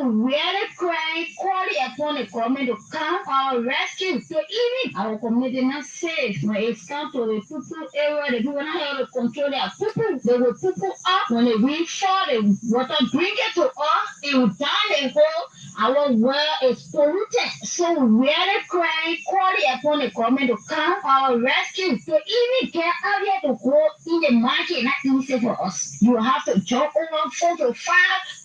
really cry, calling upon the government to come our rescue. So even our community not safe. When it's come to the people area, the people not able to control their people. They will people up. When the wind fall, the water bring it to us. It will down the hole. Our well is polluted. So we really cry, calling upon the government to come our rescue. So even get out here to go in the market, not easy for us. You have to jump over 4 to 5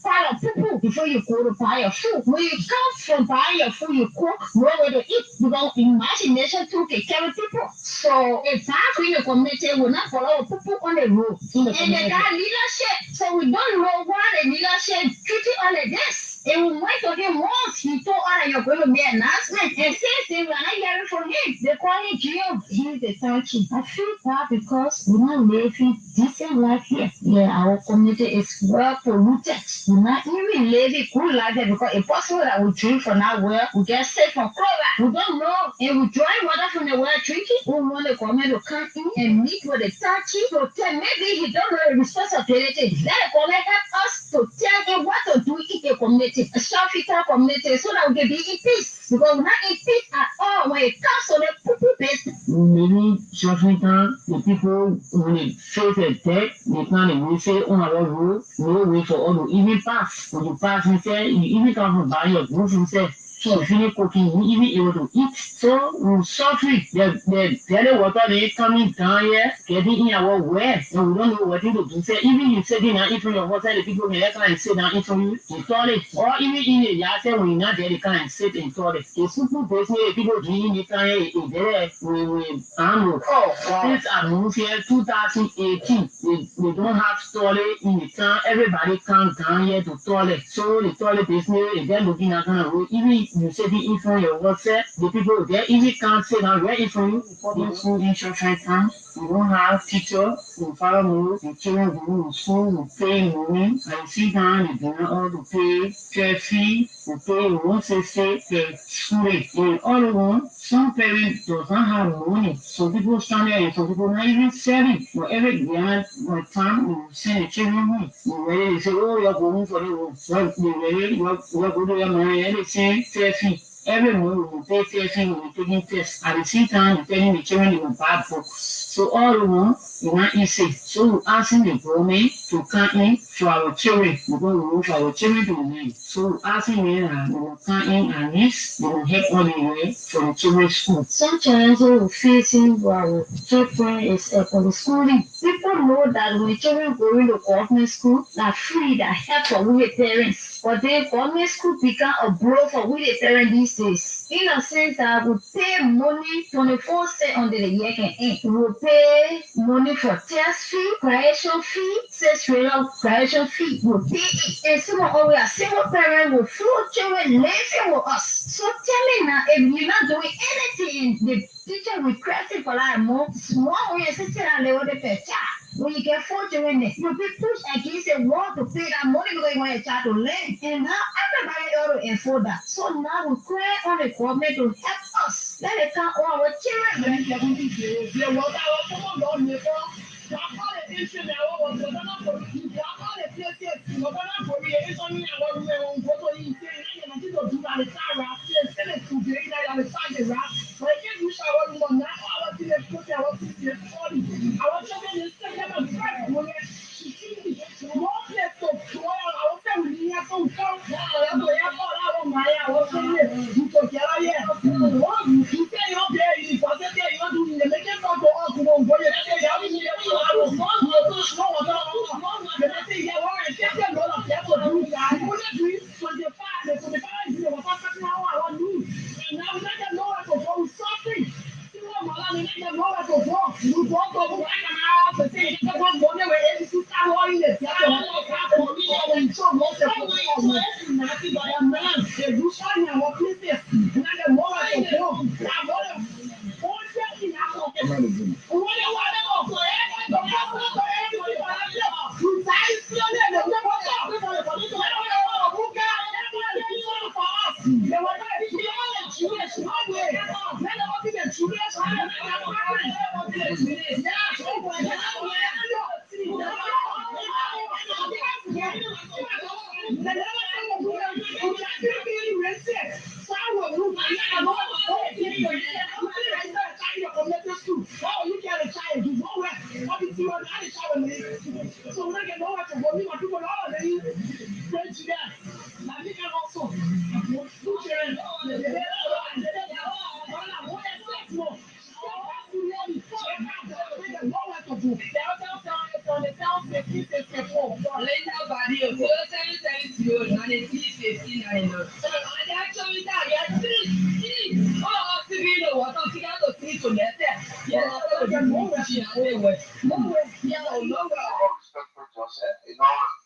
pile of people before you go to buy your food. When you come from buying your food, you cook, where to eat. Because imagination too can carry people. So if that in the community will not follow people on the road. And they got leadership. So we don't know why the leadership treating all of this. And we went to him once, he told us that you're going to be an announcement. And since then, we're not hearing from him. They call him Kear. He's the third chief. I feel bad because we're not living decent life here. Yeah, our community is well polluted. We're not even living good life here because it's possible that we drink from that well, we get sick from chloride. We don't know. And we drawing water from the well drinking. We want the government to come in and meet with the third chief to tell maybe he don't know the responsibility. Let the government help us to tell him what to do in the community. A South African community so that we can be in peace. Because we're not in peace at all when it comes to the people business. Many South African, the people, when they face a death, they can't say, on our road, no way for all to even pass. When you pass, you say, you even come from buy your goods, you say, so if you cooking, you even able to eat. So we suffer. The water they coming down here, getting in our well, and we don't know what to do. Say even you sitting down in front of water, the people may come and sit down in front of you, in toilet, or even in the yard, when you're not there, they come and sit in toilet. The simple person, people doing it, can there we handle. Since I moved here 2018, they don't have toilet in the town. Everybody come down here to toilet. So the toilet business, if they're looking at kind of road, even you say the in front of your WhatsApp, the people there even can't say that right in front of you. For school in church right now, you don't have teacher, you follow me, the children go to school, you pay money, and you sit down, you do not all to pay fair fee, you pay, you won't say pay school rate. And all of them, some parents does not have money. So people stand there and some people not even selling. But every day, by time you send the children home, you ready to say, oh, you're going for the room. Well, you ready, you're going to your money, and they say fair fee. Every month we pay fair fee, we taking tests. At the same time, we're telling the children they will buy books. So all of them, you want easy. So we're asking the government to come in for our children because we want for our children to learn. So we're asking them they will come in and this, they will help all the way for the children's school. Some challenges we're facing while children is for the schooling. People know that when children go into government school, that free, that help for we the parents. But then government school become a blow for we the parents these days. In a sense that we pay money 24 cents under the year can end. We will pay money for test fee, correction fee, correction fee. We pay it. And some of us are single parents with 4 children living with us. So tell me now, if you're not doing anything, the teacher requesting for like more small way sitting and level the per child. When you get 4 children, you'll be pushed against the wall to pay that money because you want your child to learn. And now everybody ought to afford that. So now we cry on the government to help us. Let it come on our children.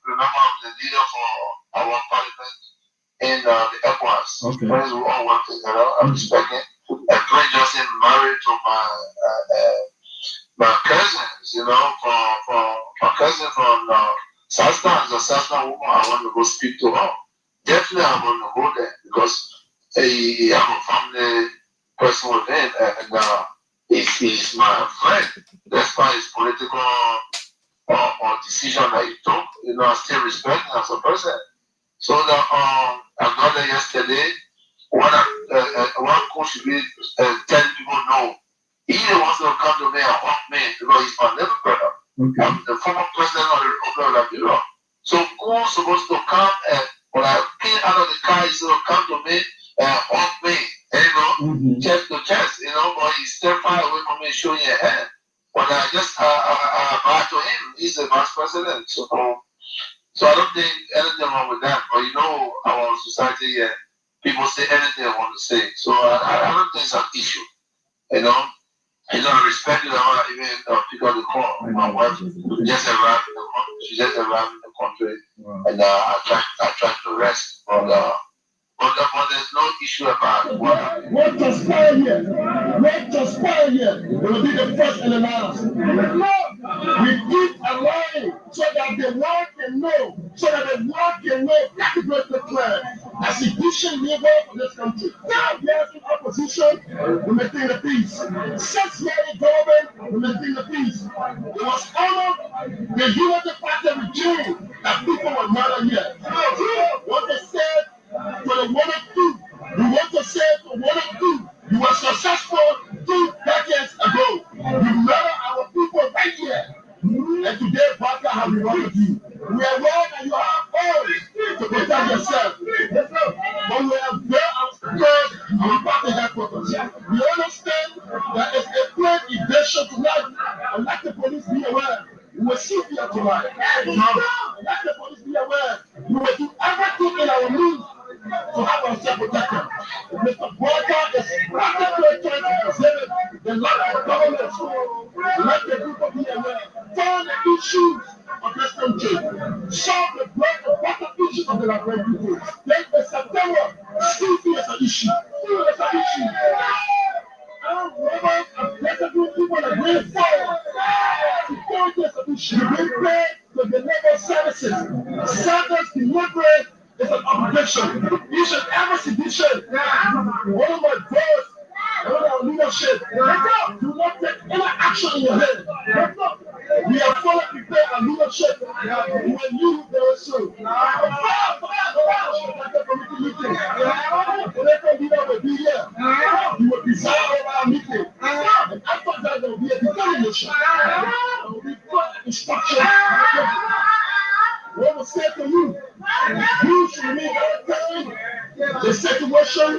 Remember, I'm the leader for our parliament in the ECOWAS. Okay. Friends who all work together. I'm respecting. And Prince Justin married to my cousins, for my cousin from Sasna is a Sasna woman. I want to go speak to her. Definitely, I want to go there because I'm a family person with him, and he's my friend. That's why his political or decision that he took, I still respect him as a person. So that I got there yesterday. One coach should be telling people no. He wants to come to me and hug me because he's my little brother. Okay. I'm the former president of the Republic of Liberia. So who's supposed to come and when I came out of the car, he's going to come to me and hug me, chest to chest, but he's still far away from me showing a hand. But I bow to him. He's the vice president. So I don't think anything wrong with that. But our society here, people say anything they want to say. So I don't think it's an issue. I respect you. I even pick up the call. My wife just arrived in the country. She just arrived in the country, Wow. and I tried to rest. But there's no issue about what. What transpired here? What transpired here? It will be the first and the last. We keep alive so that the world can know, that the great declare as a vision leader of this country. Now we are in opposition, we maintain the peace. 6 years government, we maintain the peace. It was honored the unity party regime that people were murdered here. What they said to the one of two, we want to say to one of two, you were successful 2 decades ago. You murdered our people right here. And today, Baka has rewarded you. We are aware that you have oaths to protect yourself. But we are very outside our party headquarters. We understand that it's a great invasion tonight. And let the police be aware. We will see here tonight. Let the police be aware. We will do everything in our means to have ourselves protected. Mr. Walker is practically trying to exhibit the lack of government. Let the people be aware. Turn the issues of this country. Solve the bread and butter issues of the Liberian people. Then in September, security is an issue. It's an issue. Our robbers and basically people are going forward. Security is an issue. We pay to deliver services. Service delivery is an obligation. Each and every citizen. One of my goals, one of our leadership, do not take any action in your head. We are fully prepared and leadership. When you very soon. You will preside over our meeting. And after that, there will be a determination. There will be instruction. What will say to you should remain very kind. The situation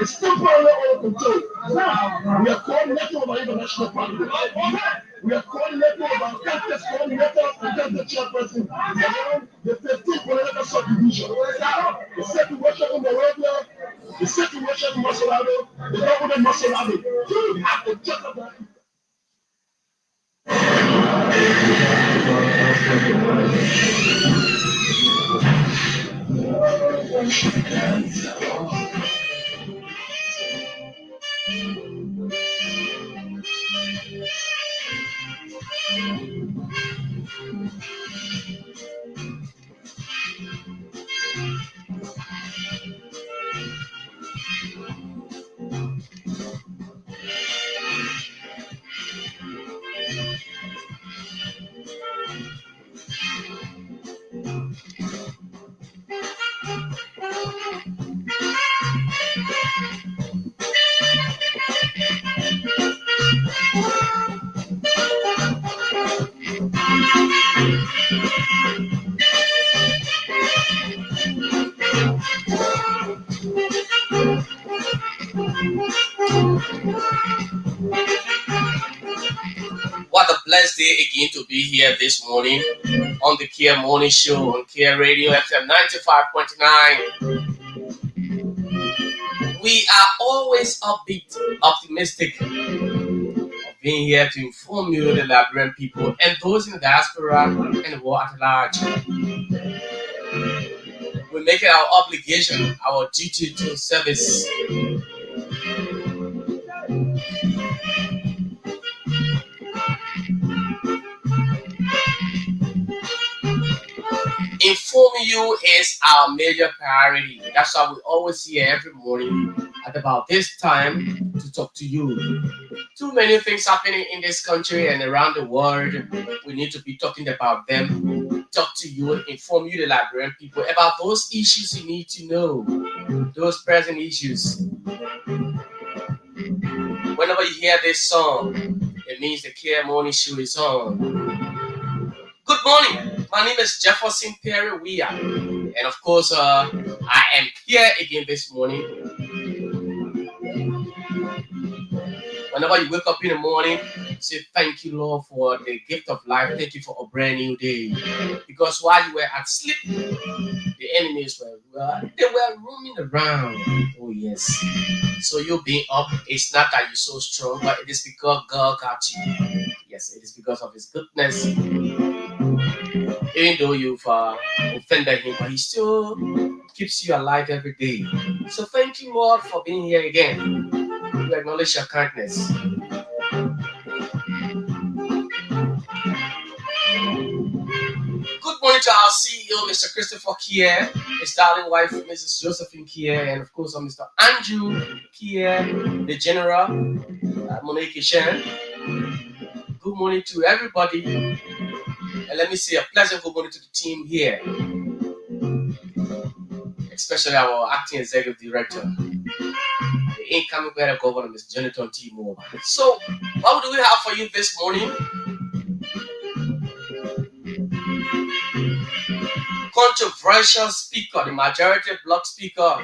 is temporarily under control. We are coordinating with our international partners. We are coordinating with our country's coordinators and country chairperson around the 15 political subdivision. The situation in the area, the situation in Maserati, the government Maserati. You have to check on that. blessed day again to be here this morning on the Kear Morning Show on Kear Radio FM 95.9. We are always upbeat, optimistic of being here to inform you, the Liberian people, and those in the diaspora and the world at large. We make it our obligation, our duty to service. Informing you is our major priority. That's why we always here every morning at about this time to talk to you. Too many things happening in this country and around the world. We need to be talking about them. Talk to you, inform you, the Liberian people, about those issues you need to know. Those present issues. Whenever you hear this song, it means the Kear Morning Show is on. Good morning. My name is Jefferson Weah, and of course, I am here again this morning. Whenever you wake up in the morning, say thank you, Lord, for the gift of life. Thank you for a brand new day. Because while you were at sleep, the enemies were roaming around. Oh yes. So you being up, it's not that you're so strong, but it is because God got you. Yes, it is because of His goodness. Even though you've offended Him, but He still keeps you alive every day. So thank you, Lord, for being here again. We acknowledge your kindness. Good morning to our CEO, Mr. Christopher Kear, his darling wife, Mrs. Josephine Kear, and of course, Mr. Andrew Kear, the General, Monique Shen. Good morning to everybody. And let me say a pleasant good morning to the team here, especially our acting executive director, the incoming better governor, Mr. Jonathan T. Moore. So, what do we have for you this morning? Controversial speaker, the majority bloc speaker,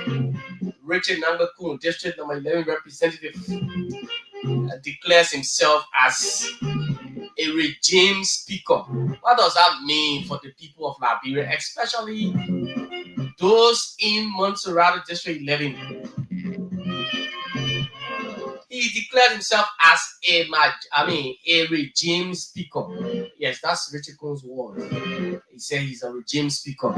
Richard Nangakun, District Number 11 representative, declares himself as a regime speaker. What does that mean for the people of Liberia, especially those in Montserrat District 11? He declared himself as a regime speaker. Yes, that's Richard Kuhn's word. He said he's a regime speaker.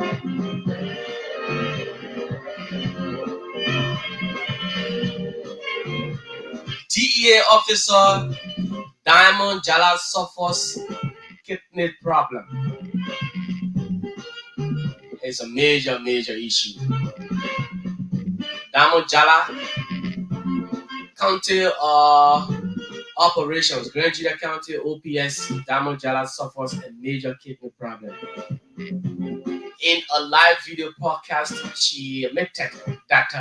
DEA officer Diamond Jala suffers kidney problem. It's a major issue. Diamond Jala County operations, Grand Juda County OPS, Diamond Jala suffers a major kidney problem. In a live video podcast, she admitted that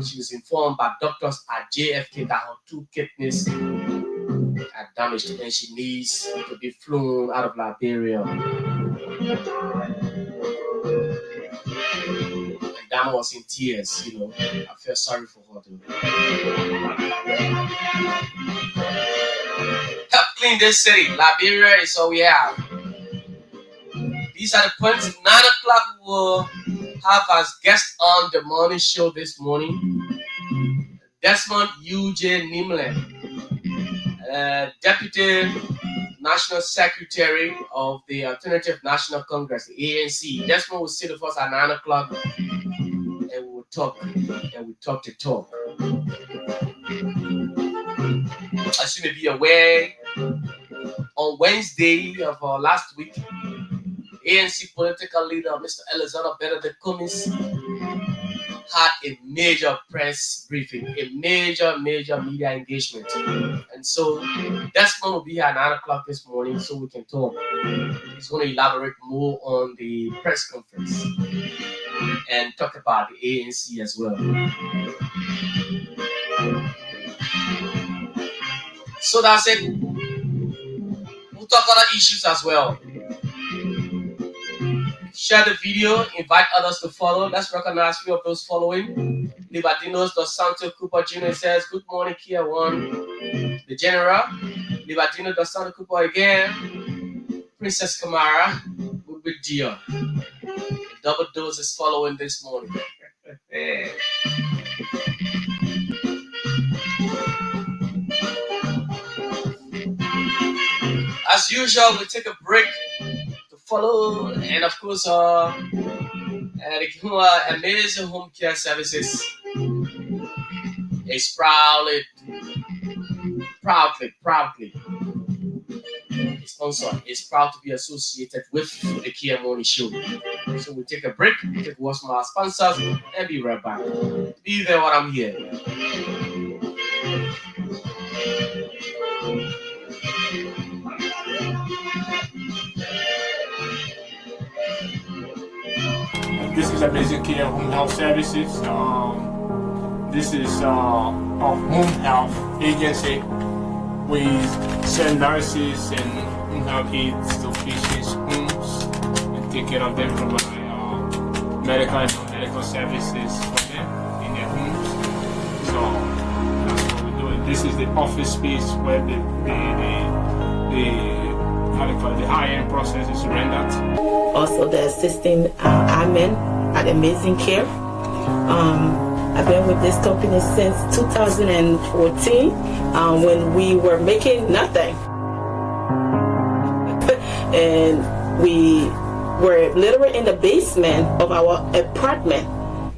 she was informed by doctors at JFK that her 2 kidneys are damaged and she needs to be flown out of Liberia. And Dama was in tears, I feel sorry for her too. Help clean this city. Liberia is all we have. These are the points. 9 o'clock we will have as guest on the morning show this morning. Desmond Ujay Nimely, Deputy National Secretary of the Alternative National Congress, the ANC. Desmond will sit with us at 9 o'clock and we will talk. And we talk the talk. As you may be aware, on Wednesday of last week, ANC political leader Mr. Alexander Benedict Cummings had a major press briefing, a major media engagement. And so Desmond will be here at 9 o'clock this morning so we can talk. He's going to elaborate more on the press conference and talk about the ANC as well. So that's it. We'll talk other issues as well. Share the video, invite others to follow. Let's recognize a few of those following. Libertinos Dos Santos Cooper Jr. says, good morning, Kear One. The General. Libatino Dostana Cooper again. Princess Kamara with Dion. Double dose is following this morning. As usual, we take a break to follow, and of course, the amazing home care services is proudly sponsor is proud to be associated with the Kear Morning Show. So we take a break, take what's my sponsors, and be right back. Be there when I'm here. This is Amazing Kear Home Health Services. This is a home health agency. We send nurses and home health aides to patients' homes and take care of them, provide medical and non-medical services for them in their homes. So that's what we're doing. This is the office space where the high-end process is rendered. Also the assisting admin at Amazing Kear. I've been with this company since 2014 when we were making nothing. And we were literally in the basement of our apartment.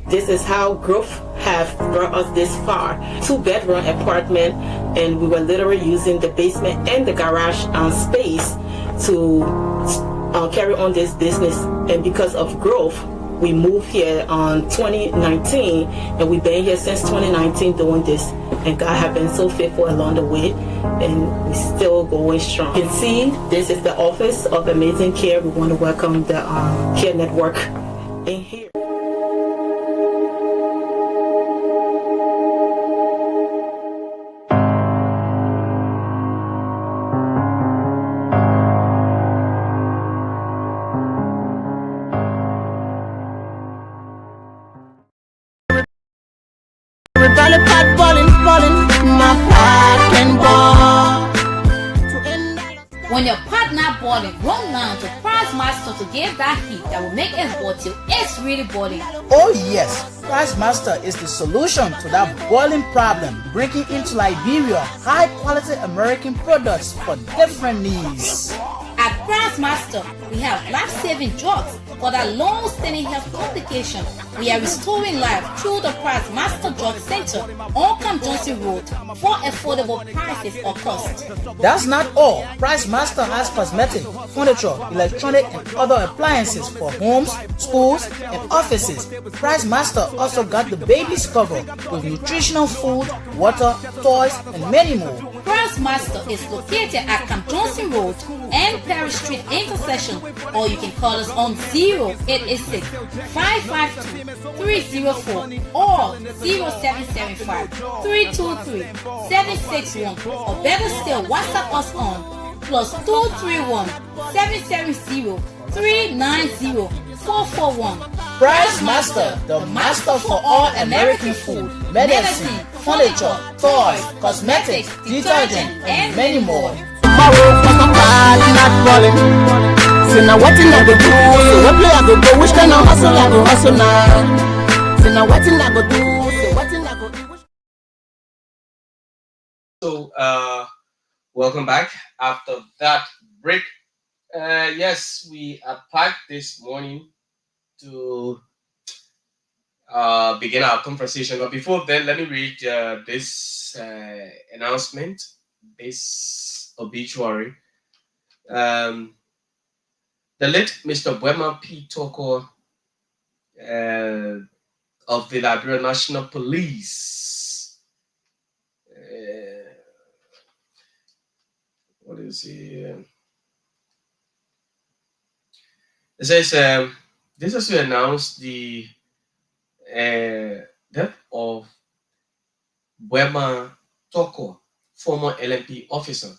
This is how growth have brought us this far. 2-bedroom apartment, and we were literally using the basement and the garage space to carry on this business. And because of growth, we moved here on 2019, and we've been here since 2019 doing this. And God has been so faithful along the way, and we're still going strong. You can see this is the office of Amazing Kear. We want to welcome the Kear Network in here. When your partner boiling, run down to Price Master to give that heat that will make it boil till it's really boiling. Oh yes, Price Master is the solution to that boiling problem, bringing into Liberia high-quality American products for different needs. At Price Master, we have life-saving drugs for that long-standing health complication. We are restoring life through the Price Master Drug Center on Camp Johnson Road for affordable prices or cost. That's not all. Price Master has cosmetic, furniture, electronic, and other appliances for homes, schools, and offices. Price Master also got the baby's cover with nutritional food, water, toys, and many more. Price Master is located at Camp Johnson Road and Perry Street intersection, or you can call us on 0886 552 304 or 0775 323 761, or better still, WhatsApp us on +231 770 390 441. Price Master, the master for all American food, medicine, furniture, toys, cosmetics, detergent, and many more. So now what I go do? So what play I go go? Which kind of hustle I go hustle now? So now what I go do? So what I go do? So welcome back after that break. Yes, we are packed this morning to begin our conversation. But before then, let me read this announcement, this obituary. The late Mr. Weah P. Toko of the Liberia National Police. What is he? It says, this is to announce the death of Weah Toko, former LNP officer.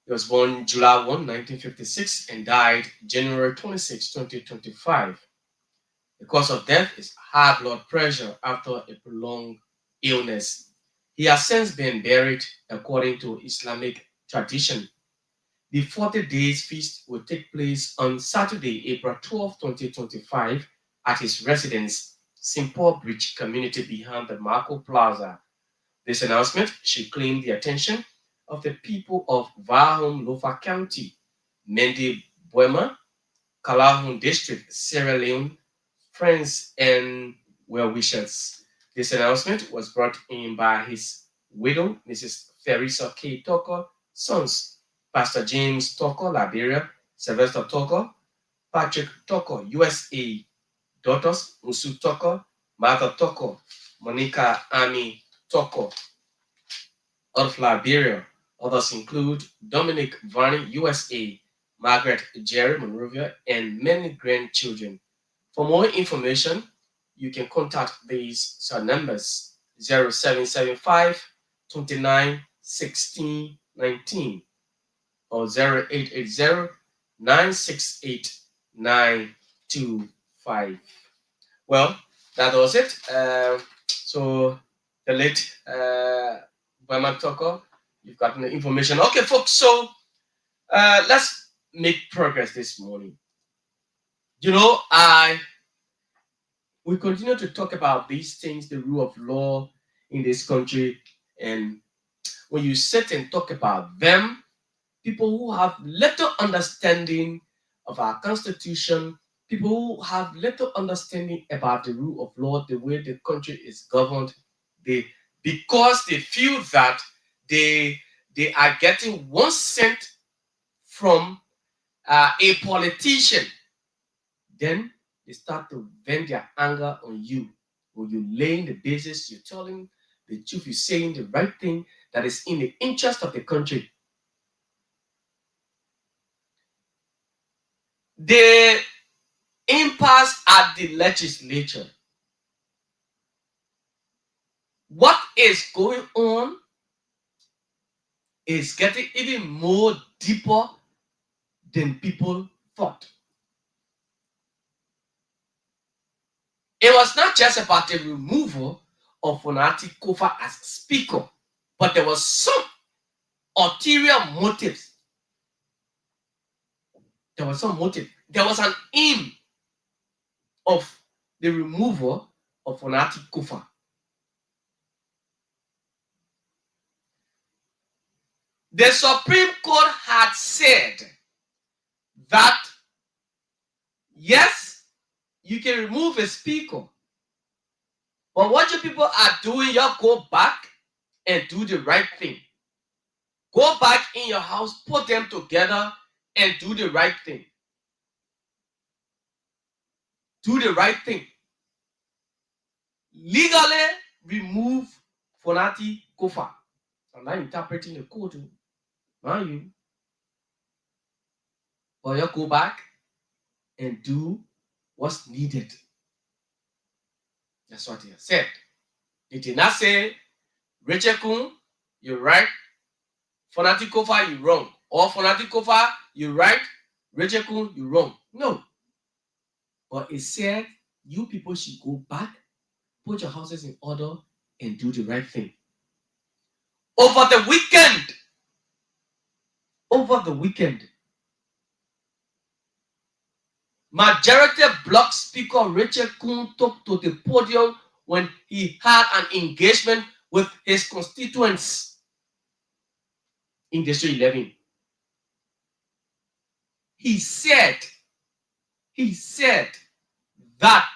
He was born July 1, 1956 and died January 26, 2025. The cause of death is high blood pressure after a prolonged illness. He has since been buried according to Islamic tradition. The 40 days feast will take place on Saturday, April 12, 2025 at his residence, St. Paul Bridge community behind the Marco Plaza. This announcement should claim the attention of the people of Vahom, Lofa County, Mende Buema, Calhoun District, Sierra Leone, friends, and well-wishers. This announcement was brought in by his widow, Mrs. Ferisa K. Toko, sons, Pastor James Toko, Liberia, Sylvester Toko, Patrick Toko, USA, daughters, Musu Toko, Martha Toko, Monica Ami Toko, of Liberia. Others include Dominic Varney, USA, Margaret Jerry Monrovia, and many grandchildren. For more information, you can contact these numbers 0775 29 16 19 or 0880 968 925. Well, that was it. So the late Burman Toko, you've gotten the information. Okay, folks, so let's make progress this morning. You know, we continue to talk about these things, the rule of law in this country, and when you sit and talk about them, people who have little understanding of our constitution, people who have little understanding about the rule of law, the way the country is governed, because they feel that they are getting 1 cent from a politician, then they start to vent their anger on you. When you're laying the basis, you're telling the truth, you're saying the right thing that is in the interest of the country. The impasse at the legislature. What is going on is getting even more deeper than people thought. It was not just about the removal of Fonati Kofa as speaker, but there was some ulterior motives. There was some motive. There was an aim of the removal of Fonati Kofa. The Supreme Court had said that, yes, you can remove a speaker, but what you people are doing, you go back and do the right thing. Go back in your house, put them together, and do the right thing. Do the right thing. Legally remove Fonati Kofa. I'm not interpreting the code. Mind you. But you go back and do what's needed. That's what he has said. He did not say, Rachel Kun, you're right. Fonati Kofa, you're wrong. Or Fonati Kofa, you're right. Rachel Kun, you're wrong. No. But it said, you people should go back, put your houses in order, and do the right thing. Over the weekend, Majority Bloc Speaker Rachel Kun took to the podium when he had an engagement with his constituents in District 11. He said that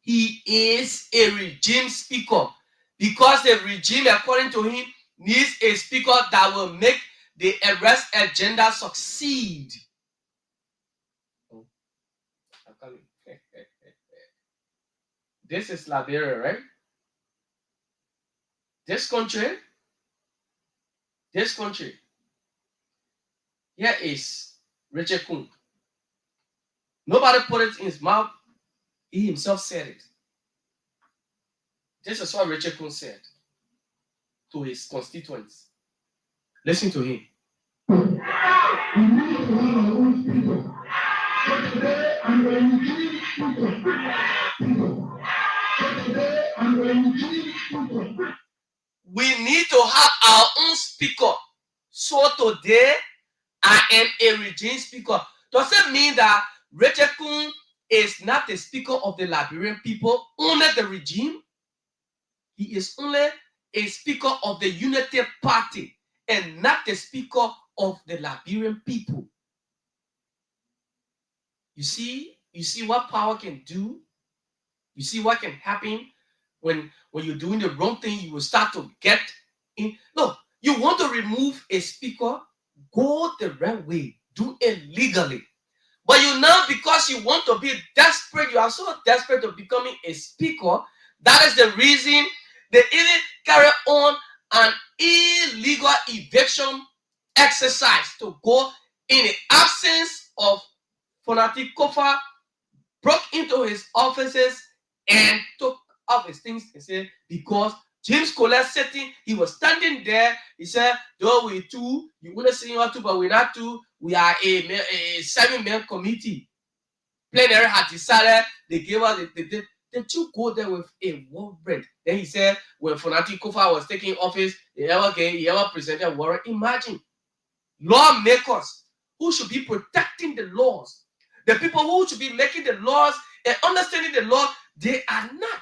he is a regime speaker because the regime, according to him, needs a speaker that will make the arrest agenda succeed. This is Liberia, right? This country. Here is Richard Kun. Nobody put it in his mouth. He himself said it. This is what Richard Kun said to his constituents. Listen to him. we need to have our own speaker. So today, I am a regime speaker. Does it mean that Richard Kun is not the speaker of the Liberian people, only the regime? He is only a speaker of the Unity Party and not the speaker of the Liberian people. You see what power can do? You see what can happen when you're doing the wrong thing, you will start to get in. No, you want to remove a speaker, go the right way, do it legally. But you now, because you want to be desperate, you are so desperate to becoming a speaker, that is the reason they even carry on an illegal eviction exercise to go in the absence of Fonati Kofa, broke into his offices and took off his things and said, because James Colette sitting, he was standing there. He said, though we two, you want to say you are two, but we're not two. We are a 7-man committee. Plenary had decided, they gave us, the two go there with a warrant bread. Then he said, when Fonati Kofa was taking office, he ever presented a warrant. Imagine, lawmakers who should be protecting the laws, the people who should be making the laws and understanding the law, they are not.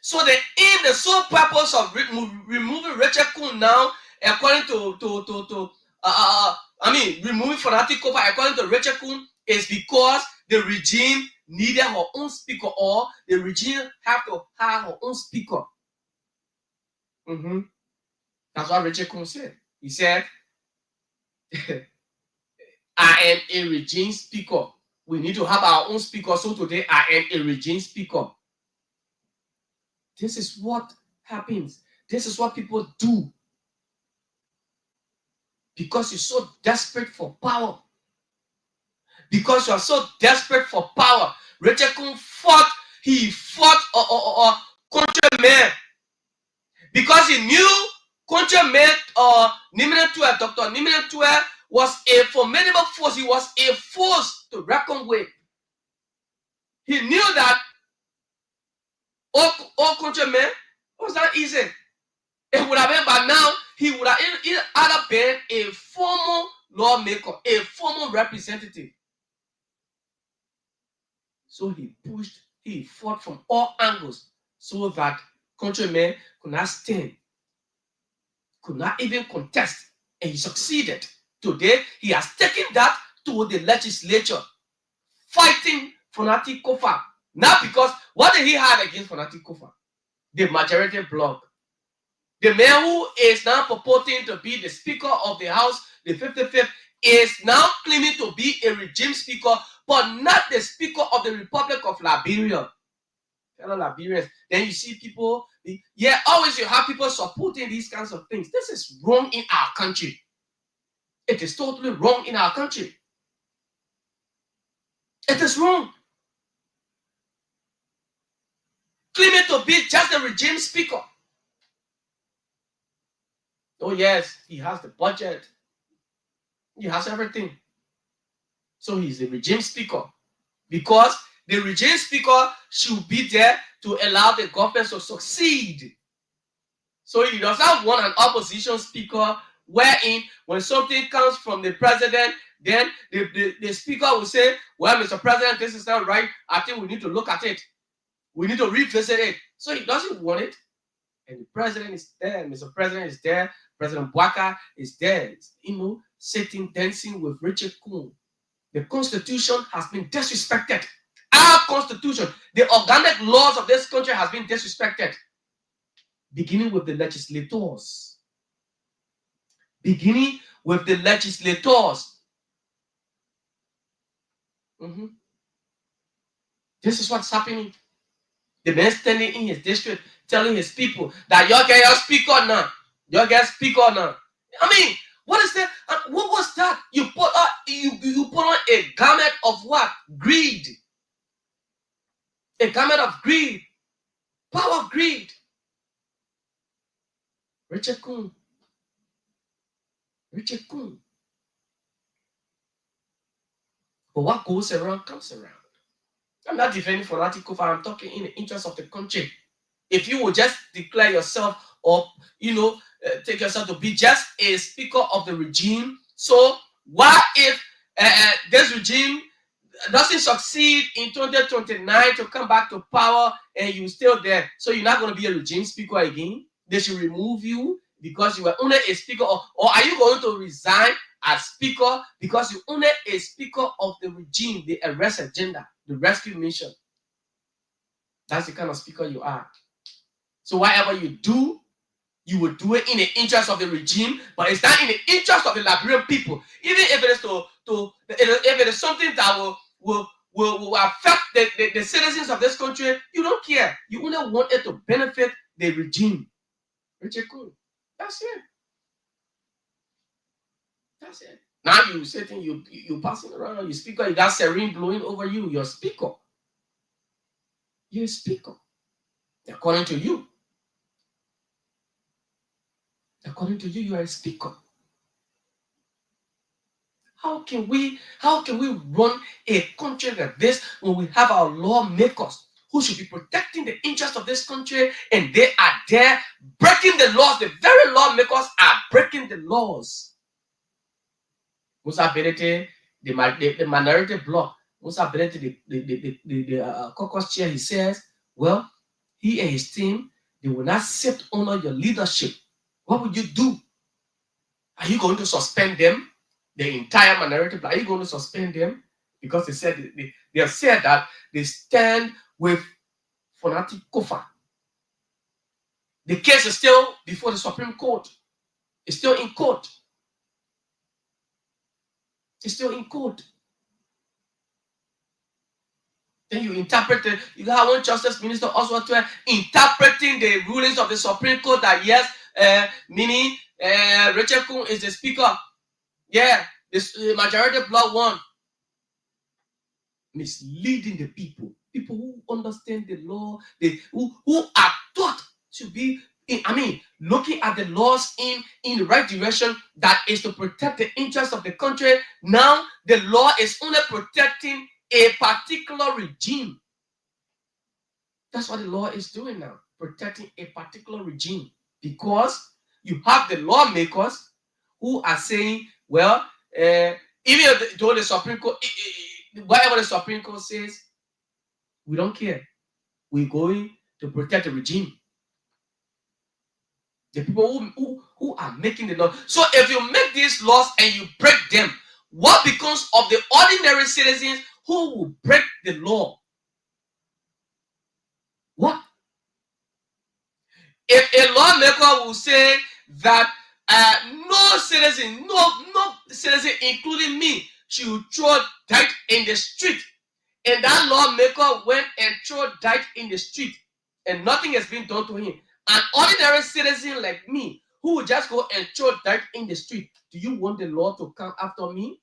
So the aim, the sole purpose of removing Richard Kun now, according to removing Fonati Kofa according to Richard Kun, is because the regime needed her own speaker, or the regime have to have her own speaker. That's what Richard Kun said. He said, I am a regime speaker. We need to have our own speaker. So today I am a regime speaker. This is what happens. This is what people do. Because you're so desperate for power. Because you are so desperate for power. Richard Kun fought countrymen. Because he knew countrymen, Dr. Nimely was a formidable force. He was a force to reckon with. He knew that all countrymen was not easy. It would have been, but now he would have either been a formal lawmaker, a formal representative. So he fought from all angles so that countrymen could not stand, could not even contest, and he succeeded. Today, he has taken that to the legislature, fighting Fonati Kofa. Not because, what did he have against Fonati Kofa? The majority bloc. The man who is now purporting to be the Speaker of the House, the 55th, is now claiming to be a regime speaker, but not the Speaker of the Republic of Liberia. Fellow Liberians. Then you see people, always you have people supporting these kinds of things. This is wrong in our country. It is totally wrong in our country. It is wrong. Claiming to be just a regime speaker. Oh yes, he has the budget. He has everything. So he's a regime speaker. Because the regime speaker should be there to allow the government to succeed. So he does not want an opposition speaker wherein when something comes from the president, then the speaker will say, well, Mr. President, this is not right. I think we need to look at it. We need to revisit it. So he doesn't want it. And the president is there. Mr. President is there. President Weah is there. Sitting, dancing with Richard Kun. The Constitution has been disrespected. Our Constitution, the organic laws of this country has been disrespected. Beginning with the legislators. Beginning with the legislators. This is what's happening. The man standing in his district telling his people that y'all get your speaker now. Y'all get speaker now. I mean, what is that? What was that? You put on a garment of what? Greed. A garment of greed. Power of greed. Richard Kun. Richard Kun. But what goes around comes around. I'm not defending Fonati Kofa. I'm talking in the interest of the country. If you will just declare yourself or, take yourself to be just a speaker of the regime. So what if this regime doesn't succeed in 2029 to come back to power and you're still there? So you're not going to be a regime speaker again? They should remove you because you were only a speaker, or are you going to resign as speaker because you're only a speaker of the regime, the arrest agenda, the rescue mission? That's the kind of speaker you are. So whatever you do, you will do it in the interest of the regime, but it's not in the interest of the Liberian people. Even if it is if it is something that will affect the citizens of this country, you don't care. You only want it to benefit the regime. Richard Cool. That's it. That's it. Now you sitting, you passing around, you speaker, you got serene blowing over you. You're a speaker. You're a speaker. According to you. According to you, you are a speaker. How can we run a country like this when we have our lawmakers who should be protecting the interests of this country, and they are there breaking the laws? The very lawmakers are breaking the laws. Musa Benete, the minority bloc, Musa Benete, the caucus chair, he says, well, he and his team, they will not sit under your leadership. What would you do? Are you going to suspend them? The entire minority bloc, are you going to suspend them? Because they said they have said that they stand with Fanatic Kofa. The case is still before the Supreme Court. It's still in court. It's still in court. Then you interpret it. You got one Justice Minister also interpreting the rulings of the Supreme Court that yes, meaning Richard Kuhn is the speaker. Yeah, the majority bloc won. Misleading the people. People who understand the law, who are taught to be, looking at the laws in the right direction, that is to protect the interests of the country. Now, the law is only protecting a particular regime. That's what the law is doing now, protecting a particular regime. Because you have the lawmakers who are saying, well, even though the Supreme Court, whatever the Supreme Court says, we don't care. We're going to protect the regime. The people who are making the law. So if you make these laws and you break them, what becomes of the ordinary citizens who will break the law? What? If a lawmaker will say that no citizen, including me, should throw dirt in the street, and that lawmaker went and threw dirt in the street, and nothing has been done to him, an ordinary citizen like me who will just go and throw dirt in the street, do you want the law to come after me?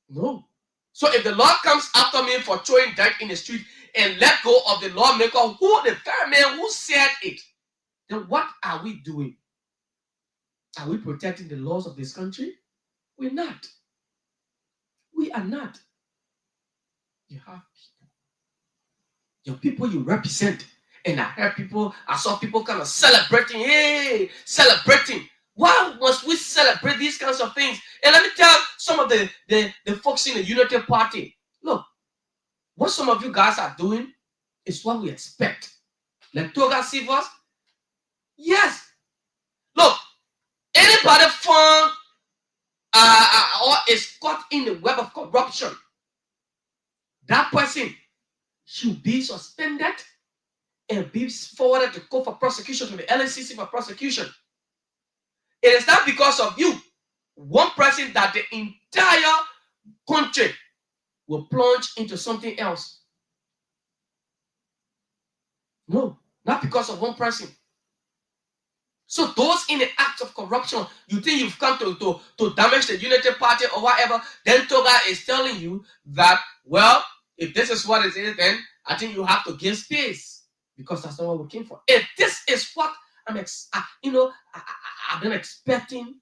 No. So if the law comes after me for throwing dirt in the street and let go of the lawmaker, the very man who said it, then what are we doing? Are we protecting the laws of this country? We're not. We are not. You have people. Your people you represent. And I saw people kind of celebrating. Hey, celebrating. Why must we celebrate these kinds of things? And let me tell some of the folks in the Unity Party. Look, what some of you guys are doing is what we expect. Like Toga Sivas. Yes. Look, anybody found or is caught in the web of corruption, that person should be suspended and be forwarded to court for prosecution, to the LACC for prosecution. It is not because of you, one person, that the entire country will plunge into something else. No, not because of one person. So those in the act of corruption, you think you've come to damage the Unity Party or whatever, then Toga is telling you that, well, if this is what it is, then I think you have to give space, because that's not what we came for. If this is what I've been expecting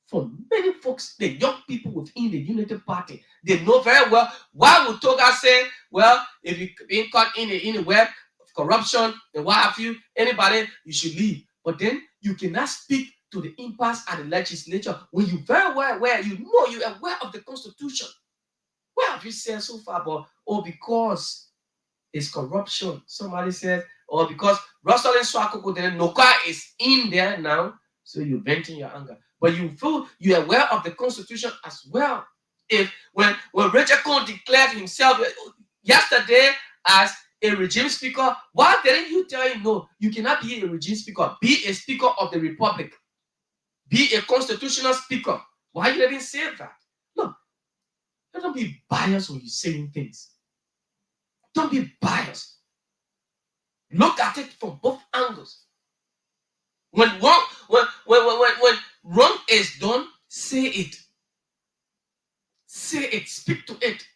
for many folks, the young people within the Unity Party. They know very well why would Toga say, well, if you been caught in the web of corruption and what have you, anybody, you should leave. But then you cannot speak to the impasse at the legislature when you very well aware, you know you're aware of the Constitution. What have you said so far about, because it's corruption? Somebody says, or because Rosalind Swakoko Noka is in there now, so you're venting your anger. But you feel you're aware of the Constitution as well. If when Richard Cohn declared himself yesterday as a regime speaker, why didn't you tell him, no, you cannot be a regime speaker, be a speaker of the republic, be a constitutional speaker? Why you didn't say that? Look, don't be biased when you're saying things. Don't be biased. Look at it from both angles. When wrong is done, say it. Say it. Speak to it.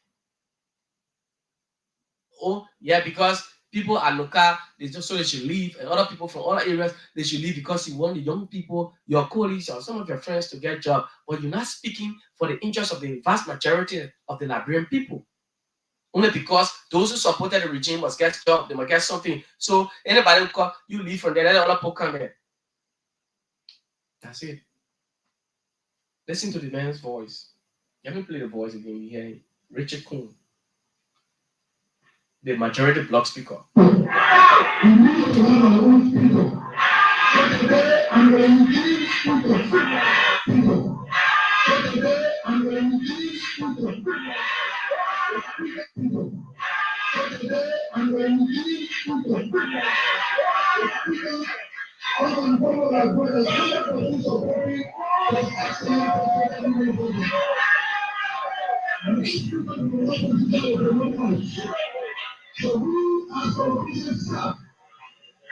Oh, yeah, because people at local, they just so they should leave, and other people from other areas, they should leave because you want the young people, your colleagues, or some of your friends to get a job, but you're not speaking for the interest of the vast majority of the Liberian people. Only because those who supported the regime must get a job, they must get something. So anybody will call, you leave from there, let other people come there. That's it. Listen to the man's voice. Let me play the voice again. You hear him. Richard Cohn, the majority bloc speaker. So we are so business up.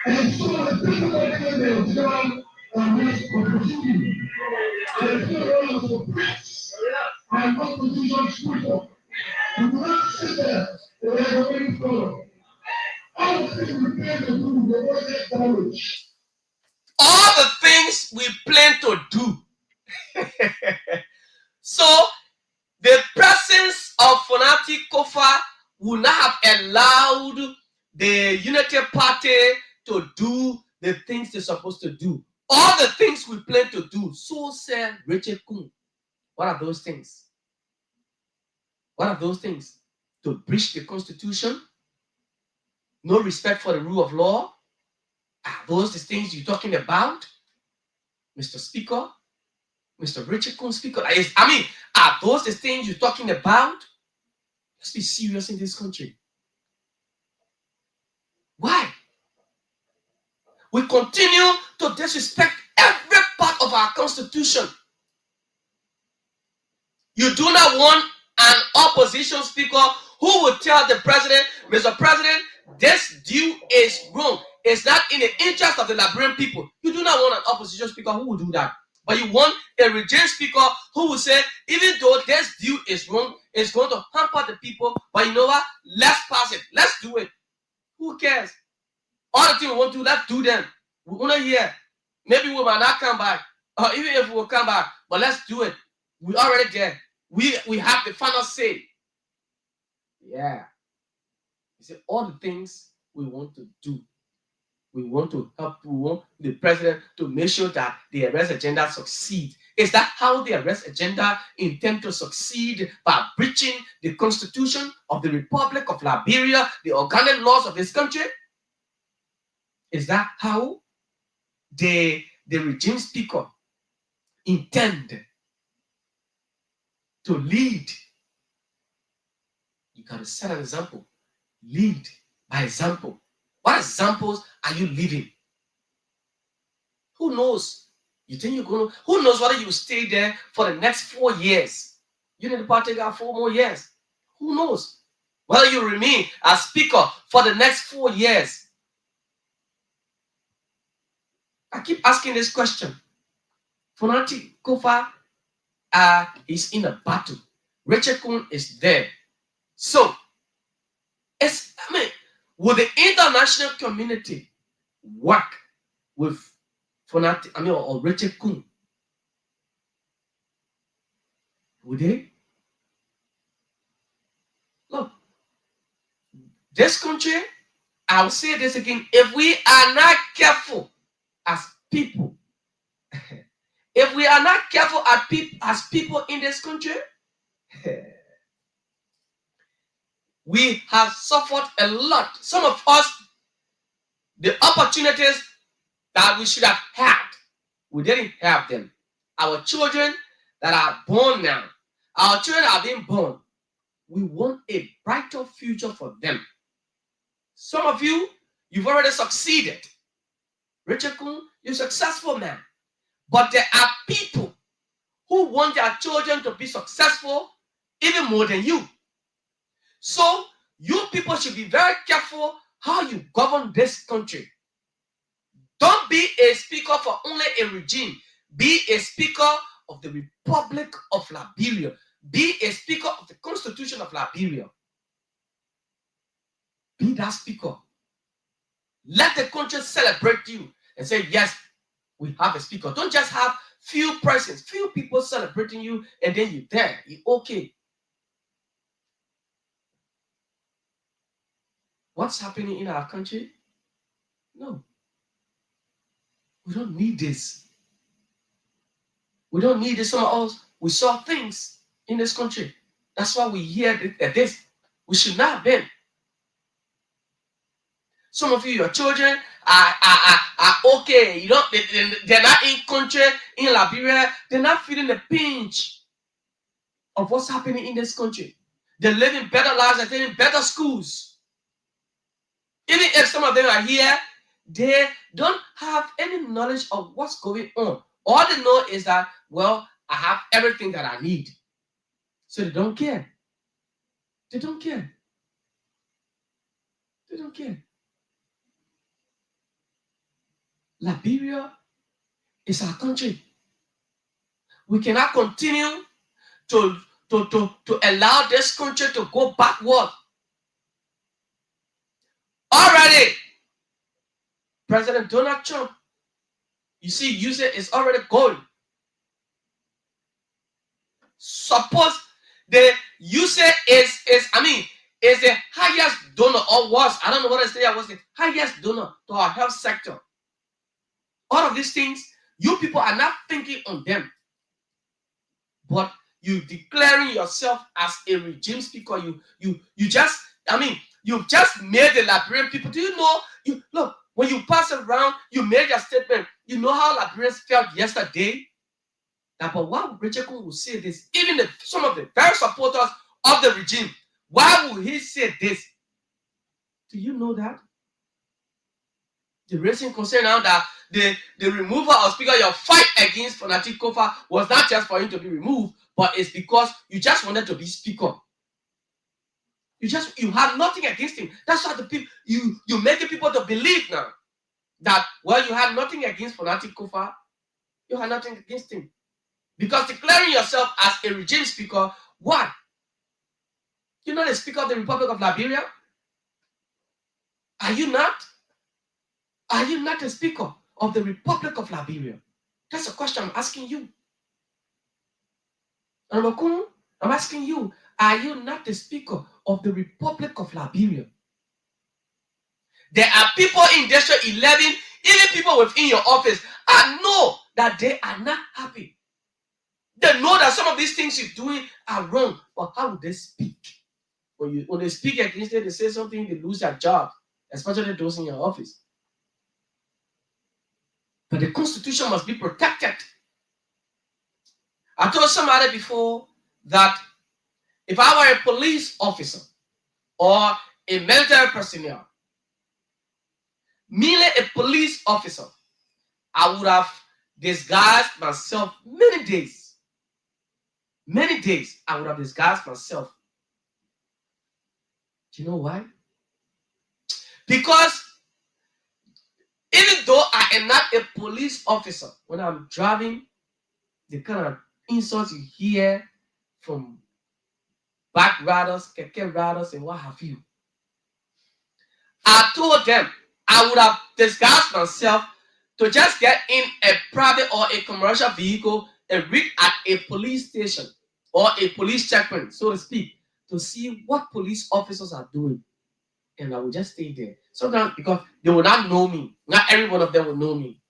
And so the people that they join this opportunity. And the people of the press and opposition speaker. You will not sit there and they are waiting for. All the things we plan to do, they will get damage. All the things we plan to do. So the presence of Fonati Kofa would not have allowed the Unity Party to do the things they're supposed to do. All the things we plan to do. So said Richard Cohn. What are those things? What are those things? To breach the Constitution? No respect for the rule of law? Are those the things you're talking about, Mr. Speaker? Mr. Richard Cohn Speaker? Are those the things you're talking about? Let's be serious in this country. Why? We continue to disrespect every part of our Constitution. You do not want an opposition speaker who will tell the president, Mr. President, this deal is wrong. It's not in the interest of the Liberian people. You do not want an opposition speaker who will do that. But you want a regime speaker who will say, even though this deal is wrong, it's going to hamper the people, but you know what? Let's pass it. Let's do it. Who cares? All the things we want to do, let's do them. We want to hear. Maybe we might not come back. Or even if we will come back, but let's do it. We're already there. We have the final say. Yeah. You see, all the things we want to do. We want to help, we want the president to make sure that the arrest agenda succeeds. Is that how the arrest agenda intend to succeed? By breaching the Constitution of the Republic of Liberia, the organic laws of this country? Is that how the regime speaker intend to lead? You got to set an example. Lead by example. What examples are you living? Who knows? You think you're going to, who knows whether you will stay there for the next 4 years? You need to partake out 4 more years. Who knows? Whether you remain as speaker for the next 4 years. I keep asking this question. Fonati Kofa is in a battle. Richard Cohn is there. So, will the international community work with Fonati, or Richard Cohn Would they? Look, this country, I'll say this again, if we are not careful as people, if we are not careful as people in this country, we have suffered a lot. Some of us, the opportunities that we should have had, we didn't have them. Our children that are born now, our children are being born. We want a brighter future for them. Some of you, you've already succeeded. Richard Kuhn, you're a successful man. But there are people who want their children to be successful even more than you. So you people should be very careful how you govern this country. Don't be a speaker for only a regime. Be a speaker of the Republic of Liberia. Be a speaker of the Constitution of Liberia. Be that speaker. Let the country celebrate you and say, yes, we have a speaker. Don't just have few persons, few people celebrating you, and then you're there. You're okay. What's happening in our country? No. We don't need this. We don't need this. Some of us, we saw things in this country. That's why we hear this. We should not have been. Some of you, your children are okay. You don't. They're not in country in Liberia. They're not feeling the pinch of what's happening in this country. They're living better lives. They're in better schools. Even if some of them are here, they don't have any knowledge of what's going on. All they know is that, well, I have everything that I need. So they don't care. They don't care. They don't care. Liberia is our country. We cannot continue to allow this country to go backward. Already, President Donald Trump, you see, Ujay is already going. Suppose the Ujay is the highest donor, or was, I don't know what I say, was the highest donor to our health sector. All of these things, you people are not thinking on them. But you declaring yourself as a regime speaker, you've just made the Liberian people. Do you know, look, when you pass it around, you made your statement. You know how Liberians felt yesterday? Now, but why would Richard Kuhn say this? Even some of the very supporters of the regime, why would he say this? Do you know that? The raising concern now that the removal of Speaker, your fight against Fanatic Kofa was not just for him to be removed, but it's because you just wanted to be Speaker. You have nothing against him. That's why the people you make the people to believe now that, well, you have nothing against Fanatic Kofa, you have nothing against him. Because declaring yourself as a regime speaker, what? You're not a speaker of the Republic of Liberia? Are you not? Are you not a speaker of the Republic of Liberia? That's a question I'm asking you. I'm asking you, are you not the speaker of the Republic of Liberia? There are people in District 11, even people within your office, I know that they are not happy. They know that some of these things you're doing are wrong, but how would they speak? When they speak against it, they say something, they lose their job, especially those in your office. But the Constitution must be protected. I told somebody before that if I were a police officer or a military personnel, merely a police officer, I would have disguised myself many days. Many days I would have disguised myself. Do you know why? Because even though I am not a police officer, when I'm driving, the kind of insults you hear from back riders, keke riders, and what have you, I told them I would have disguised myself to just get in a private or a commercial vehicle and read at a police station or a police checkpoint, so to speak, to see what police officers are doing. And I will just stay there. Sometimes because they will not know me. Not every one of them will know me.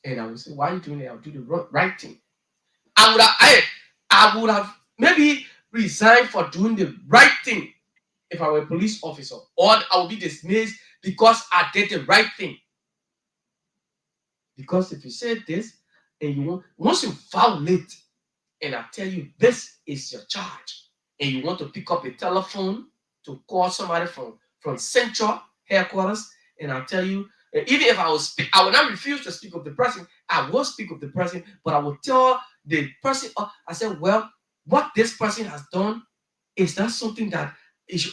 And I will say, why are you doing it? I'll do the right thing. I would have maybe resigned for doing the right thing if I were a police officer. Or I would be dismissed because I did the right thing. Because if you say this, and you want, once you violate, and I tell you this is your charge, and you want to pick up a telephone to call somebody from central headquarters, and I tell you, even if I will speak, I will not refuse to speak of the person. I will speak of the person, but I will tell the person, I said, well, what this person has done is that something that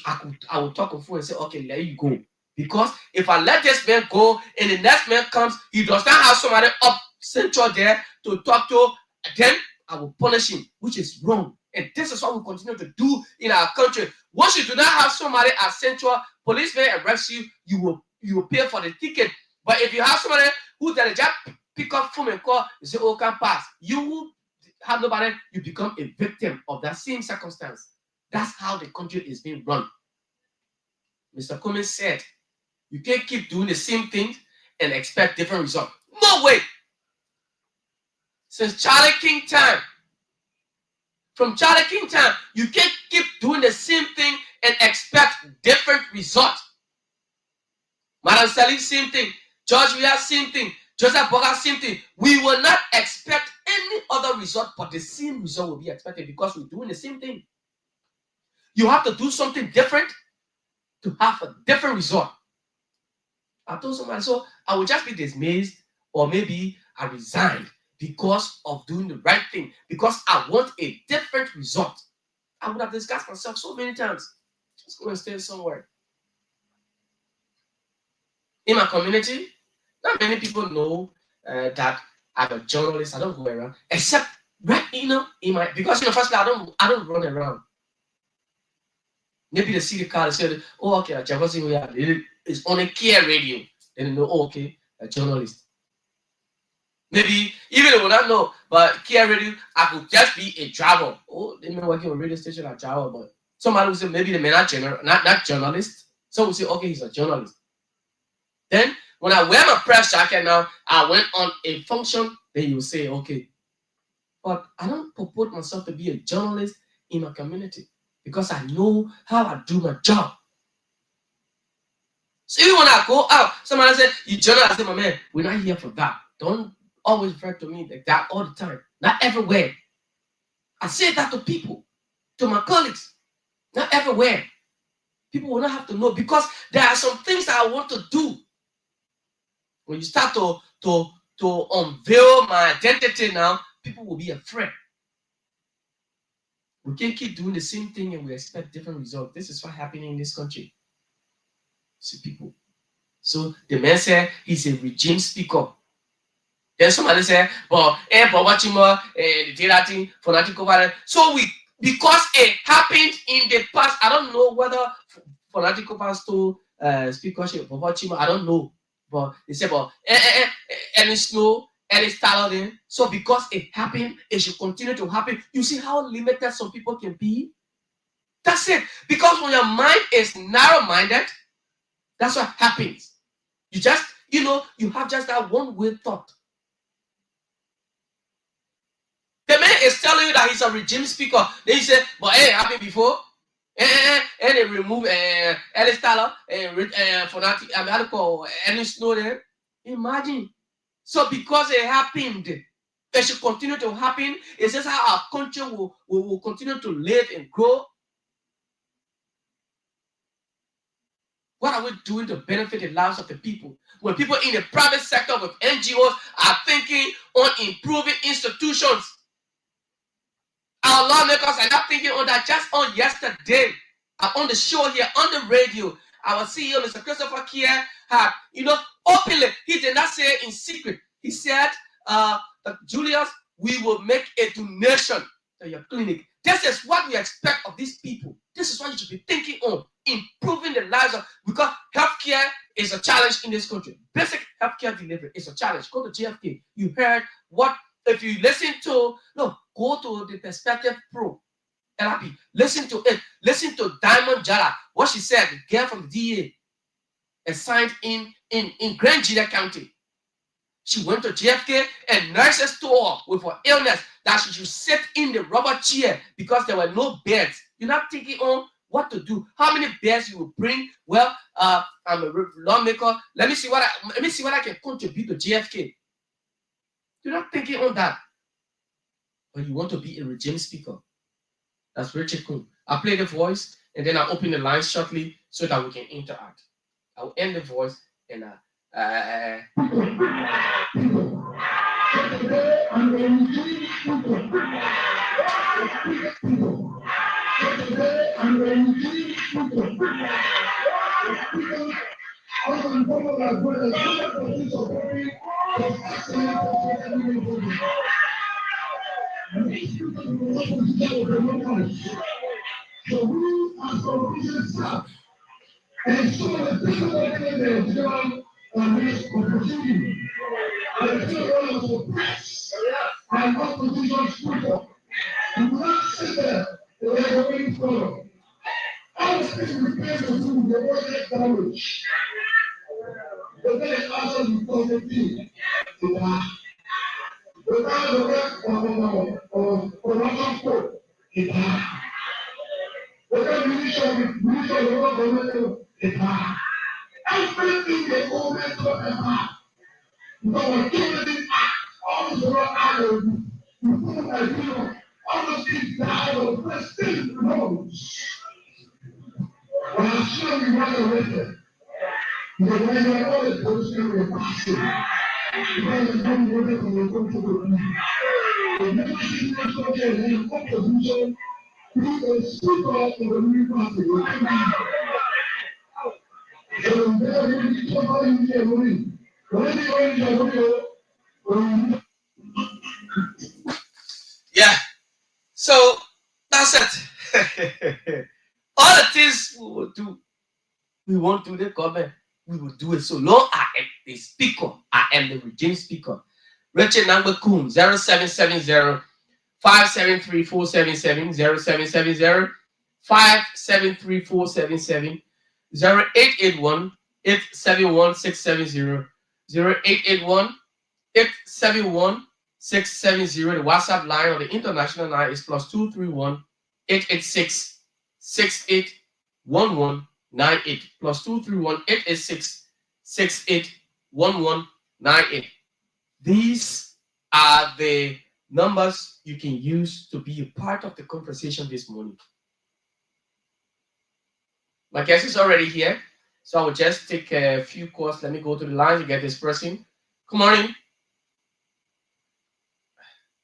I will talk of and say, okay, let you go. Because if I let this man go and the next man comes, he does not have somebody up central there to talk to, then I will punish him, which is wrong. And this is what we continue to do in our country. Once you do not have somebody at central, policeman arrests you, you will pay for the ticket. But if you have somebody who does just pick up phone and call, you say, oh, can pass. You will have nobody, you become a victim of that same circumstance. That's how the country is being run. Mr. Cummings said, you can't keep doing the same thing and expect different results. No way. Since Charlie King time, from Charlie King time, you can't keep doing the same thing and expect different results. Madam Sally, same thing. George Weah, same thing. Joseph Boga, same thing. We will not expect any other result, but the same result will be expected because we're doing the same thing. You have to do something different to have a different result. I told somebody, so I would just be dismissed, or maybe I resigned because of doing the right thing, because I want a different result. I would have discussed myself so many times. Just go and stay somewhere. In my community, not many people know that I'm a journalist. I don't go around, except right, because first I don't run around. Maybe they see the car and say, oh, okay, Jefferson is on a Kear radio. Then they know, oh, okay, a journalist. Maybe even they will not know, but Kear radio, I could just be a driver. Oh, they may be working on a radio station as a driver, but somebody will say maybe they may not journalist. Some will say, okay, he's a journalist. Then when I wear my press jacket now, I went on a function, then you will say, okay. But I don't purport myself to be a journalist in my community because I know how I do my job. So even when I go out, somebody said, you journalist, I say, my man, we're not here for that. Don't always refer to me like that all the time. Not everywhere. I say that to people, to my colleagues. Not everywhere. People will not have to know because there are some things that I want to do. When you start to unveil my identity now, people will be afraid. We can't keep doing the same thing and we expect different results. This is what's happening in this country. See people. So the man said he's a regime speaker. Then somebody said, but watching more the data thing for nothing covered. So because it happened in the past, I don't know whether for nothing covered to speakership for watching more, I don't know. But they said, but any snow, any style. So because it happened, it should continue to happen. You see how limited some people can be? That's it. Because when your mind is narrow-minded, that's what happens. You just, you have just that one-way thought. The man is telling you that he's a regime speaker. Then you say, but hey, happened before. And they remove any style for that. I mean, how to call any snow there. Imagine. So because it happened, it should continue to happen. It says how our country will continue to live and grow. What are we doing to benefit the lives of the people? When people in the private sector with NGOs are thinking on improving institutions, our lawmakers are not thinking on that. Just on yesterday, on the show here, on the radio, our CEO, Mr. Christopher Kear, had, openly, he did not say it in secret. He said, Julius, we will make a donation to your clinic. This is what we expect of these people. This is what you should be thinking on, improving the lives of, because healthcare is a challenge in this country. Basic healthcare delivery is a challenge. Go to JFK. You heard what if you listen to, no, go to the Perspective Pro. LRP. Listen to it. Listen to Diamond Jara. What she said, the girl from the DA, assigned in Grand Gila County. She went to JFK and nurses told her with her illness that she should sit in the rubber chair because there were no beds. You're not thinking on what to do. How many beds you will bring? Well, I'm a lawmaker. Let me see what I can contribute to JFK. You're not thinking on that. But you want to be a regime speaker. That's Richard Kuhn. I'll play the voice and then I'll open the lines shortly so that we can interact. I'll end the voice and So we are so busy and some of the people that are down on this opportunity, the people who press and opposition speaker, you will not sit there and let the way follow. All the things we pay to do, the world get damaged. The day after the committee, without the rest of production code, it's hard. Without the local government, it's hard. Everything they owe me to a hard. Because when community act, all the world out of you, you put a deal, all those things die of the state knows. But I'm sure you want to listen. Because when you're all the position you're passing, because you're going to work on your country, the never see the structure in opposition, be a speaker of the new party. So there will be somebody in here running. yeah. So that's it. All the things we will do, we won't do the government. We will do it so long I am the speaker. I am the regime speaker. Richard number Kuhn 0770 573 477 0770 573 477 0881 871 670 0881 871 670. The WhatsApp line or the international line is +231 886 681198 +231 886 681198. These are the numbers you can use to be a part of the conversation this morning. My guest is already here, so I will just take a few calls. Let me go to the line to get this person. Good morning.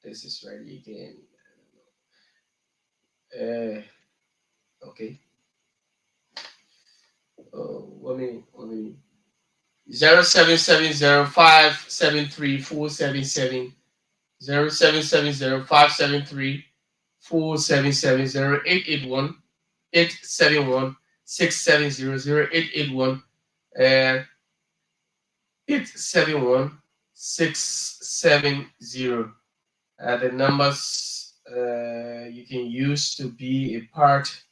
This is ready again. Okay. Let me 0770 573 477 0770 573 477 0881 871 670 0881 871 670. The numbers you can use to be a part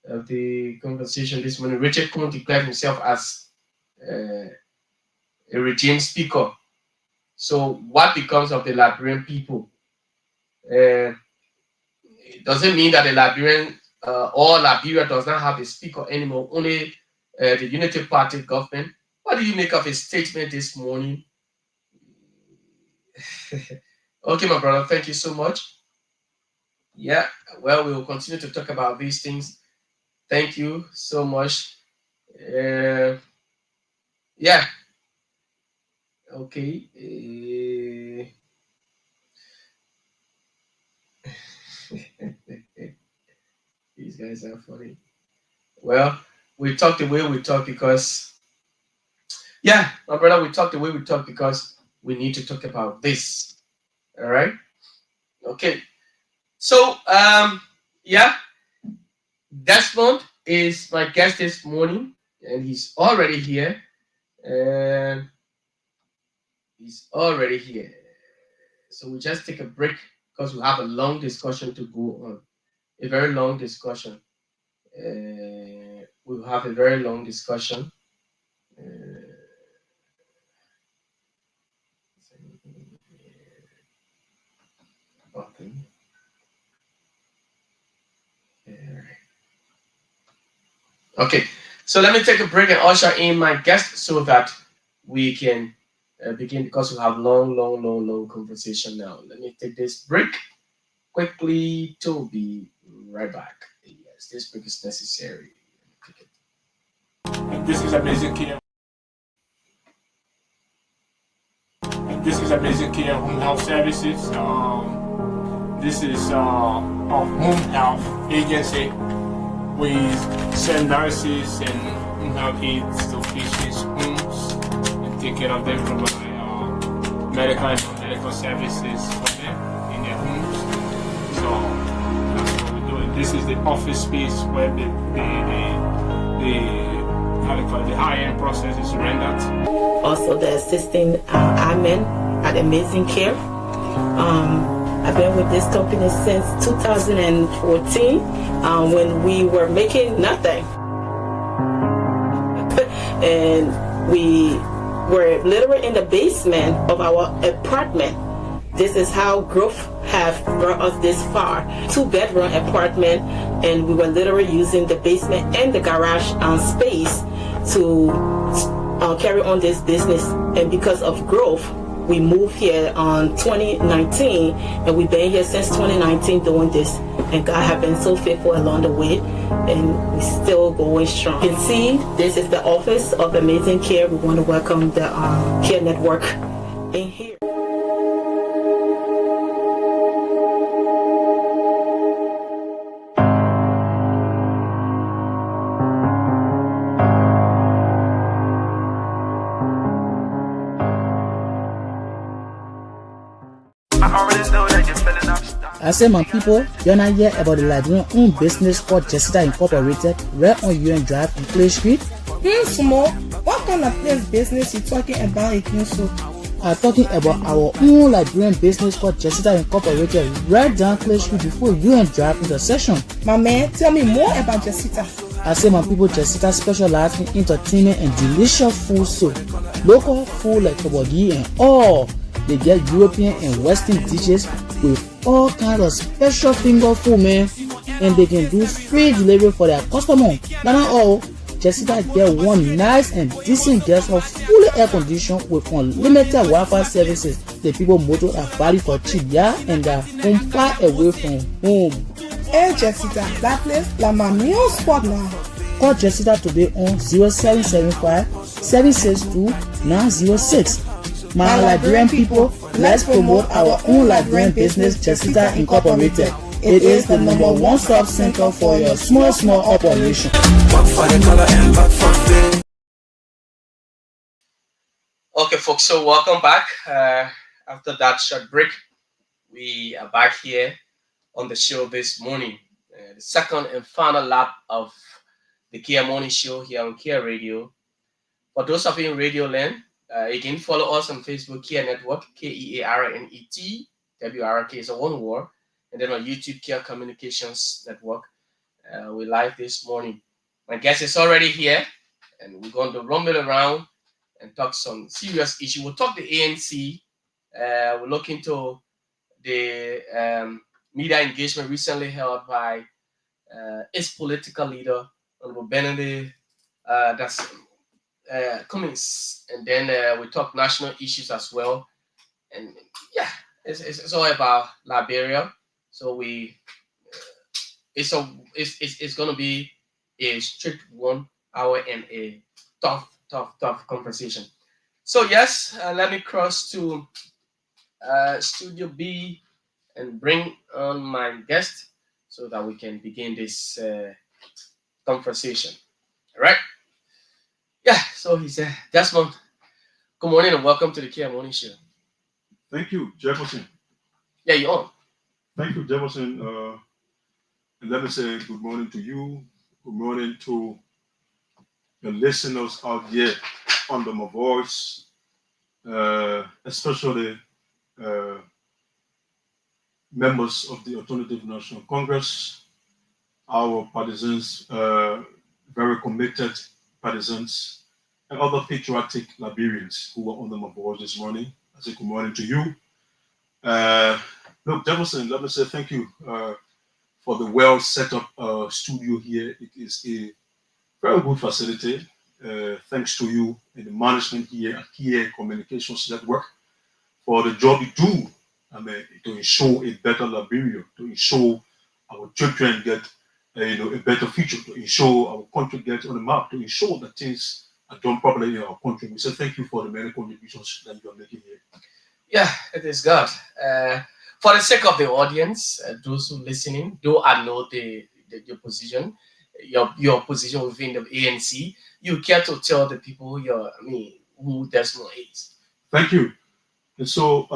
of the conversation this morning. Richard Kuhn declared himself as a regime speaker. So what becomes of the Liberian people? It doesn't mean that the Liberian or Liberia does not have a speaker anymore, only the Unity Party government. What do you make of his statement this morning? Okay, my brother, thank you so much. Yeah, well, we will continue to talk about these things. Thank you so much. Yeah. Okay. These guys are funny. Well, we talk the way we talk because, yeah, my brother, we talk the way we talk because we need to talk about this. All right. Okay. So, yeah, Desmond is my guest this morning, and he's already here. So we just take a break because we have a long discussion to go on. A very long discussion. We'll have a very long discussion. Okay, so let me take a break and usher in my guest so that we can begin because we have long conversation now. Let me take this break quickly to be right back. Yes, this break is necessary. This is amazing Kear. This is amazing Kear Home Health Services. This is a home health agency. We send nurses and home health aides to patients' homes and take care of them, provide medical and non-medical services for them in their homes. So that's what we're doing. This is the office space where the high-end process is rendered. Also the assisting admin at Amazing Kear. I've been with this company since 2014 when we were making nothing. And we were literally in the basement of our apartment. This is how growth have brought us this far. 2-bedroom apartment, and we were literally using the basement and the garage space to carry on this business. And because of growth, we moved here on 2019, and we've been here since 2019 doing this. And God has been so faithful along the way, and we're still going strong. You can see this is the office of Amazing Kear. We want to welcome the Kear Network in here. I say, my people, you're not hear about the Liberian owned business called Jefferson Incorporated, right on UN Drive in Clay Street? Small. What kind of place business you talking about again, so? I'm talking about our own Liberian business called Jefferson Incorporated, right down Clay Street before UN Drive intersection. My man, tell me more about Jefferson. I say, my people, Jefferson specializes in entertainment and delicious food, so local food like kabagi and all. They get European and Western dishes with all kinds of special finger food, man. And they can do free delivery for their customers. Not all. Jessica get one nice and decent guest house fully air conditioned with unlimited Wi-Fi services. The people motor are valid for cheap, yeah, and they're home far away from home. Hey Jessica, that place like my meal spot now. Call Jessica today on 0775 762 906. My Liberian people, let's promote our own Liberian business, Jefferson Incorporated. It is the #1 one-stop center for your small operation. Okay, folks, so welcome back. After that short break, we are back here on the show this morning. The second and final lap of the Kear Morning Show here on Kear Radio. For those of you in Radio Land, you can follow us on Facebook, Kear Network, KEARNET, WRK is a one word, and then on YouTube, Kear Communications Network. We're live this morning. My guest is already here, and we're going to rumble around and talk some serious issue. We'll talk the ANC. We'll look into the media engagement recently held by its political leader, Honorable Benedict, that's Cummings, and then we talk national issues as well, and yeah, it's all about Liberia. So it's going to be a strict 1 hour and a tough conversation. So yes, let me cross to Studio B and bring on my guest so that we can begin this conversation. All right. Yeah, so he said, Desmond, good morning and welcome to the Kear Morning Show. Thank you, Jefferson. Yeah, you're on. Thank you, Jefferson. And let me say good morning to you. Good morning to the listeners out there under my voice, especially members of the Alternative National Congress, our partisans, very committed partisans, and other patriotic Liberians who were under my voice this morning. I say good morning to you. Look, Jefferson, let me say thank you for the well set up studio here. It is a very good facility. Thanks to you and the management here at Kear Communications Network for the job you do. I mean, to ensure a better Liberia, to ensure our children get a better future, to ensure our country gets on the map, to ensure that things are done properly in our country. We say thank you for the many contributions that you are making here. Yeah, it is good. For the sake of the audience, those who are listening, though I know your position, your position within the ANC, you care to tell the people who Desmond is. Thank you. And so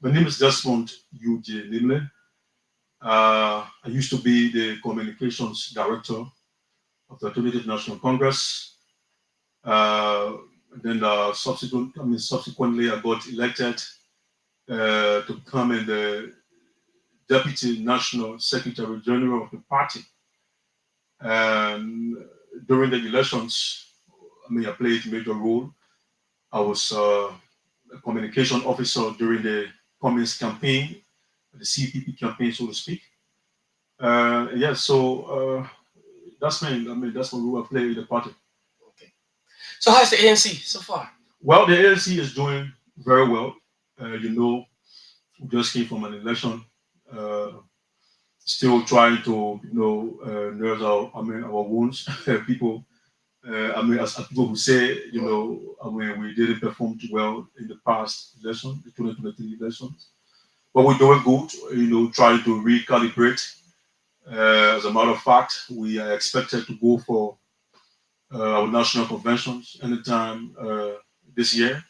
my name is Desmond Ujay Nimely. I used to be the communications director of the Alternative National Congress. Then subsequently I got elected to become the Deputy National Secretary General of the party. And during the elections, I played a major role. I was a communication officer during the Communist campaign, the CPP campaign, so to speak. So that's that's my role I play in the party. Okay. So how's the ANC so far? Well, the ANC is doing very well. We just came from an election. Still trying to, nurse our wounds. People, as people who say, we didn't perform too well in the past election, the 2023 elections. But we're doing good, trying to recalibrate. As a matter of fact, we are expected to go for our national conventions anytime this year.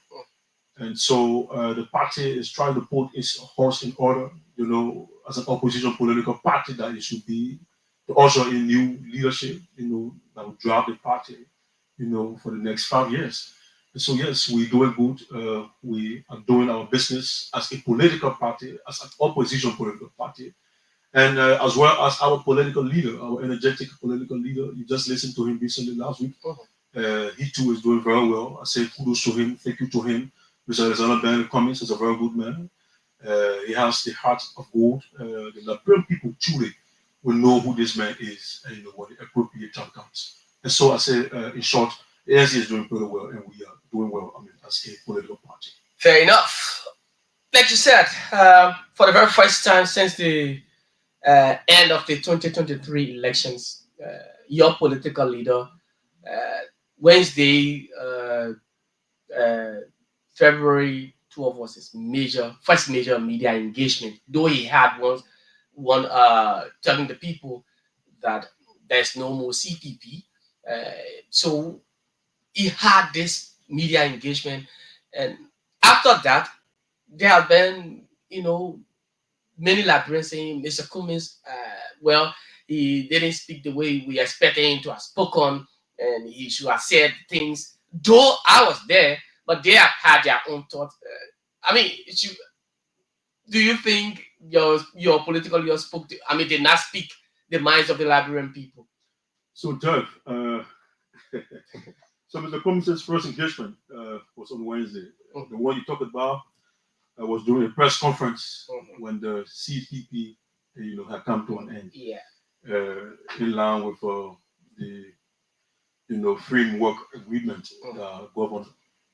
And so the party is trying to put its horse in order, as an opposition political party that it should be, to usher in new leadership, that will drive the party, for the next 5 years. And so, yes, we're doing good. We are doing our business as a political party, as an opposition political party, and as well as our political leader, our energetic political leader. You just listened to him recently last week. He too is doing very well. I say kudos to him, thank you to him. Mr. Alexander Ben Cummings is a very good man. He has the heart of gold. The Liberian people truly will know who this man is and what the appropriate time comes. And so I say, in short, the ANC is doing pretty well, and we are doing well, as a political party. Fair enough. Like you said, for the very first time since the end of the 2023 elections, your political leader, Wednesday, February 12 was his first major media engagement, though he had one telling the people that there's no more CPP. So he had this media engagement, and after that, there have been, many Liberians saying Mr. Cummings, he didn't speak the way we expected him to have spoken, and he should have said things. Though I was there, but they have had their own thoughts. Do you think your political leader spoke did not speak the minds of the Liberian people? So, Jeff, so Mr. Cummings' first engagement was on Wednesday. The one you talked about was during a press conference when the CPP, had come to an end. Yeah. In line with the framework agreement that governed,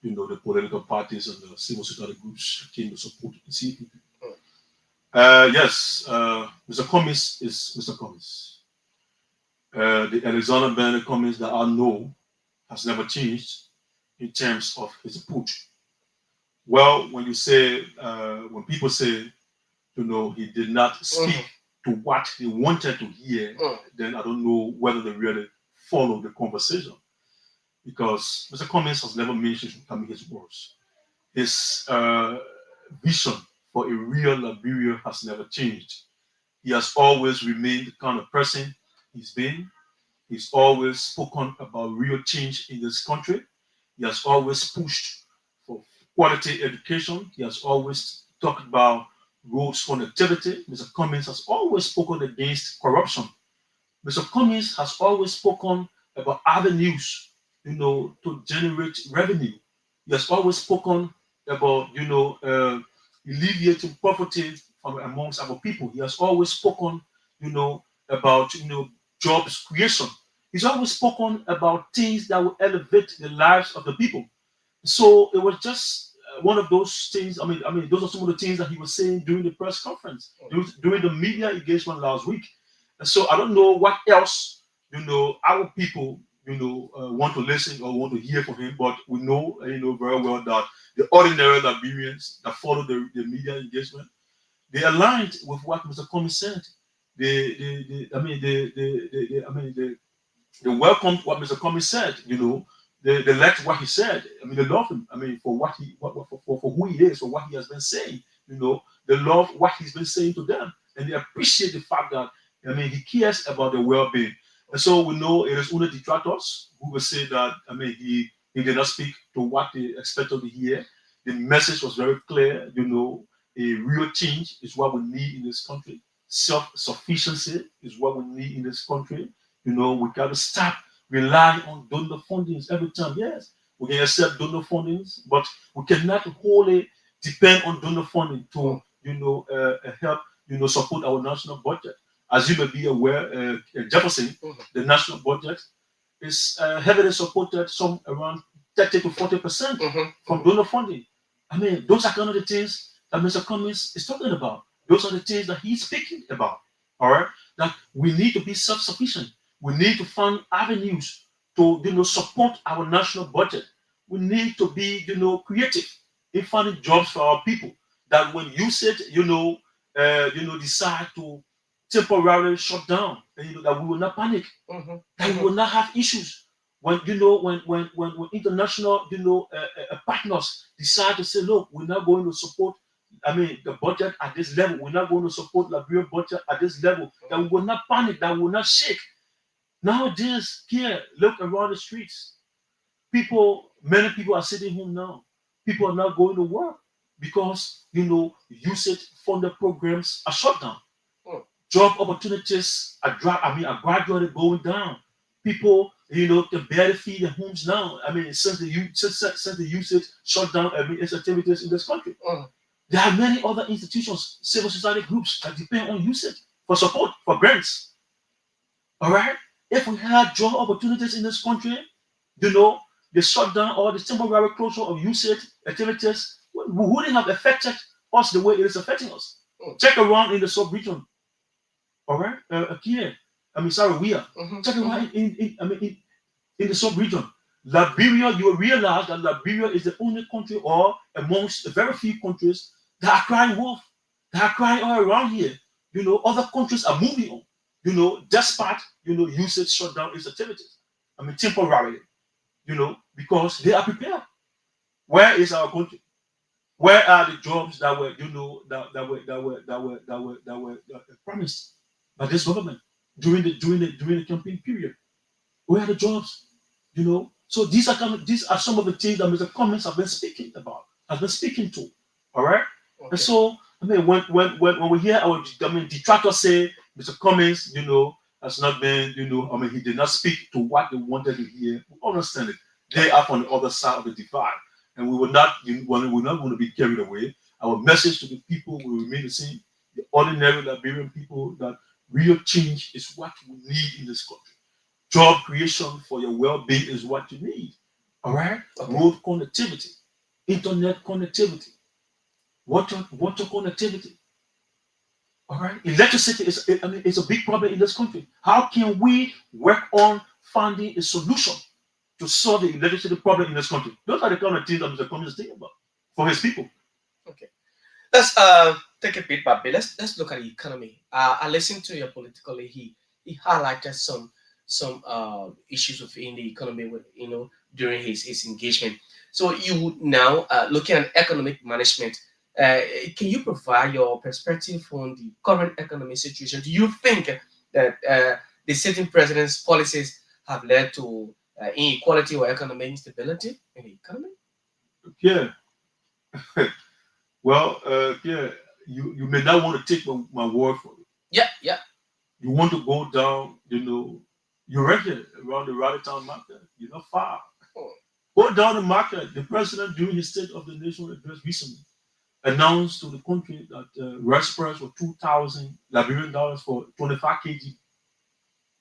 the political parties and the civil society groups came to support the CPP. Yes, Mr. Cummings is Mr. Cummings. The Alexander Ben Cummings that I know has never changed in terms of his approach. Well, when people say, he did not speak to what they wanted to hear, then I don't know whether they really follow the conversation. Because Mr. Cummings has never mentioned his words. His vision for a real Liberia has never changed. He has always remained the kind of person he's been. He's always spoken about real change in this country. He has always pushed for quality education. He has always talked about roads connectivity. Mr. Cummings has always spoken against corruption. Mr. Cummings has always spoken about avenues, to generate revenue. He has always spoken about, alleviating poverty from amongst our people. He has always spoken, about, jobs creation. He's always spoken about things that will elevate the lives of the people. So it was just one of those things. Those are some of the things that he was saying during the press conference, during the media engagement last week. And so I don't know what else, our people, want to listen or want to hear from him, but we know, very well that the ordinary Liberians that follow the media engagement, they aligned with what Mr. Comey said. They welcomed what Mr. Comey said, they liked what he said. They love him. For what he, for who he is, for what he has been saying. They love what he's been saying to them, and they appreciate the fact that he cares about their well-being. And so we know it is only detractors who will say that he did not speak to what they expected to hear. The message was very clear. A real change is what we need in this country. Self-sufficiency is what we need in this country. We got to stop relying on donor fundings every time. Yes, we can accept donor fundings, but we cannot wholly depend on donor funding to, help, support our national budget. As you may be aware, Jefferson, the national budget is heavily supported, some around 30 to 40% from donor funding. Those are kind of the things that Mr. Cummings is talking about. Those are the things that he's speaking about. All right, that we need to be self-sufficient. We need to find avenues to, support our national budget. We need to be, creative in finding jobs for our people. That when you said, decide to temporarily shut down, and that we will not panic, that we will not have issues. When when international partners decide to say, look, we're not going to support the budget at this level. We're not going to support Liberian budget at this level. That we will not panic. That we will not shake. Nowadays, here, look around the streets. Many people are sitting home now. People are not going to work because usage funded programs are shut down. Job opportunities are gradually going down. People, can barely feed their homes now. Since the usage shut down its activities in this country. There are many other institutions, civil society groups that depend on usage for support, for grants. All right? If we had job opportunities in this country, the shutdown or the temporary closure of usage activities wouldn't have affected us the way it is affecting us. Check around in the sub-region. All right? Kear. Weah. Check around in the sub-region. Liberia, you will realize that Liberia is the only country or amongst the very few countries that are crying wolf. They are crying all around here. Other countries are moving on. Despite, usage shut down its activities. Temporarily, because they are prepared. Where is our country? Where are the jobs that were, that were promised by this government during the campaign period? Where are the jobs? So these are some of the things that Mr. Cummings has been speaking about, has been speaking to. All right. Okay. And so when we hear our detractors say Mr. Cummings, has not been, he did not speak to what they wanted to hear. We understand it. They are on the other side of the divide, and we're not going to be carried away. Our message to the people will remain the same. The ordinary Liberian people, that real change is what we need in this country. Job creation for your well-being is what you need. All right? Okay. Road connectivity, internet connectivity, water connectivity. All right? Electricity is a big problem in this country. How can we work on finding a solution to solve the electricity problem in this country? Those are the kind of things that Mr. Cummings is thinking about for his people. Okay. Let's take a bit by bit. Let's look at the economy. I listened to your politically. He highlighted some issues within the economy, during his engagement. So you now looking at economic management. Can you provide your perspective on the current economic situation? Do you think that the sitting president's policies have led to inequality or economic instability in the economy? Yeah. Well, you may not want to take my word for it. Yeah. You want to go down, you're right here around the Radical market. You're not far. Go down the market. The president, during his State of the Nation address recently, announced to the country that rice price was 2,000 Liberian dollars for 25 kg,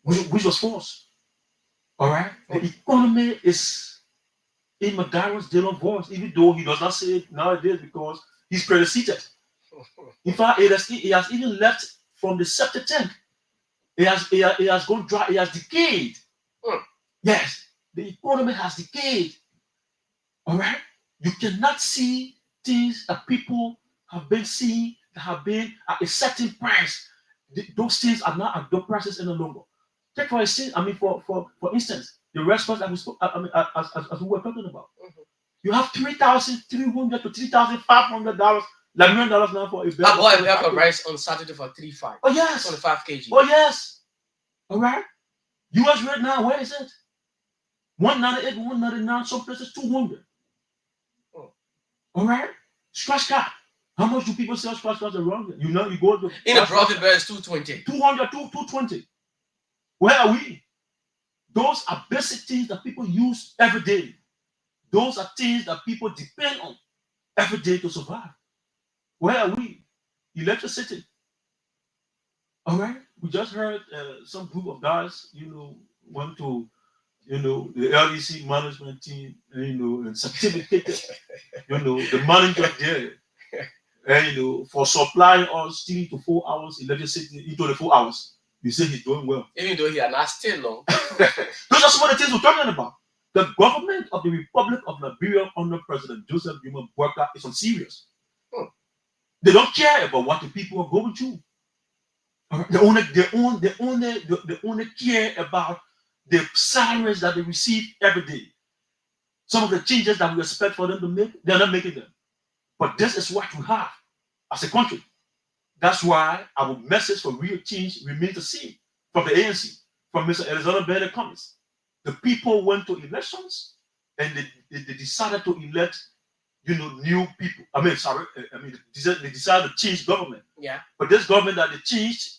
which was false. All right? The economy is in Madara's daily voice, even though he does not say it nowadays because he's predeceased. In fact, it has even left from the septic tank. It has gone dry. It has decayed. Yes, the economy has decayed. All right? You cannot see things that people have been seeing that have been at a certain price. Those things are not at those prices any longer. Take for instance, for instance, the restaurants that we spoke, as we were talking about. You have $3,300 to $3,500 Liberian dollars now for a bag. I bought a bag of rice on Saturday for $3,500. Oh yes, 25 kg. Oh yes. All right. US right now, where is it? 198, 199, some places 200. All right. Scratch card. How much do people sell scratch cards around here? You go to in the profit bear is 220. 200, 220. Where are we? Those are basic things that people use every day. Those are things that people depend on every day to survive. Where are we? Electricity. All right. We just heard some group of guys, went to, the LEC management team, and certificated, the manager there, and for supplying us 3 to 4 hours electricity in 24 hours. You say he's doing well. Even though he are not still long. Those are some of the things we're talking about. The government of the Republic of Liberia under President Joseph Juma Boakai is on serious. They don't care about what the people are going through. They only care about the salaries that they receive every day. Some of the changes that we expect for them to make, they're not making them. But this is what we have as a country. That's why our message for real change remains the same from the ANC, from Mr. Alexander Bennett Cummings. The people went to elections and they decided to elect, new people. They decided to change government. Yeah. But this government that they changed,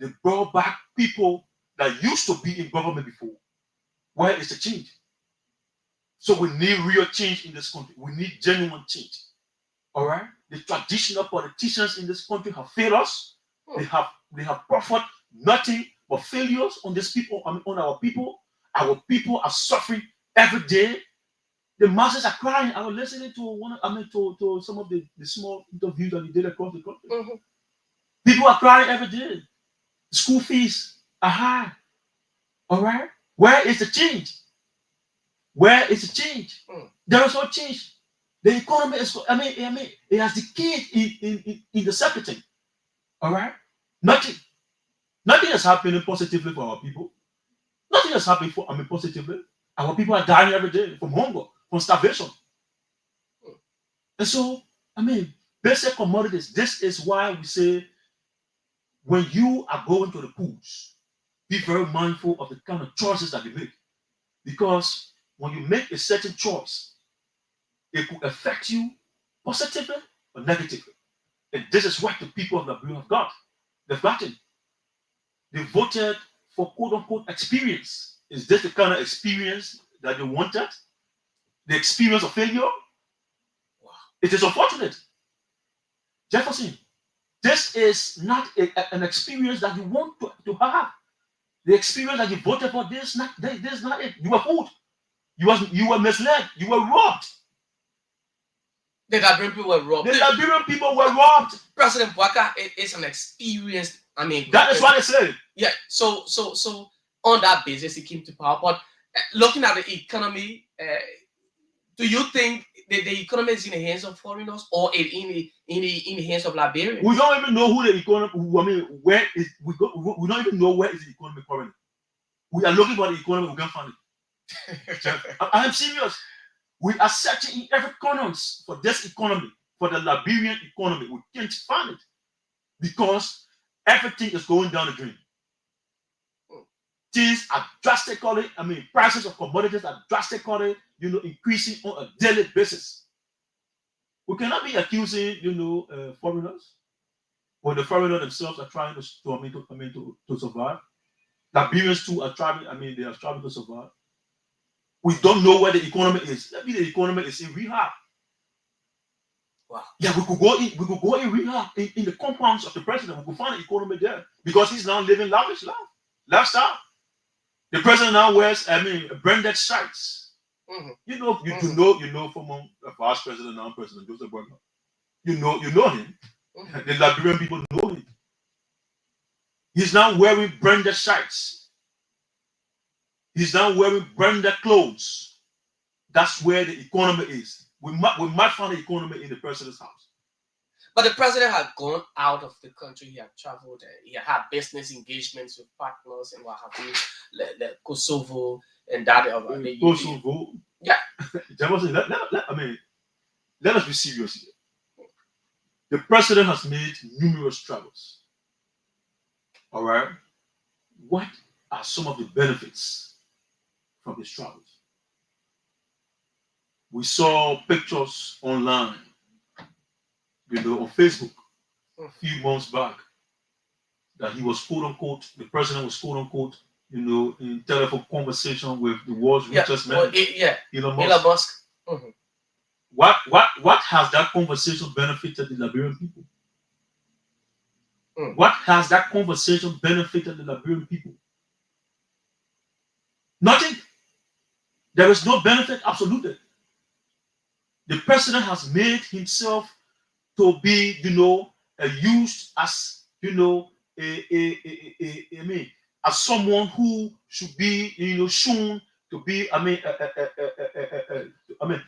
they brought back people that used to be in government before. Where is the change? So we need real change in this country. We need genuine change. All right? The traditional politicians in this country have failed us. They have proffered nothing but failures on these people, on our people. Our people are suffering every day. The masses are crying. I was listening to to some of the small interviews that we did across the country. People are crying every day. School fees are high. All right? Where is the change? Where is the change? There is no change. The economy is, it has decayed in the sector. All right? Nothing is happening positively for our people. Nothing is happening positively. Our people are dying every day from hunger, from starvation. And so, basic commodities. This is why we say, when you are going to the pools, be very mindful of the kind of choices that you make. Because when you make a certain choice, it could affect you positively or negatively. And this is what the people of Liberia have got. They've gotten. They voted for quote-unquote experience. Is this the kind of experience that they wanted? The experience of failure? Wow. It is unfortunate. Jefferson, this is not an experience that you want to have. The experience that you voted for, this is not it. You were fooled. You were misled. You were robbed. The Liberian people were robbed. The Liberian people were robbed. President Boakai is an experienced, that is what I said. Yeah. So on that basis, he came to power. But looking at the economy, do you think the economy is in the hands of foreigners or in the hands of Liberians? We don't even know who the economy. Where is we don't even know where is the economy currently. We are looking for the economy. We can't find it. I am serious. We are searching in every corner for this economy, for the Liberian economy. We can't find it because everything is going down the drain. Things are drastically, prices of commodities are drastically, increasing on a daily basis. We cannot be accusing, foreigners. but the foreigners themselves are trying to survive. Liberians too are trying. They are trying to survive. We don't know where the economy is. Maybe the economy is in rehab. Wow. Yeah, we could go in rehab in the compounds of the president. We could find the economy there because he's now living lavish lifestyle. The president now wears, branded shirts. Mm-hmm. You know, from a vice president now, President Joseph Burger. You know him. Mm-hmm. The Liberian people know him. He's now wearing branded shirts. He's now wearing branded clothes. That's where the economy is. We might find the economy in the president's house. But the president had gone out of the country. He had traveled. He had business engagements with partners and what have you, like Kosovo and that. Kosovo. Yeah. Jefferson, let us be serious here. The president has made numerous travels. All right. What are some of the benefits from his travels? We saw pictures online, on Facebook a few months back that he was the president was in telephone conversation with the world's richest man, Elon Musk. Mm-hmm. What has that conversation benefited the Liberian people? What has that conversation benefited the Liberian people? Nothing. There is no benefit, absolutely. The president has made himself to be, used as, as someone who should be, shown to be,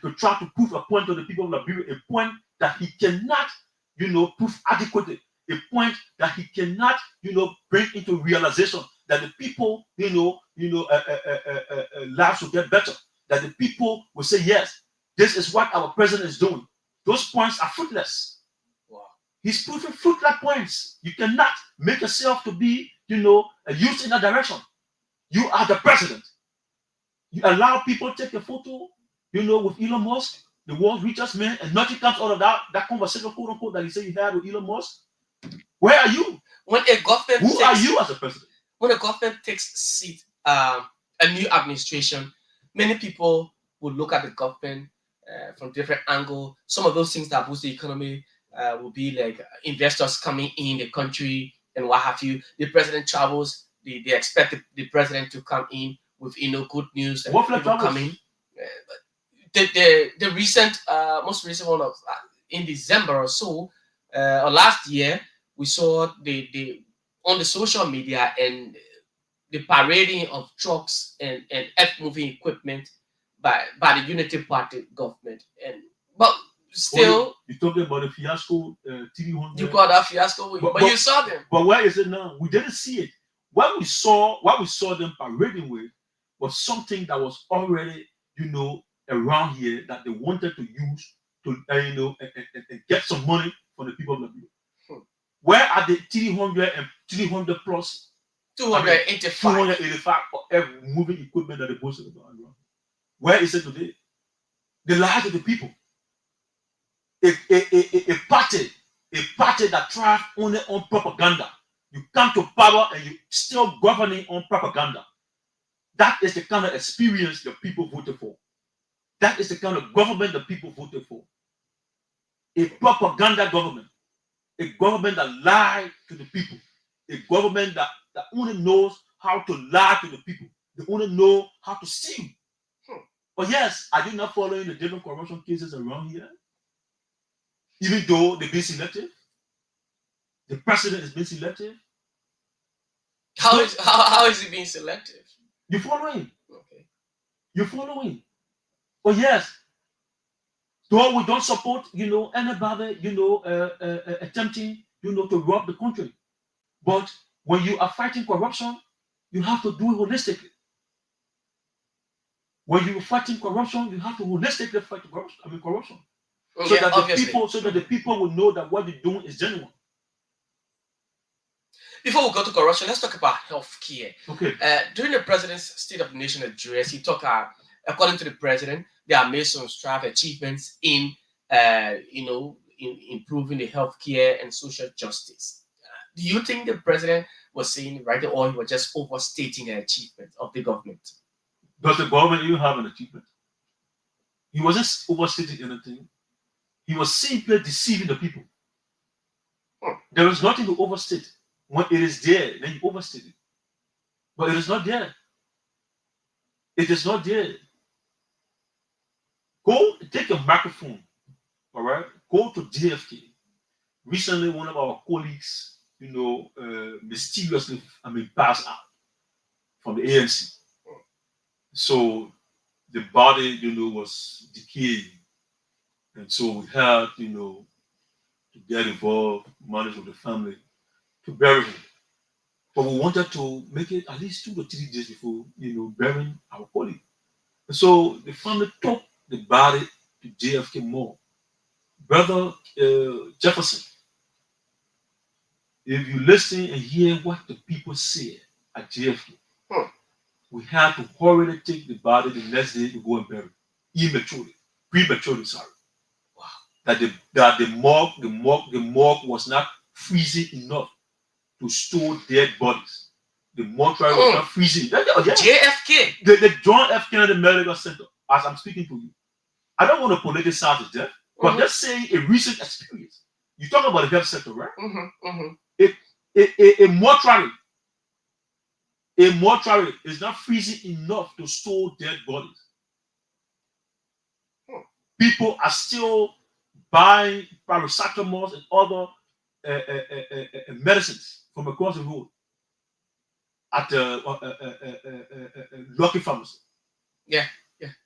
to try to prove a point to the people of Liberia, a point that he cannot, prove adequately, a point that he cannot, bring into realization that the people, lives will get better, that the people will say, yes, this is what our president is doing. Those points are fruitless. Wow. He's proving fruitless points. You cannot make yourself to be, used in that direction. You are the president. You allow people to take a photo, with Elon Musk, the world's richest man, and nothing comes out of that conversation, quote unquote, that you say you had with Elon Musk. Where are you? When a government Who are you as a president? When a government takes seat, a new administration, many people will look at the government from different angles. Some of those things that boost the economy will be like investors coming in the country and what have you. The president travels. They expect the president to come in with good news. What people coming. The recent, most recent one of in December or so, or last year, we saw the on the social media and the parading of trucks and earth-moving equipment by the Unity Party government. But still, you're talking about the fiasco 300. You got that fiasco, but you saw them. But where is it now? We didn't see it. What we saw them parading with was something that was already, around here that they wanted to use to, and get some money from the people of Liberia. Where are the 300 and 300 plus 285 moving equipment that they boasted about? Where is it today? The lives of the people. A party that thrives only on propaganda. You come to power and you still governing on propaganda. That is the kind of experience the people voted for. That is the kind of government the people voted for. A propaganda government. A government that lies to the people. A government that only knows how to lie to the people. They only know how to steal. But yes, are you not following the different corruption cases around here? Even though they've been selective? The president is being selective? How is he being selective? You following? Okay. You following? Oh yes. Though we don't support, anybody, attempting, to rob the country. But when you are fighting corruption, you have to do it holistically. When you are fighting corruption, you have to holistically fight corruption. So that the people will know that what you're doing is genuine. Before we go to corruption, let's talk about healthcare. Okay. During the president's State of the Nation address, he talked, according to the president, there are made some strive achievements in, in improving the healthcare and social justice. Do you think the president was saying it right, or he was just overstating the achievement of the government? Does the government even have an achievement? He wasn't overstating anything. He was simply deceiving the people. There is nothing to overstate. When it is there, then you overstate it. But it is not there. It is not there. Go take a microphone, all right? Go to JFK. Recently, one of our colleagues, mysteriously, passed out from the ANC. So the body, was decaying. And so we had, to get involved, manage with the family, to bury him. But we wanted to make it at least 2 to 3 days before, burying our colleague. And so the family took the body to JFK Mall. Brother Jefferson, if you listen and hear what the people say at JFK, we had to hurriedly take the body the next day to go and bury it. Prematurely, sorry. Wow. That the morgue was not freezing enough to store dead bodies. The mortuary was not freezing. JFK. The John F. Kennedy Medical Center, as I'm speaking to you. I don't want to politicize death, but let's say a recent experience. You talk about the health sector, right? A mortuary is not freezing enough to store dead bodies. People are still buying paracetamol and other medicines from across the road at the Lucky Pharmacy. Yeah,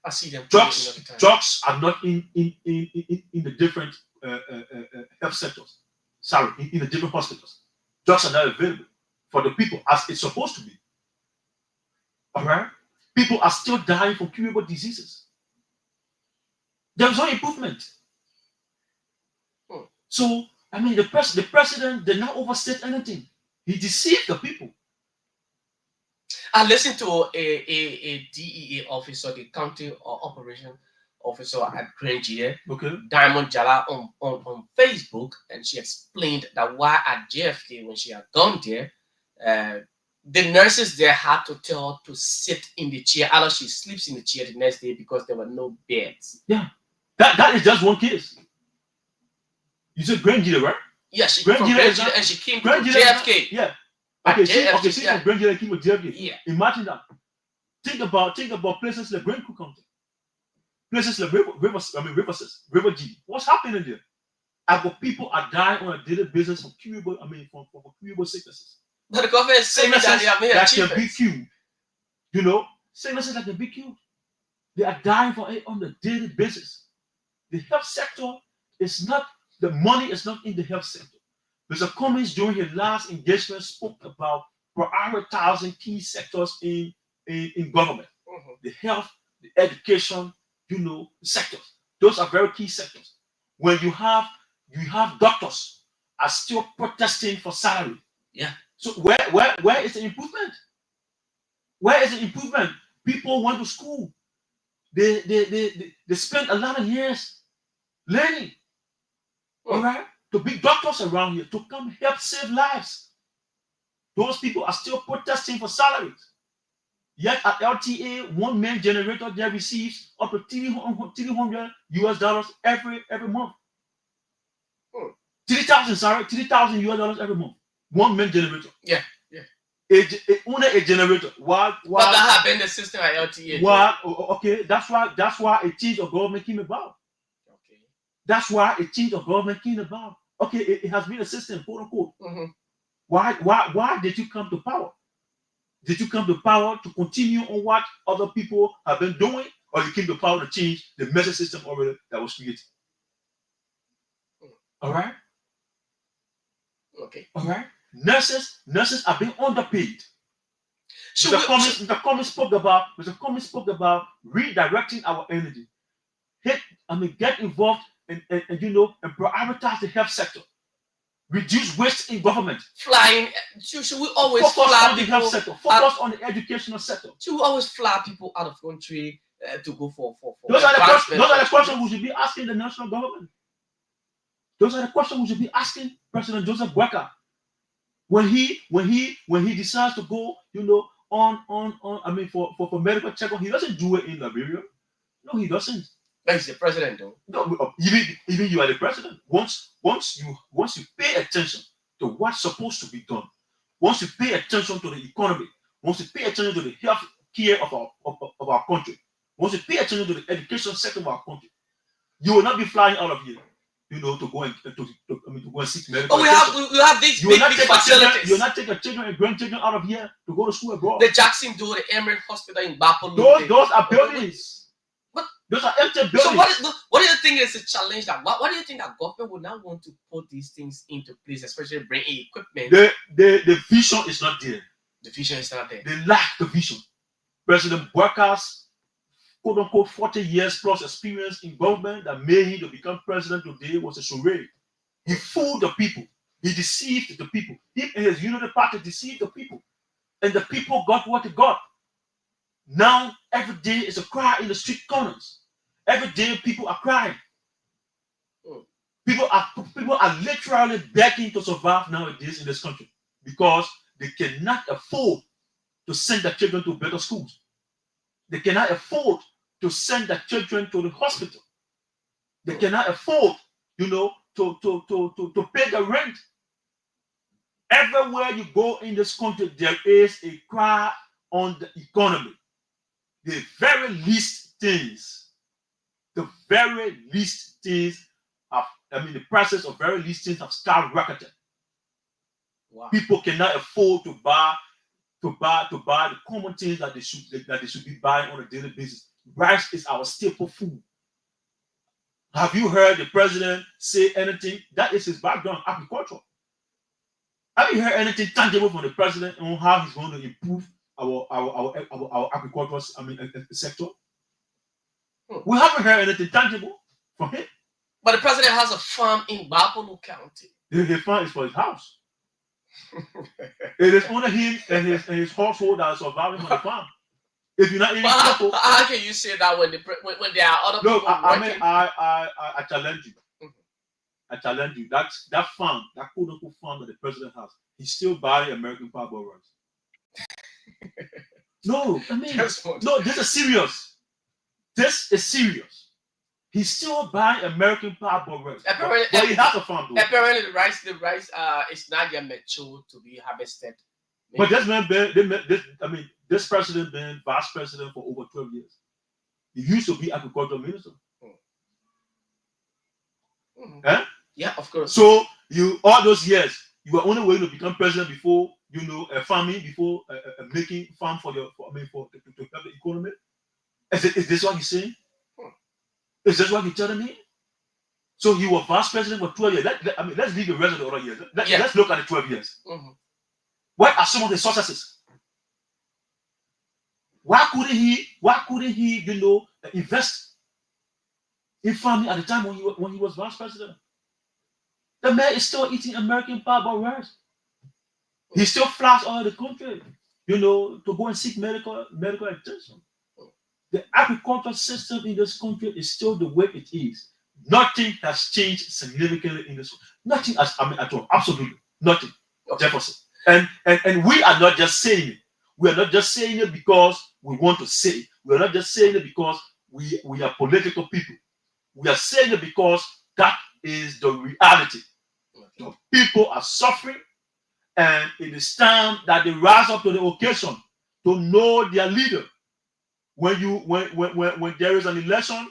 I see them. Drugs are not in the different health sectors. Sorry, in the different hospitals. Drugs are not available for the people as it's supposed to be. All right? People are still dying from curable diseases. There's no improvement. So, the president did not overstate anything. He deceived the people. I listened to a DEA officer, the county operation officer at Granger, Diamond Jala, on Facebook, and she explained that why at JFK, when she had gone there, the nurses there had to tell her to sit in the chair, otherwise she sleeps in the chair the next day because there were no beds. Yeah, that is just one case. You said Granger, right? Yeah, she from Granger, and she came to JFK. Yeah. Okay, she's from Granger and came to JFK. Yeah. Imagine that. Think about places like Grand Cook County. Places like River G. What's happening there? Our people are dying on a daily basis from curable sicknesses. But the government is saying that can be cured. Sicknesses that can be cured. They are dying for it on a daily basis. The health sector is not, the money is not in the health sector. Mr. Cummings, during his last engagement, spoke about prioritizing key sectors in government. The health, the education, sectors. Those are very key sectors. When you have doctors are still protesting for salary. Yeah. So where is the improvement? Where is the improvement? People went to school. They spent a lot of years learning. All right? To be doctors around here, to come help save lives. Those people are still protesting for salaries. Yet at LTA, one main generator there receives up to $300 US every month. 3,000 US dollars every month. One main generator. Yeah. Only a generator. Why? But that happened the system at LTA. Why? Okay, that's why a change of government came about. Okay. That's why a change of government came about. Okay, it has been a system, quote unquote. Why did you come to power? Did you come to power to continue on what other people have been doing, or you came to power to change the message system already that was created? All right. Okay. All right. Nurses are being underpaid. Mr. Cummings spoke about redirecting our energy. Get involved and prioritize the health sector. Reduce waste in government. Should we always focus fly on the health sector? Focus on the educational sector. Should we always fly people out of country to go for those are the questions we should be asking the national government. Those are the questions we should be asking President Joseph Weah. When he decides to go, on for medical checkup, he doesn't do it in Liberia. No, he doesn't. But he's the president, though. No, even you are the president. Once you pay attention to what's supposed to be done, once you pay attention to the economy, once you pay attention to the health care of our country, once you pay attention to the education sector of our country, you will not be flying out of here, to go and go and seek medical. But we have these big facilities. You will not take your children and grandchildren out of here to go to school abroad. The Jackson do the Emirate Hospital in Bapolo. Those are buildings. Those are empty buildings. So what do you think is a challenge that what do you think that government would now want to put these things into place, especially bring equipment? The vision is not there. The vision is not there. They lack the vision. President Workers, quote unquote, 40 years plus experience in government that made him to become president today was a charade. He fooled the people. He deceived the people. He and his unity party deceived the people. And the people got what they got. Now, every day is a cry in the street corners. Every day people are crying. People are literally begging to survive nowadays in this country because they cannot afford to send their children to better schools. They cannot afford to send their children to the hospital. They cannot afford, to pay the rent. Everywhere you go in this country, there is a cry on the economy. The very least things the prices of very least things have skyrocketed. Wow. People cannot afford to buy the common things that they should be buying on a daily basis. Rice is our staple food. Have you heard the president say anything? That is his background, agriculture. Have you heard anything tangible from the president on how he's going to improve our agricultural sector? We haven't heard anything tangible from him. But the president has a farm in Bapolo County. The farm is for his house. It is only him and his household that are surviving on the farm. If you're not even careful, how can you say that when there are other people working? I challenge you. Mm-hmm. I challenge you. That farm, that quote unquote farm that the president has, he's still buying American Powerball rice. No, this is serious. This is serious. He's still buying American Powerball rice. But he has a farm though. Apparently, the rice is not yet mature to be harvested. But this president been vice president for over 12 years. He used to be agricultural minister. Mm-hmm. Eh? Yeah, of course. So all those years, you were only waiting to become president before farming, before making farm to help the economy. Is this what he's saying? Is this what he's telling me? So he was vice president for 12 years. Let's leave the rest of the other years. Let's look at the 12 years. Mm-hmm. What are some of the successes? Why couldn't he invest in farming at the time when he was vice president? The man is still eating American Powerball rice. He still flies all over the country, to go and seek medical attention. The agricultural system in this country is still the way it is. Nothing has changed significantly in this country. Nothing at all. Absolutely nothing. Jefferson. And we are not just saying it. We are not just saying it because we want to say it. We are not just saying it because we are political people. We are saying it because that is the reality. The people are suffering, and it is time that they rise up to the occasion to know their leader. When there is an election,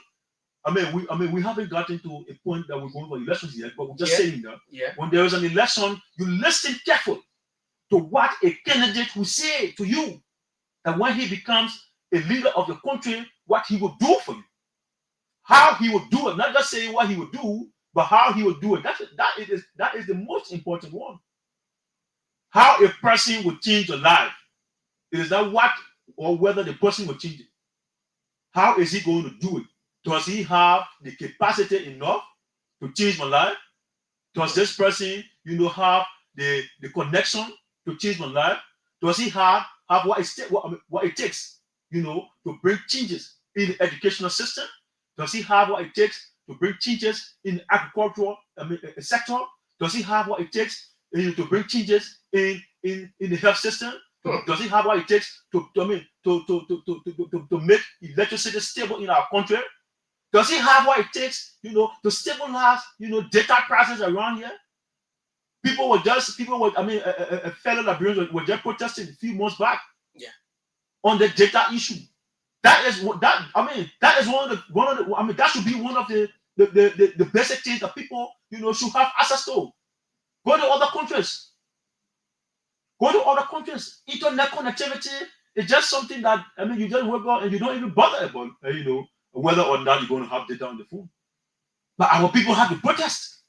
we haven't gotten to a point that we're going for elections yet, but we're just saying that when there is an election, you listen carefully to what a candidate will say to you, and when he becomes a leader of the country, what he will do for you, how he will do it, not just saying what he will do, but how he will do it. That is the most important one. How a person will change your life. It is not what or whether the person will change it. How is he going to do it? Does he have the capacity enough to change my life? Does this person, have the connection to change my life? Does he have what it takes, to bring changes in the educational system? Does he have what it takes to bring changes in the agricultural sector? Does he have what it takes to bring changes in the health system? Does he have what it takes to make electricity stable in our country? Does he have what it takes, to stabilize, data prices around here? People were, fellow Liberians were just protesting a few months back, on the data issue. That is one of the, that should be one of the basic things that people, should have access to. Go to other countries. Internet connectivity is just something that, you just work on and you don't even bother about, whether or not you're going to have data on the phone. But our people have to protest.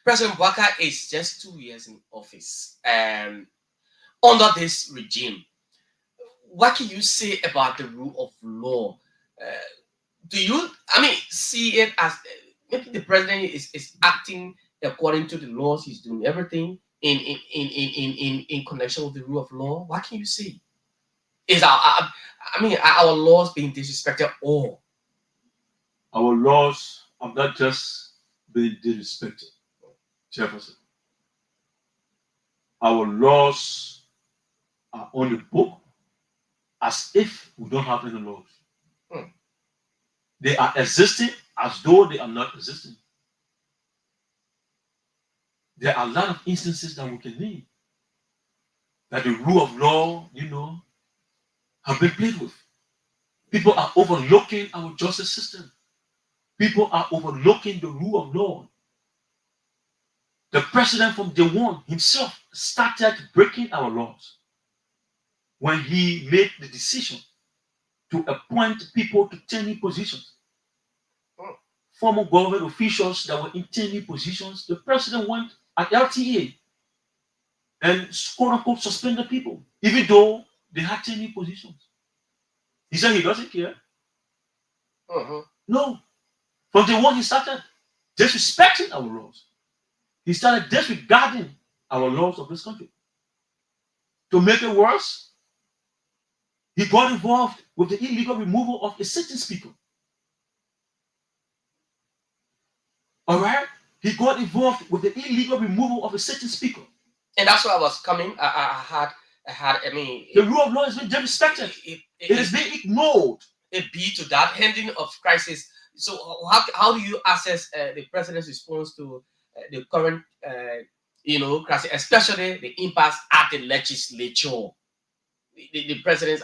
President Weah is just 2 years in office. Under this regime, what can you say about the rule of law? Do you, see it as maybe the president is acting according to the laws? He's doing everything in connection with the rule of law. What can you say? Is are our laws being disrespected or? Our laws are not just being disrespected, Jefferson. Our laws are on the book as if we don't have any laws. They are existing as though they are not existing. There are a lot of instances that we can name that the rule of law, have been played with. People are overlooking our justice system. People are overlooking the rule of law. The president from day one himself started breaking our laws when he made the decision to appoint people to tenure positions. Former government officials that were in tenure positions, the president went at LTA and quote unquote suspended people, even though they had tenure positions. He said he doesn't care. No. From the one he started disrespecting our laws. He started disregarding our laws of this country. To make it worse, he got involved with the illegal removal of a sitting speaker. All right? He got involved with the illegal removal of a sitting speaker. And that's why I was coming. The rule of law has been disrespected. It has been ignored. It be to that handling of crisis. So how do you assess the president's response to the current, crisis, especially the impasse at the legislature? The president's,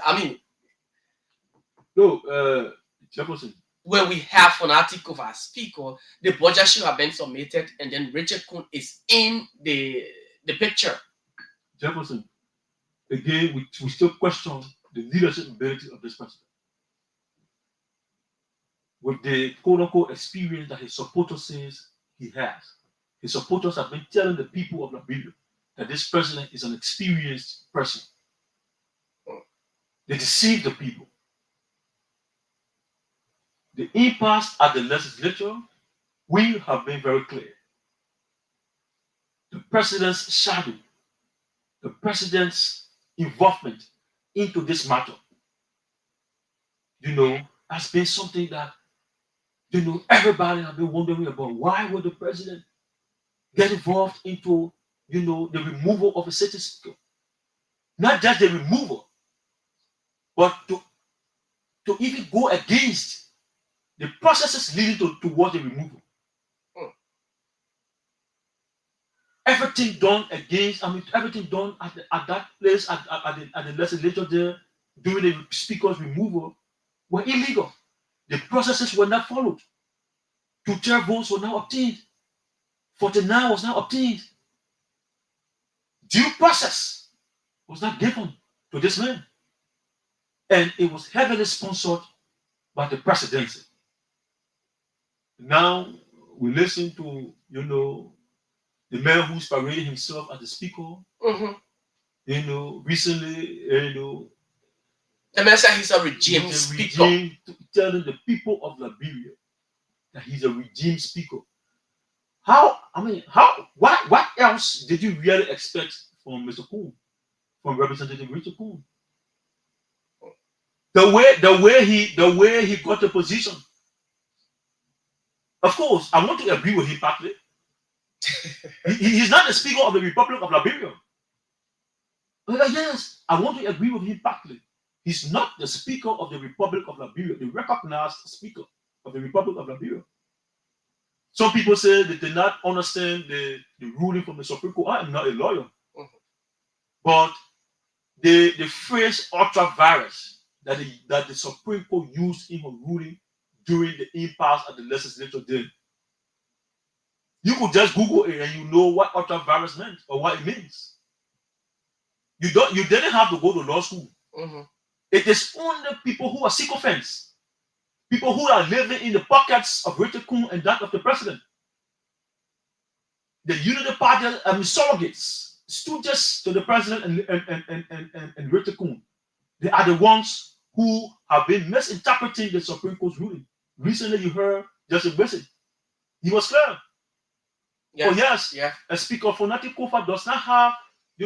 Jefferson. When we have an article of our speaker, the budget should have been submitted, and then Richard Kuhn is in the picture. Jefferson, again, we still question the leadership ability of this president. With the quote-unquote experience that his supporters says he has. His supporters have been telling the people of Liberia that this president is an experienced person. They deceive the people. The impasse at the legislature, we have been very clear. The president's shadow, the president's involvement into this matter, has been something that, everybody has been wondering about. Why would the president get involved into, the removal of a sitting speaker? Not just the removal, but to even go against the processes leading towards the removal. Everything done everything done at that place, at the legislature there, during the speaker's removal, were illegal. The processes were not followed. 2/3 votes were not obtained. 49 was not obtained. Due process was not given to this man. And it was heavily sponsored by the presidency. Now we listen to, the man who's parading himself as the speaker. Recently, the man said he's a regime speaker. Telling the people of Liberia that he's a regime speaker. What else did you really expect from Mr. Kuhn, from Representative Richard Kuhn? The way he got the position. Of course, I want to agree with him partly. He's not the Speaker of the Republic of Liberia. Yes, I want to agree with him partly. He's not the Speaker of the Republic of Liberia, the recognized Speaker of the Republic of Liberia. Some people say they did not understand the ruling from the Supreme Court. I am not a lawyer. But the phrase ultra virus that the Supreme Court used in her ruling during the impasse at the legislature did. You could just Google it and you know what ultra virus meant or what it means. You didn't have to go to law school. It is only people who are sycophants, people who are living in the pockets of Richard Coon and that of the president. The Unity Party surrogates, stooges to the president and Richard Coon. They are the ones who have been misinterpreting the Supreme Court's ruling. Recently, you heard Justice Bessie. He was clear. Yes. Oh yes, Yeah. a Speaker for Nati Kofa does not have, he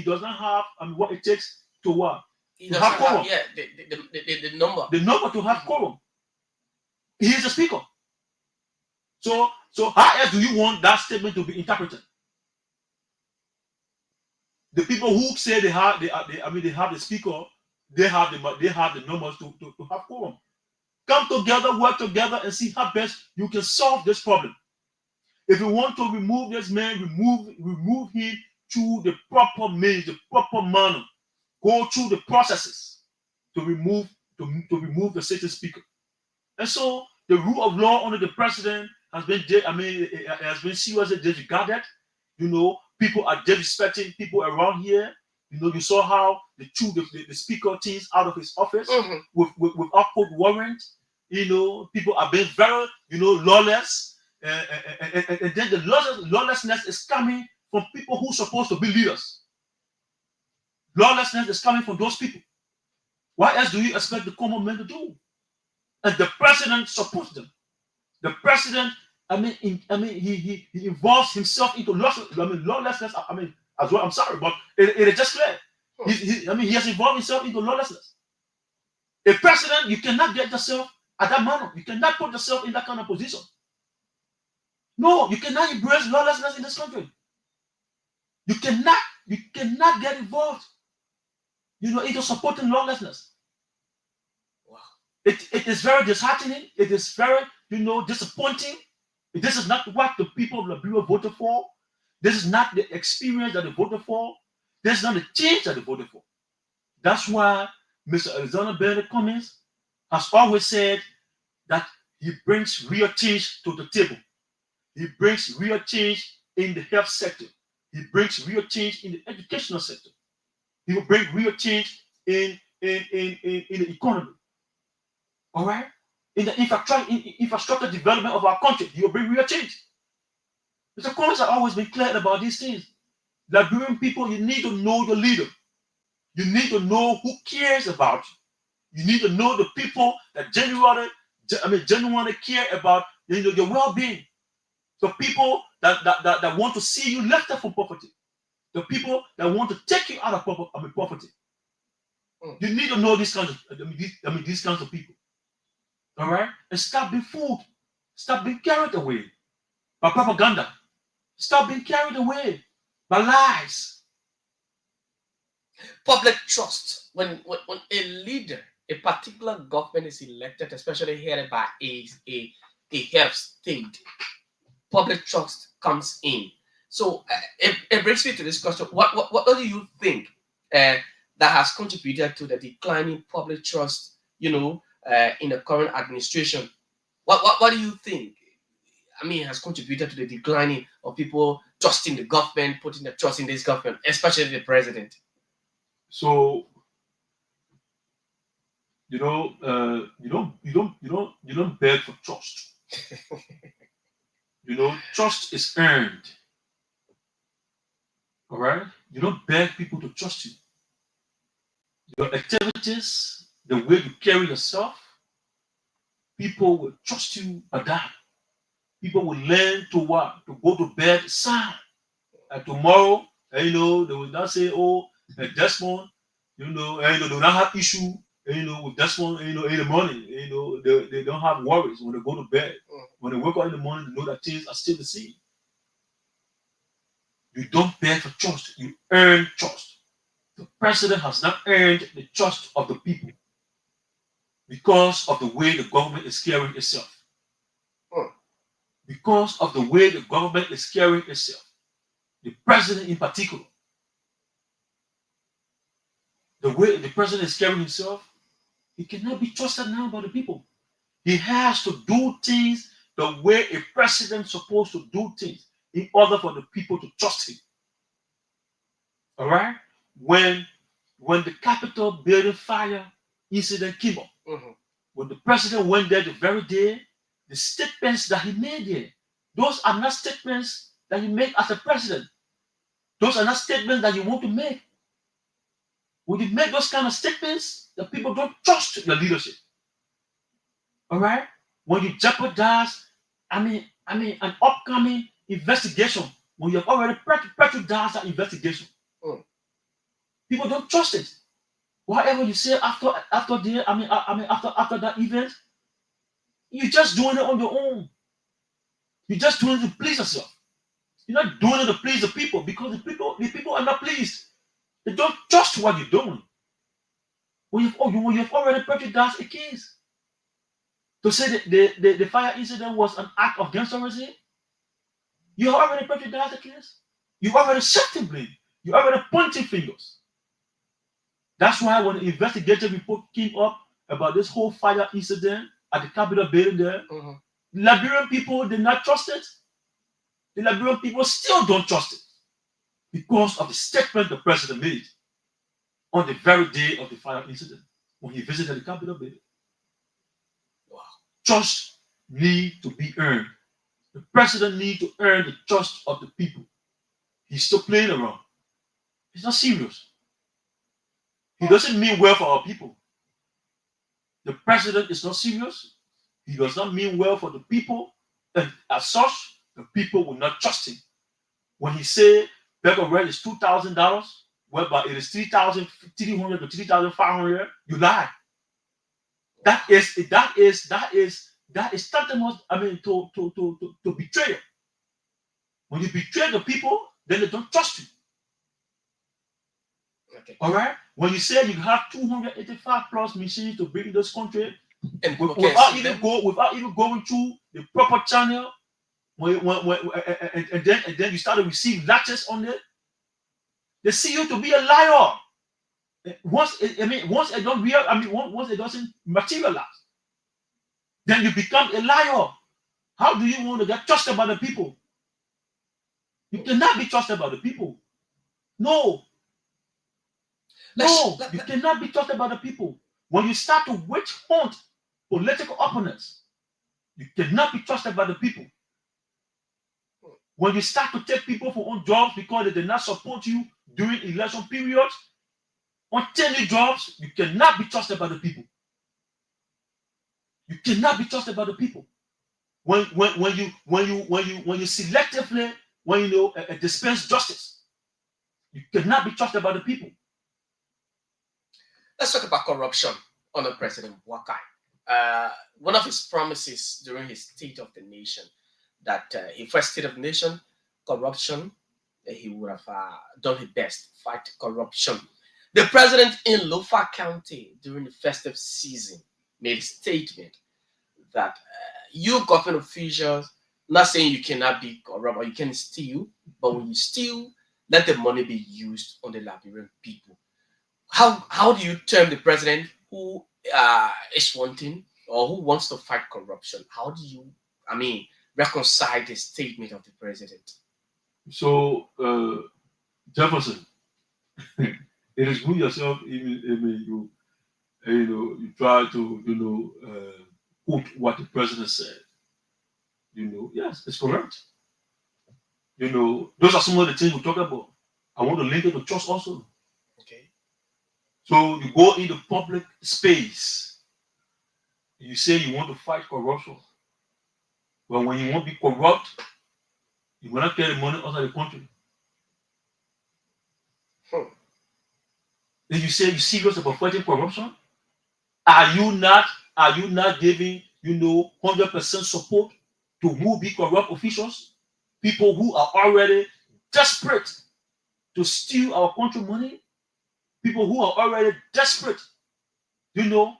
does not have what it takes to what? He To doesn't have quorum. have, the number. The number to have quorum. He is a Speaker. So how else do you want that statement to be interpreted? The people who say they have the Speaker, they have the numbers to have quorum. Come together, work together, and see how best you can solve this problem. If you want to remove this man, remove him through the proper means, the proper manner. Go through the processes to remove the sitting Speaker. And so the rule of law under the president has been seriously disregarded. People are disrespecting people around here. You saw how they threw the Speaker things out of his office with court warrant. People are being very, lawless. And then the lawlessness is coming from people who are supposed to be leaders. Lawlessness is coming from those people. What else do you expect the common man to do? And the president supports them. The president, he involves himself into lawlessness. As well. I'm sorry, but it is just clear. He has involved himself into lawlessness. A president, you cannot get yourself at that manner. You cannot put yourself in that kind of position. No, you cannot embrace lawlessness in this country. You cannot get involved, into supporting lawlessness. Wow. It is very disheartening. It is very, disappointing. This is not what the people of Liberia voted for. This is not the experience that they voted for. This is not the change that they voted for. That's why Mr. Alexander Bennett Cummings has always said that he brings real change to the table. He brings real change in the health sector. He brings real change in the educational sector. He will bring real change in the economy. All right? In the infrastructure development of our country, he will bring real change. Mr. Collins has always been clear about these things. Liberian people, you need to know your leader. You need to know who cares about you. You need to know the people that genuinely care about your well-being. The people that want to see you lifted from poverty. The people that want to take you out of poverty. You need to know these kinds of people. All right? And stop being fooled. Stop being carried away by propaganda. Stop being carried away by lies. Public trust. When a leader, a particular government is elected, especially headed by a head of state, public trust comes in. So it brings me to this question: What do you think that has contributed to the declining public trust? In the current administration. What do you think? Has contributed to the declining of people trusting the government, putting their trust in this government, especially the president. So, you don't beg for trust. Trust is earned. All right? You don't beg people to trust you. Your activities, the way you carry yourself, people will trust you by that. People will learn to go to bed sad. And tomorrow, they will not say, Desmond, they do not have issue, with Desmond, in the morning, they don't have worries when they go to bed. When they wake up in the morning, they know that things are still the same. You don't beg for trust, you earn trust. The president has not earned the trust of the people because of the way the government is carrying itself. Because of the way the government is carrying itself. The president in particular. The way the president is carrying himself, he cannot be trusted now by the people. He has to do things the way a president is supposed to do things in order for the people to trust him. All right? When the Capitol building fire incident came up, when the president went there the very day, the statements that he made there, those are not statements that you make as a president. Those are not statements that you want to make. When you make those kind of statements, the people don't trust your leadership. All right? When you jeopardize, an upcoming investigation, when you have already prejudiced that investigation, people don't trust it. Whatever you say after that event, you're just doing it on your own. You're just doing it to please yourself. You're not doing it to please the people because the people are not pleased. They don't trust what you're doing. When you've already prejudiced a case. To say that the fire incident was an act of gangsterism, you have already prejudiced the case. You already shifting blame. You already pointing fingers. That's why when the investigative report came up about this whole fire incident at the Capitol building there, the Liberian people did not trust it. The Liberian people still don't trust it because of the statement the president made on the very day of the fire incident when he visited the Capitol building. Wow. Trust needs to be earned. The president needs to earn the trust of the people. He's still playing around. He's not serious. He doesn't mean well for our people. The president is not serious. He does not mean well for the people. And as such, the people will not trust him. When he say bag of rent is $2,000, whereby it is 3,300 to 3,500, you lie. That is tantamount, to betrayal. When you betray the people, then they don't trust you. Okay. All right. When you say you have 285 plus machines to bring this country, and without even going through the proper channel, and then you start to receive latches on it, they see you to be a liar. Once it doesn't materialize, then you become a liar. How do you want to get trusted by the people? You cannot be trusted by the people. No. You cannot be trusted by the people. When you start to witch hunt political opponents, you cannot be trusted by the people. When you start to take people for own jobs because they did not support you during election periods, on 10 new jobs, you cannot be trusted by the people. You cannot be trusted by the people. When you selectively dispense justice, you cannot be trusted by the people. Let's talk about corruption under President Weah. One of his promises during his State of the Nation, that in first State of the Nation, corruption, he would have done his best to fight corruption. The president in Lofa County during the festive season made a statement that you government officials, not saying you cannot be corrupt or you can steal, but when you steal, let the money be used on the Liberian people. How do you term the president who is wanting or who wants to fight corruption? How do you, reconcile the statement of the president? So, Jefferson, it is good yourself. You try to quote what the president said. Yes, it's correct. Those are some of the things we talk about. I want to link it to trust also. Okay. So you go in the public space. You say you want to fight corruption. But when you want to be corrupt, you will not get the money outside the country. Then you say you're serious about fighting corruption? Are you not giving 100% support to who be corrupt officials? People who are already desperate to steal our country money, people who are already desperate, to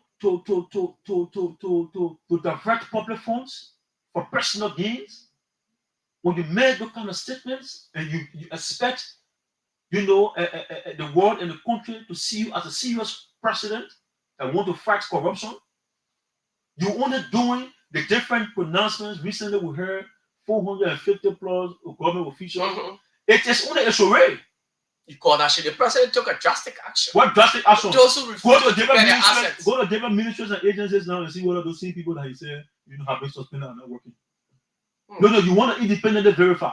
divert public funds for personal gains. When you make those kind of statements and you expect, the world and the country to see you as a serious president that want to fight corruption, you only doing the different pronouncements. Recently, we heard 450 plus government officials. It is only a charade. You call that shit. The president took a drastic action. What drastic action? Those who refuse to pay their assets. Go to different ministries and agencies now and see what are those same people that he said have been suspended and not working. No, you want to independently verify.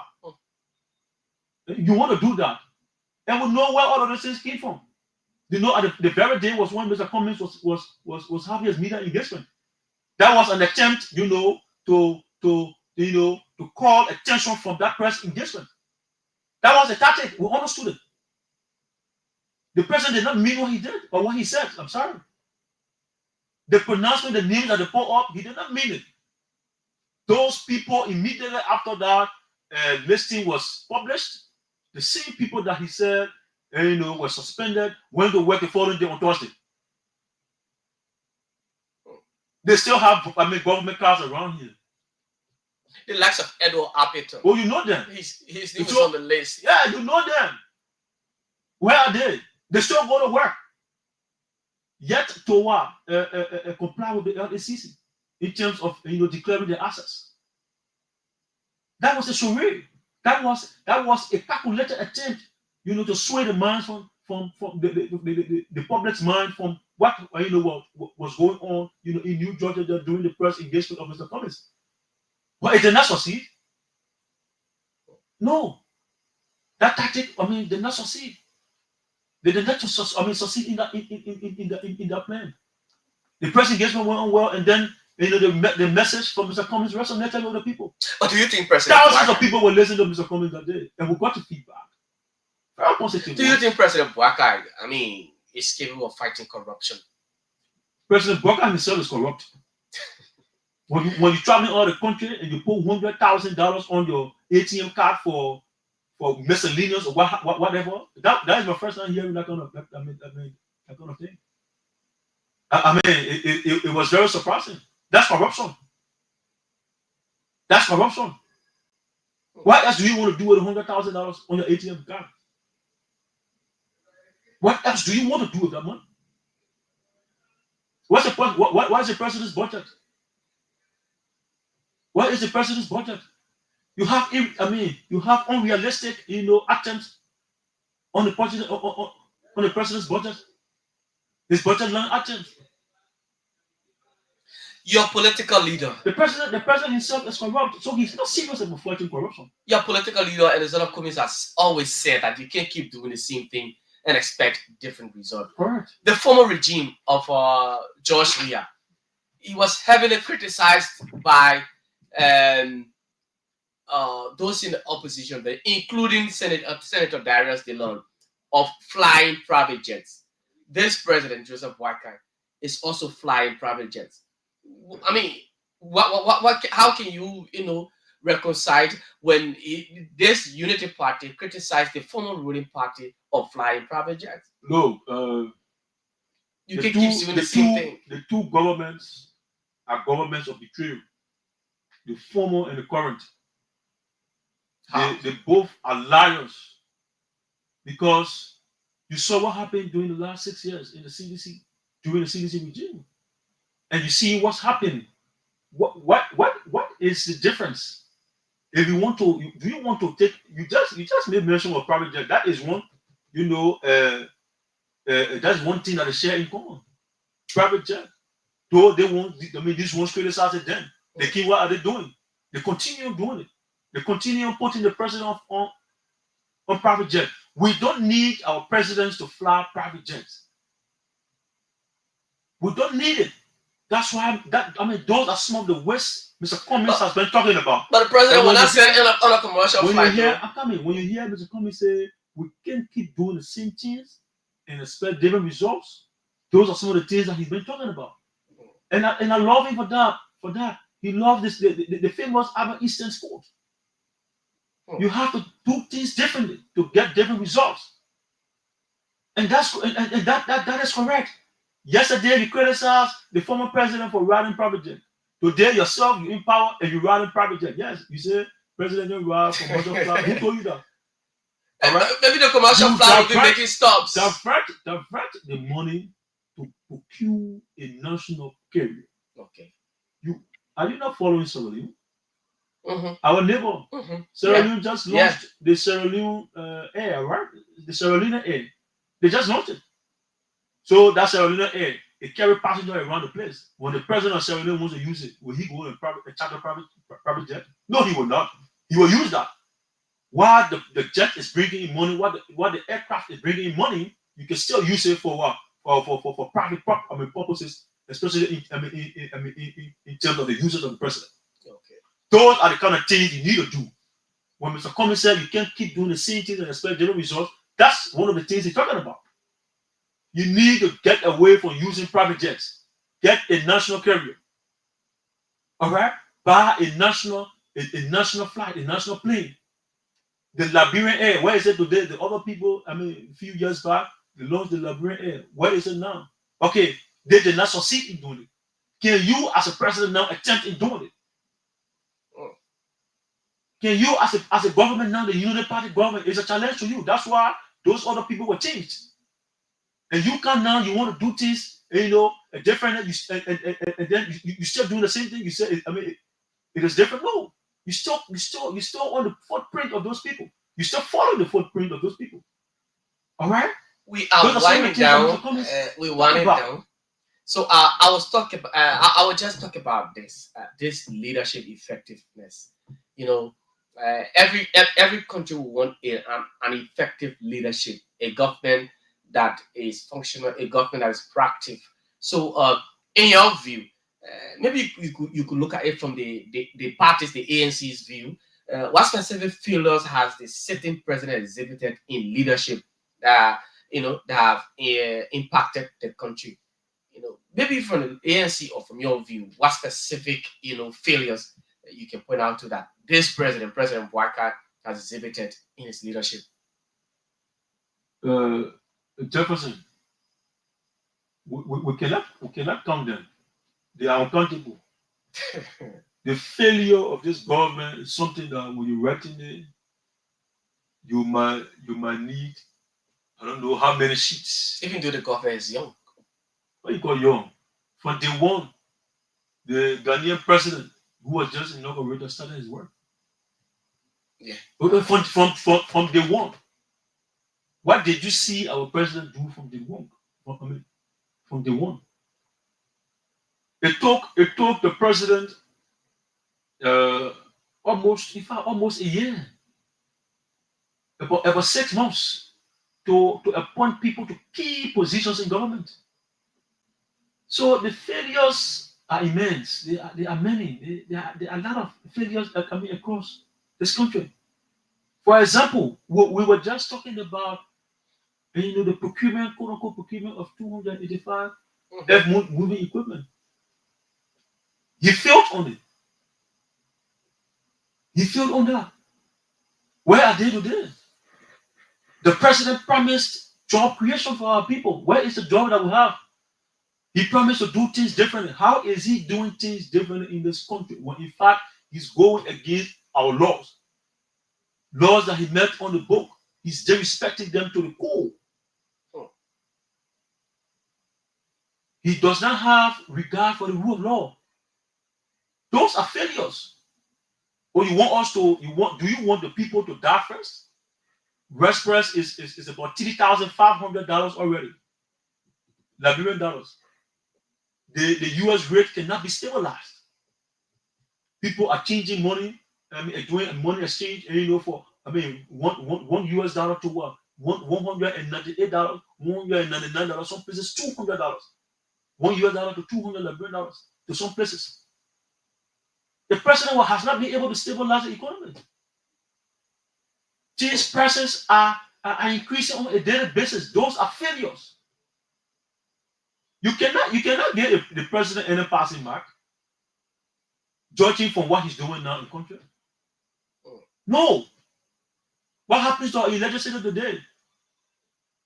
You want to do that, and we know where all of those things came from. At the very day was when Mr. Cummings was having his media engagement. That was an attempt, to call attention from that press engagement. That was a tactic. We understood it. The president did not mean what he did or what he said. I'm sorry. The pronouncement, the names that they put up, he did not mean it. Those people immediately after that listing was published, the same people that he said, were suspended, went to work the following day on Thursday. They still have, government cars around here. The likes of Edward Appleton. Oh, you know them. His name is on the list. Yeah, you know them. Where are they? They still go to work. Yet to comply with the LACC in terms of declaring their assets. That was a charade. That was a calculated attempt, to sway the minds from the public's mind from what was going on, in New Georgia during the press engagement of Mr. Cummings. But it did not succeed. No. That tactic, did not succeed. They did not succeed in that plan. The press engagement went on well, and then the message from Mr. Cummings resonated with the people. But do you think President thousands of people were listening to Mr. Cummings that day, and we got the feedback. Very positive. Do you think President Weah, is capable of fighting corruption? President Weah himself is corrupt. When you travel all the country and you put $100,000 on your ATM card for miscellaneous or whatever, that is my first time hearing that kind of thing. It was very surprising. That's corruption. That's corruption. What else do you want to do with $100,000 on your ATM card? What else do you want to do with that money? What is the president's budget? What is the president's budget? You have unrealistic, attempts on the budget, on the president's budget. His budget line attempts. Your political leader. The president himself is corrupt, so he's not serious about fighting corruption. Your political leader, Elizabeth Cummings, has always said that you can't keep doing the same thing and expect different results. Correct. The former regime of George Weah, he was heavily criticized by those in the opposition, including Senator Darius DeLon, of flying private jets. This president, Joseph Weah, is also flying private jets. How can you, reconcile when this unity party criticized the former ruling party of flying private jets? No, you can keep doing the same thing. The two governments are governments of betrayal. The former and the current. They both are liars. Because you saw what happened during the last 6 years in the CDC, during the CDC regime. And you see what's happening. What is the difference? If you want to, do you want to take, you just made mention of private jet. That is one, that's one thing that they share in common. Private jet. Though they won't, these ones criticize it then. The king, what are they doing? They continue doing it. They continue putting the president on private jet. We don't need our presidents to fly private jets. We don't need it. That's why those are some of the ways Mr. Cummings has been talking about. But the president will not say on a commercial flight. When you hear Mr. Cummings say we can't keep doing the same things and expect different results, those are some of the things that he's been talking about. And I love him for that. He loved this the famous Albert Eastern sport. You have to do things differently to get different results. And that is correct. Yesterday you criticized the former president for riding private jet. Today yourself you in power and you riding private jet. Yes, you say President don't ride commercial flight. Who told you that? All right? Maybe the commercial flight will be making stops. Divert the money to procure a national carrier. Okay. Are you not following Sierra Leone? Mm-hmm. Our neighbor, Sierra Leone just launched Yeah. the Sierra Leone Air, right? The Sierra Leone Air. They just launched it. So that Sierra Leone Air, it carry passengers around the place. When the president of Sierra Leone wants to use it, will he go in a charter private jet? No, he will not. He will use that. While the jet is bringing in money, what the aircraft is bringing in money, you can still use it for what? For private purposes, especially in terms of the usage of the president. Okay. Those are the kind of things you need to do. When Mr. Cummings said you can't keep doing the same things and expect different results, that's one of the things he's talking about. You need to get away from using private jets. Get a national carrier. All right? Buy a national flight, a national plane. The Liberian Air, where is it today? The other people, a few years back, they launched the Liberian Air. Where is it now? Okay, they did not succeed in doing it. Can you, as a president now, attempt in doing it? Can you, as a government now, the Unity Party government, is a challenge to you. That's why those other people were changed. And you can now, you want to do things, different, and then you still doing the same thing. You say, it is different. No, you still on the footprint of those people. You still follow the footprint of those people. All right. We are winding down. We're winding down. So I was talking. I will just talk about this leadership effectiveness. Every country will want an effective leadership, a government that is functional, a government that is proactive. So, in your view, maybe you could look at it from the parties, the ANC's view. What specific failures has the sitting president exhibited in leadership that have impacted the country? Maybe from the ANC or from your view, what specific failures you can point out to that this President Weah, has exhibited in his leadership? Jefferson, we cannot count them. They are uncountable. The failure of this government is something that when you're writing it, you might need, I don't know how many sheets. Even though the government is young. What you call young? From day one, the Ghanaian president who was just inaugurated started his work. Yeah. From day one. What did you see our president do from day one? From day one. It took the president almost a year, about 6 months to appoint people to key positions in government. So the failures are immense. They are many. There are a lot of failures that are coming across this country. For example, we were just talking about the procurement, quote unquote, procurement of 285 moving equipment. He failed on it. He failed on that. Where are they today? The president promised job creation for our people. Where is the job that we have? He promised to do things differently. How is he doing things differently in this country when in fact he's going against our laws? Laws that he made on the book. He's disrespecting them to the core. He does not have regard for the rule of law. Those are failures. Or do you want the people to die first? Rest price is about $3,500 already. Liberian dollars. The US rate cannot be stabilized. People are changing money, doing a money exchange, for one US dollar to what? $198, $199, some places $200. $1 US to $200 Liberian dollars to some places. The president has not been able to stabilize the economy. These prices are increasing on a daily basis. Those are failures. You cannot get the president any passing mark, judging from what he's doing now in the country. No, What happens to our legislature today?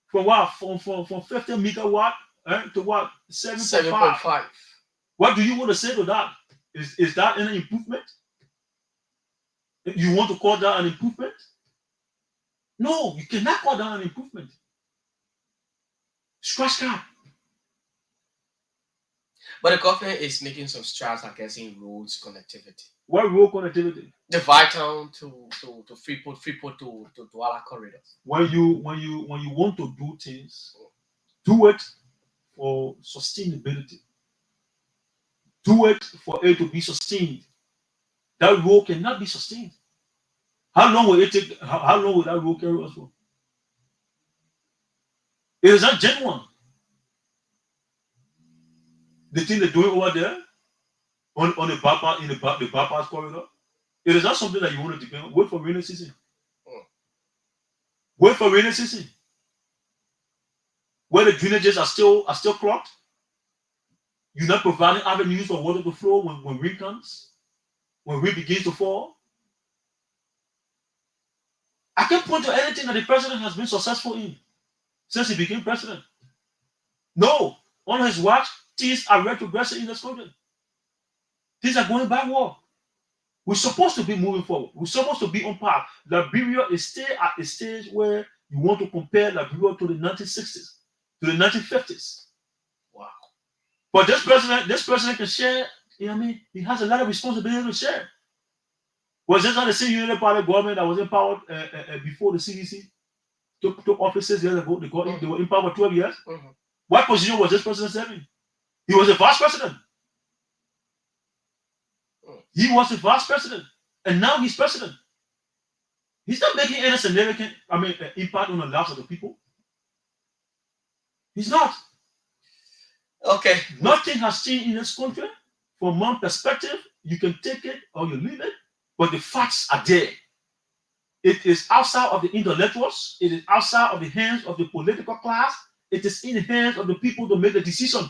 From what? From 50 megawatt to what? 7.5. What do you want to say to that? Is that an improvement? You want to call that an improvement? No, you cannot call that an improvement. Scratch that. But the government is making some strides, I guess, in roads connectivity. What road connectivity? The Viton to Freeport to Douala corridors. When you want to do things, do it for sustainability. Do it for it to be sustained. That road cannot be sustained. How long will it take? How long will that road carry us for? It is not genuine. The thing they're doing over there on the bypass in the bypass corridor, it is not something that you want to depend on. Wait for rainy season. Wait for rainy season. Where the drainages are still clogged. You're not providing avenues for water to flow when rain comes, when rain begins to fall. I can't point to anything that the president has been successful in since he became president. No, on his watch, things are retrogressing in this country. Things are going backward. We're supposed to be moving forward. We're supposed to be on path. Liberia is still at a stage where you want to compare Liberia to the 1960s, to the 1950s. Wow. But this president can share, he has a lot of responsibility to share. Was this not the same United Party government that was in power before the CDC took offices years ago? They were in power for 12 years. Mm-hmm. What position was this president serving? He was a vice president. He was the vice president, and now he's president. He's not making any significant, impact on the lives of the people. He's not. Okay. Nothing has changed in this country. From one perspective, you can take it or you leave it, but the facts are there. It is outside of the intellectuals. It is outside of the hands of the political class. It is in the hands of the people to make the decision.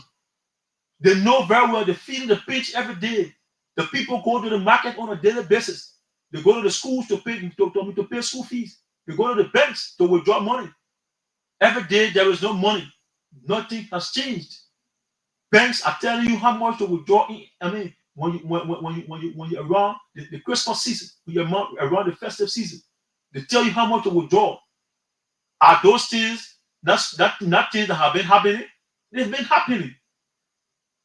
They know very well. They feel the pinch every day. The people go to the market on a daily basis. They go to the schools to pay school fees. They go to the banks to withdraw money. Every day there is no money. Nothing has changed. Banks are telling you how much to withdraw. When you around the Christmas season, when you're around the festive season, they tell you how much to withdraw. Are those things not things that have been happening? They've been happening.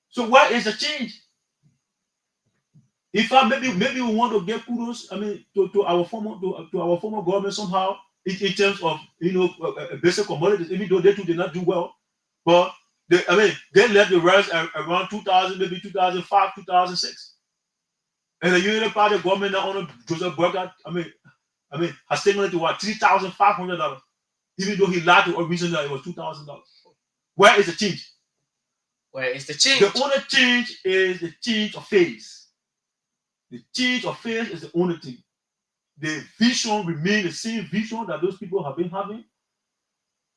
So where is the change? In fact, maybe we want to give kudos, to our former government somehow in terms of basic commodities, even though they too did not do well. But they led the rise around 2000, maybe 2005, 2006. And the United Party government now under Joseph Burger, has taken it to what, $3,500, even though he lied to originally that it was $2,000. Where is the change? Where is the change? The only change is the change of phase. The change of phase is the only thing. The vision remains the same vision that those people have been having.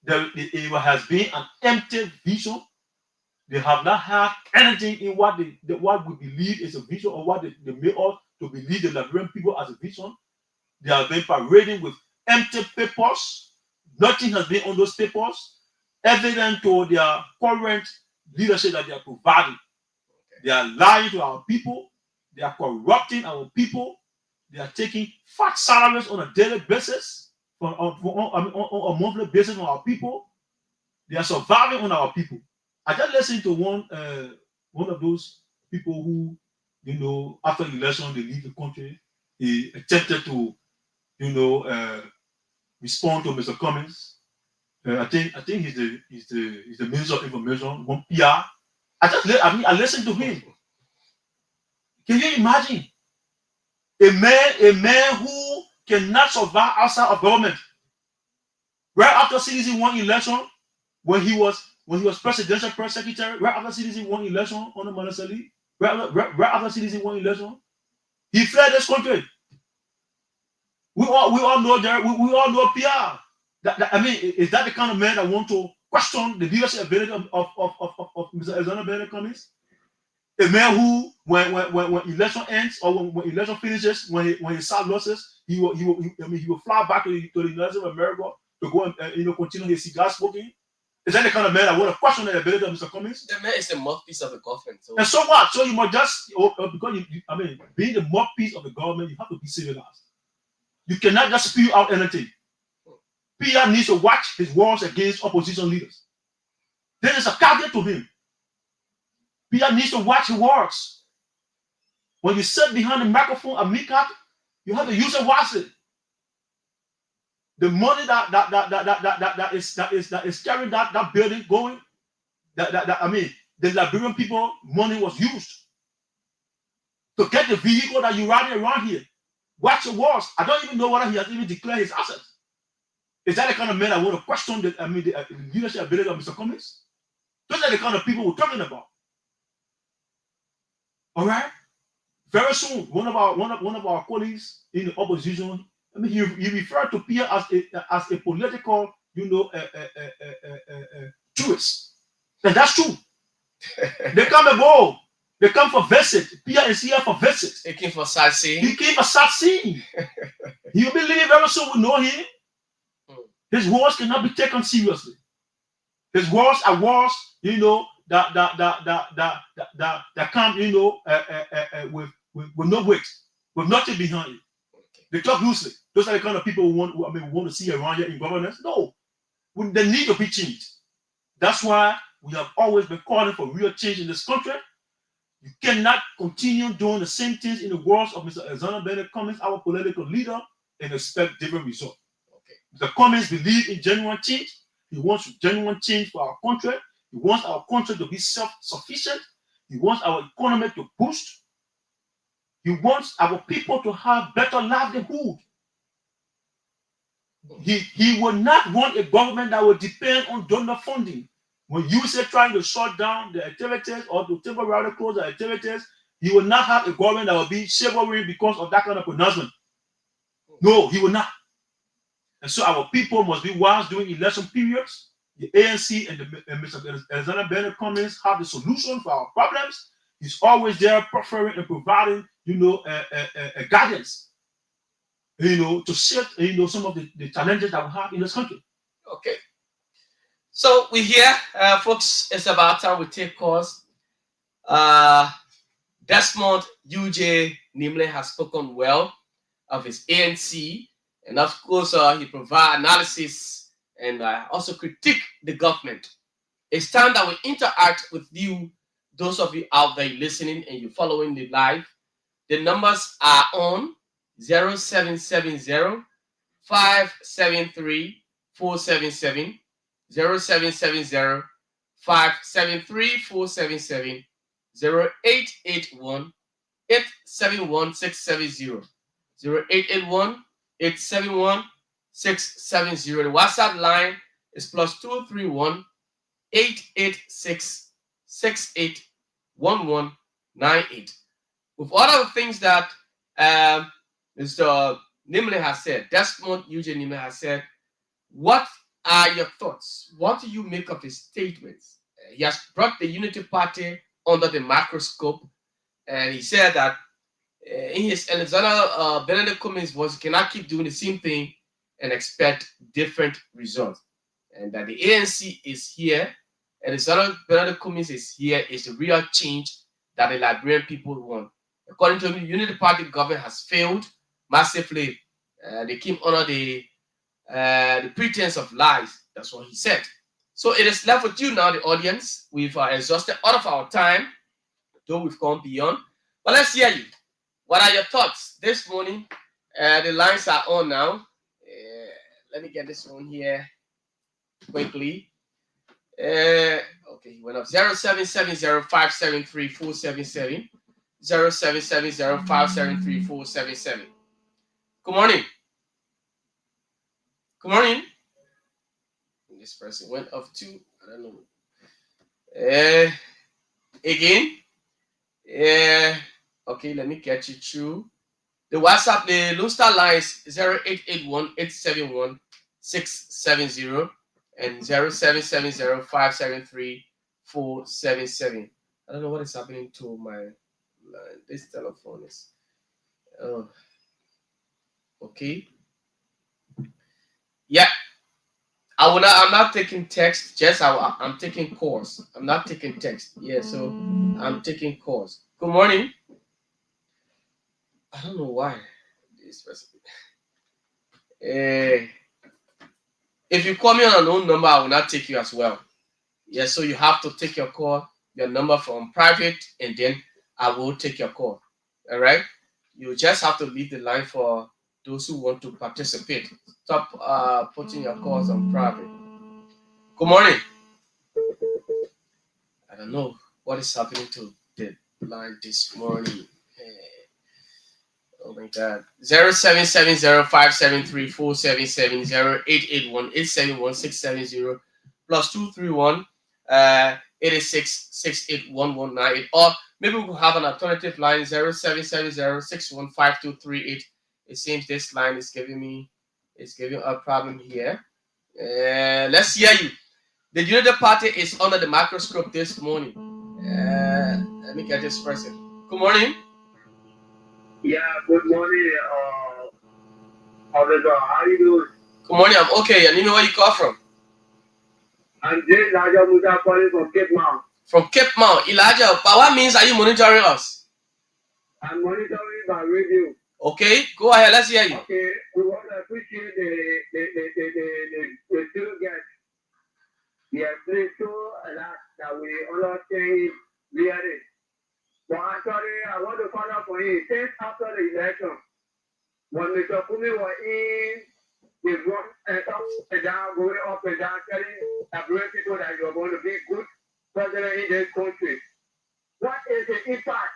It has been an empty vision. They have not had anything in what we believe is a vision, or what they made us to believe the Liberian people as a vision. They have been parading with empty papers. Nothing has been on those papers, evident to their current leadership that they are providing. They are lying to our people. They are corrupting our people. They are taking fat salaries on a daily basis, on a monthly basis on our people. They are surviving on our people. I just listened to one of those people who, after the election, they leave the country. He attempted to, respond to Mr. Cummings. I think he's the Minister of Information, one PR. I listened to him. Can you imagine a man who cannot survive outside of government? Right after CDC won election, when he was presidential press secretary, right after CDC won election on the Manasali, right after CDC won election, he fled this country. We all know that. We all know PR. Is that the kind of man that want to question the leadership ability of Mr. Alexander Bennett Cummings? A man who, when election ends or when election finishes, when he start losses, he will fly back to the United States of America to go and continue his cigar smoking. Is that the kind of man I want to question the ability of Mr. Cummings? The man is the mouthpiece of the government. So. And so what? So you must just because being the mouthpiece of the government, you have to be civilized. You cannot just spew out anything. Pierre needs to watch his wars against opposition leaders. There is a target to him. Pierre needs to watch his words. When you sit behind the microphone at MICAT, you have to use it wisely. The money that is carrying that building going, the Liberian people money was used to get the vehicle that you're riding around here. Watch your words. I don't even know whether he has even declared his assets. Is that the kind of man I want to question the leadership ability of Mr. Cummings? Those are the kind of people we're talking about. All right. Very soon, one of our colleagues in the opposition, he referred to Pierre as a political, tourist, and that's true. They come and go. They come for visit. Pierre is here for visit. He came for sightseeing. He came for sightseeing. You believe very soon we know him. His words cannot be taken seriously. His words are words, that come, with no weight, with nothing behind it. They talk loosely. Those are the kind of people we want to see around here in governance. No, they need to be changed. That's why we have always been calling for real change in this country. You cannot continue doing the same things in the words of Mr. Alexander Bennett Cummings, our political leader, and expect different results. Okay. Mr. Cummings believes in genuine change. He wants genuine change for our country. He wants our country to be self-sufficient. He wants our economy to boost. He wants our people to have better livelihood. He will not want a government that will depend on donor funding. When you say trying to shut down the activities or to temporarily close the activities, he will not have a government that will be shivering because of that kind of pronouncement. No, he will not. And so our people must be wise during election periods. The ANC and Mr. Alexander Bennett Cummings have the solution for our problems. He's always there preferring and providing, guidance, to shift, some of the challenges that we have in this country. Okay. So we hear, folks, it's about time we take calls. Desmond, Ujay, Nimely has spoken well of his ANC, and of course, he provides analysis and also critique the government. It's time that we interact with you, those of you out there listening and you following the live. The numbers are on 0770 573 477, 0770 573 477, 0881 871 670, 0881 871 670. The WhatsApp line is +231 886 681198. With all of the things that Mr. Nimely has said, Desmond Ujay Nimely has said, what are your thoughts? What do you make of his statements? He has brought the Unity Party under the microscope, and he said that in his Alexander Bennett Cummings voice, he cannot keep doing the same thing and expect different results. And that the ANC is here, and Alexander Bennett Cummings is here, is the real change that the Liberian people want. According to him, the Unity Party government has failed massively. They came under the pretense of lies. That's what he said. So it is left with you now, the audience. We've exhausted all of our time, though we've gone beyond. But let's hear you. What are your thoughts this morning? The lines are on now. Let me get this one here quickly. Okay, he went up 0770 573 477, 0770 573 477. Good morning. Good morning. This person went off too. I don't know. Again. Okay, let me get you through. The WhatsApp, the Lone Star line is 0881 871 670 and 0770 573 477. I don't know what is happening to my line. This telephone is. Oh, okay. Yeah. I'm not taking text. Just I'm taking calls. I'm not taking text. Yeah. So I'm taking calls. Good morning. I don't know why this person. If you call me on an unknown number, I will not take you as well. Yeah, so you have to take your call, your number from private, and then I will take your call. All right? You just have to leave the line for those who want to participate. Stop putting your calls on private. Good morning. I don't know what is happening to the line this morning. Oh my God. 0770573477 0881871670 plus 231 86681198. Or maybe we could have an alternative line 0770615238. It seems this line is giving a problem here. Let's hear you. The Unity Party is under the microscope this morning. Let me get this person. Good morning. Yeah, good morning, Officer. How you doing? Good morning, I'm okay. And you know where you call from? I'm Jay Elijah Musa calling from Cape Mount. From Cape Mount. Elijah, by what means are you monitoring us? I'm monitoring by radio. Okay, go ahead, let's hear you. Okay, we want to appreciate the student guys. They have played so a lot that we all say really. But actually, I want to follow up for you. Since after the election, when Mr. Kumi was in, they run up and down, going up and down, telling every people that you're going to be good president in this country. What is the impact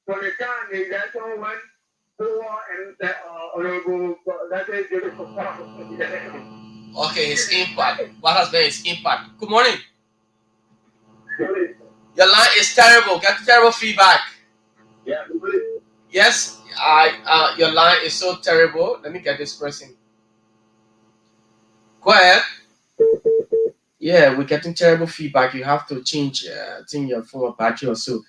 from the time the election went over and honorable, that is the Okay, his impact. What has been his impact? Good morning. Your line is terrible. Get terrible feedback. Yeah. Yes, your line is so terrible. Let me get this person. Go ahead. Yeah, we're getting terrible feedback. You have to change your phone battery or so.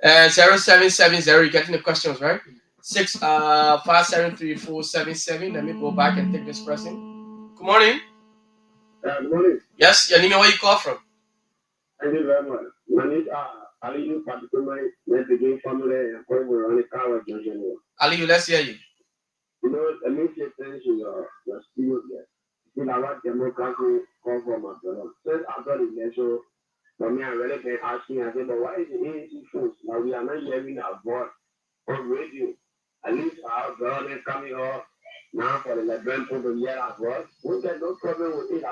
0770. You're getting the questions right. 5734777. Let me go back and take this person. Good morning. Good morning. Yes, your name and where you call from? Thank you very much. My name is Aliyu, particularly the family and the car junction. Aliyu, let's hear you. You know, the major thing is your student there. You know what democracy come from after. Since after the election, for me, I really been asking, I said, but why is the ANC folks? Now we are not hearing our voice on radio. At least our government coming up now for the Liberian people to hear our voice. We get no problem with it.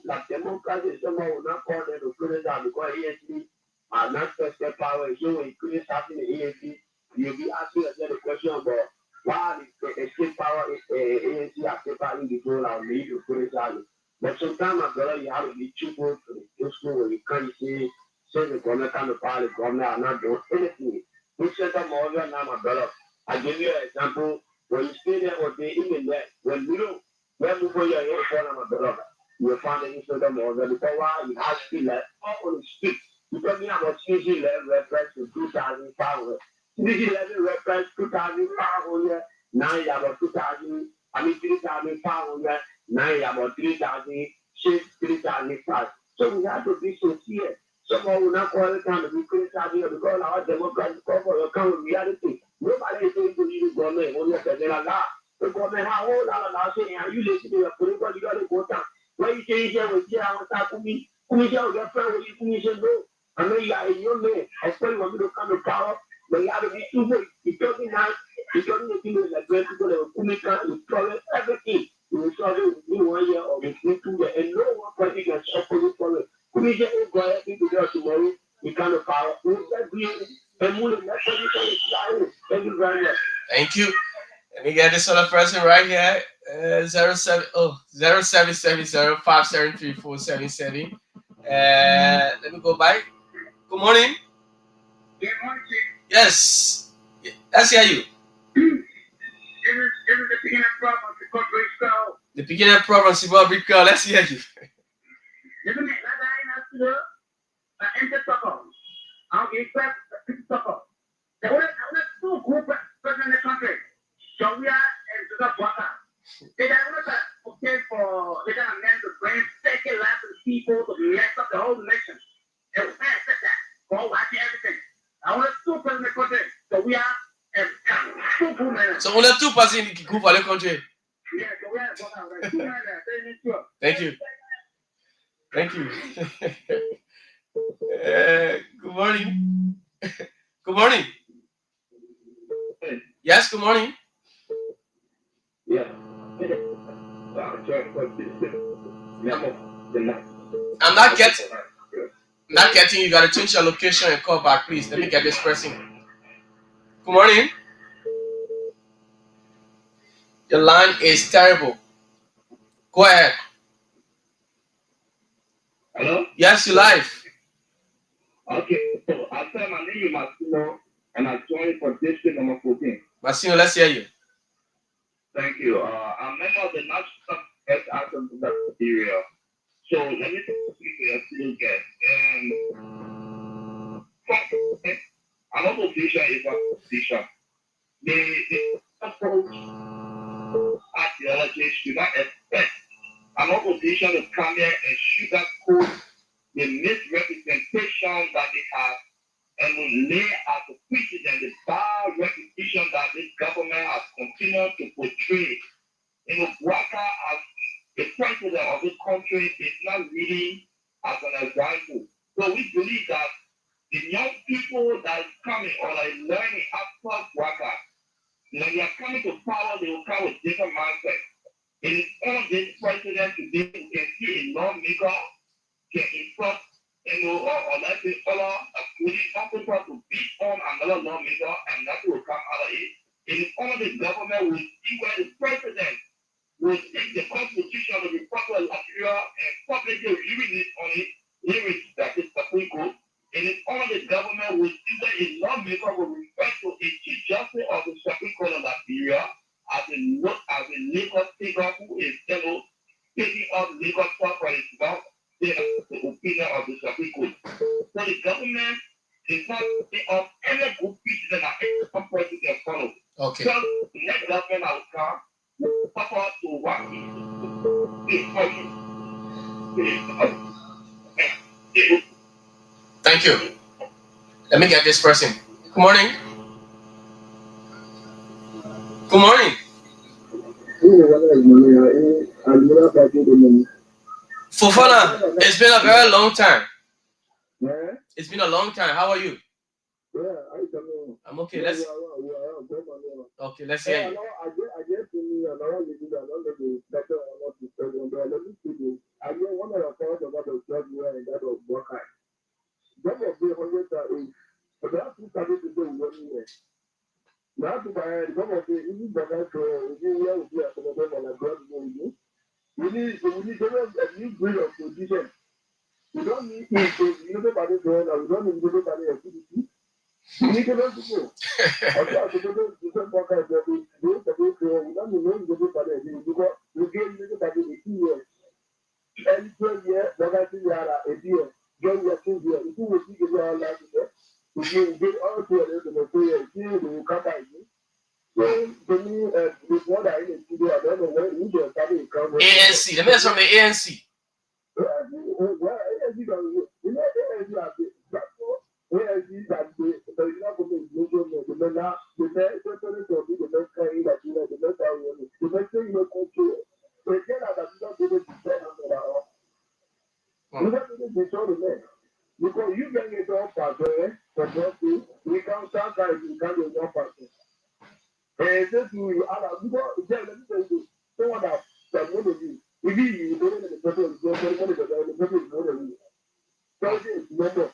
Like democracy, someone will not call them to put it down because ANC are not special power. So when you couldn't start in the ANC, you'll be asking yourself the question about why the state power is ANC are paper in the goal and need to put it down. But sometimes, my brother, you have to be truthful to the school when you can't say the government come to power, the government are not doing anything. We set up more than now, my brother. I give you an example. When you stay there or they even there, when you know, when you go your head for my brother, you will find the instead of more than because why you have to like all on the street. You tell me about CG level reference to 2,500. CG level reference 2,500. Now you have about 2,000. I mean 3,500. Now you have about 3,000. 3,005. So we have to be sincere. Someone will not call it time to be criticizing because our democracy call for your kind of reality. Nobody is going to leave the government when you're president. The government has a whole lot of saying, and you listen to your political, you got to go down. When you change here with here, I want to Kumi shall get friend with you, Kumi shall go. I know you are a young man. Of course, you want me to come to power, but you have to be too good. You're talking now, you're talking to people like great people that will Kumi can, you trouble everything. You will trouble within 1 year or within 2 years, and no one person can solve for this problem. Kumi shall go ahead into there tomorrow, you come to power. Thank you very much. Thank you. Let me get this other person right here. 0770573477. Let me go back. Good morning. Good morning. Yes. Let's hear you. This is the beginning problem to go to. The beginning problem to go to. Let's hear you. I'll be first to suffer. The only two group president in the country, Weah and Joseph Walker. They got okay for they got a man to bring second life to the people to mess up the whole nation. And we can't accept that. Go watch everything. I want two president in the country, Weah and two group men. So on a two passing qui couvre le country. Yeah, Weah and Walker, right? Two men there. They need to. Thank you. Thank you. Good morning. Good morning. Yes, good morning. Yeah. I'm not getting you. Gotta change your location and call back, please. Let me get this person. Good morning. Your line is terrible. Go ahead. Hello? Yes, you're live. Okay, so I said my name is Martino and I joined for district number 14. Martino, let's hear you. Thank you. I'm a member of the National Health Action of that area. So let me speak to a few guests. An opposition is a position. The approach ideologies do not expect an opposition to come here and sugarcoat the misrepresentation that they have and will lay as a precedent the bad reputation that this government has continued to portray. Walker as the president of this country is not really as an example. So we believe that the young people that is coming or that is learning after Walker, when they are coming to power, they will come with different mindsets. It is on this president today we can see a lawmaker can insult or let's say follow a police officer to beat on another lawmaker and nothing will come out of it. It is on the government will see where the president will take the constitution of the Republic of Nigeria and publicly release on it, lyrics that is Supreme Court. It is on the government will see where a lawmaker will refer to a chief justice of the Supreme Court of Nigeria as a legal figure who is taking up legal stuff for his mouth. The opinion of the Supreme Court. So the government is not taking up any good pieces that any person can follow. Okay. So the next government will come will suffer to what is Thank you. Let me get this person. Good morning. Good morning. Fofana, it's been a very long time. It's been a long time. How are you? I'm okay. Let's hear you. We need a new breed of position. We don't need nobody going and we don't need nobody activity. We need to let people. We don't need nobody because we gave everybody the 2 years. And 12 years, a year, join your 2 years. If you will see the all life, we get all 2 years and 3 years, we will come back. So, to me, with what I need to do, I don't know where you just started coming. ANC. The mess from the ANC. Because you can get off person, we can't start guys, we can't get one person. And this will allow you to tell them someone that one of you. If you don't know the person, the person is one of you. So it is number.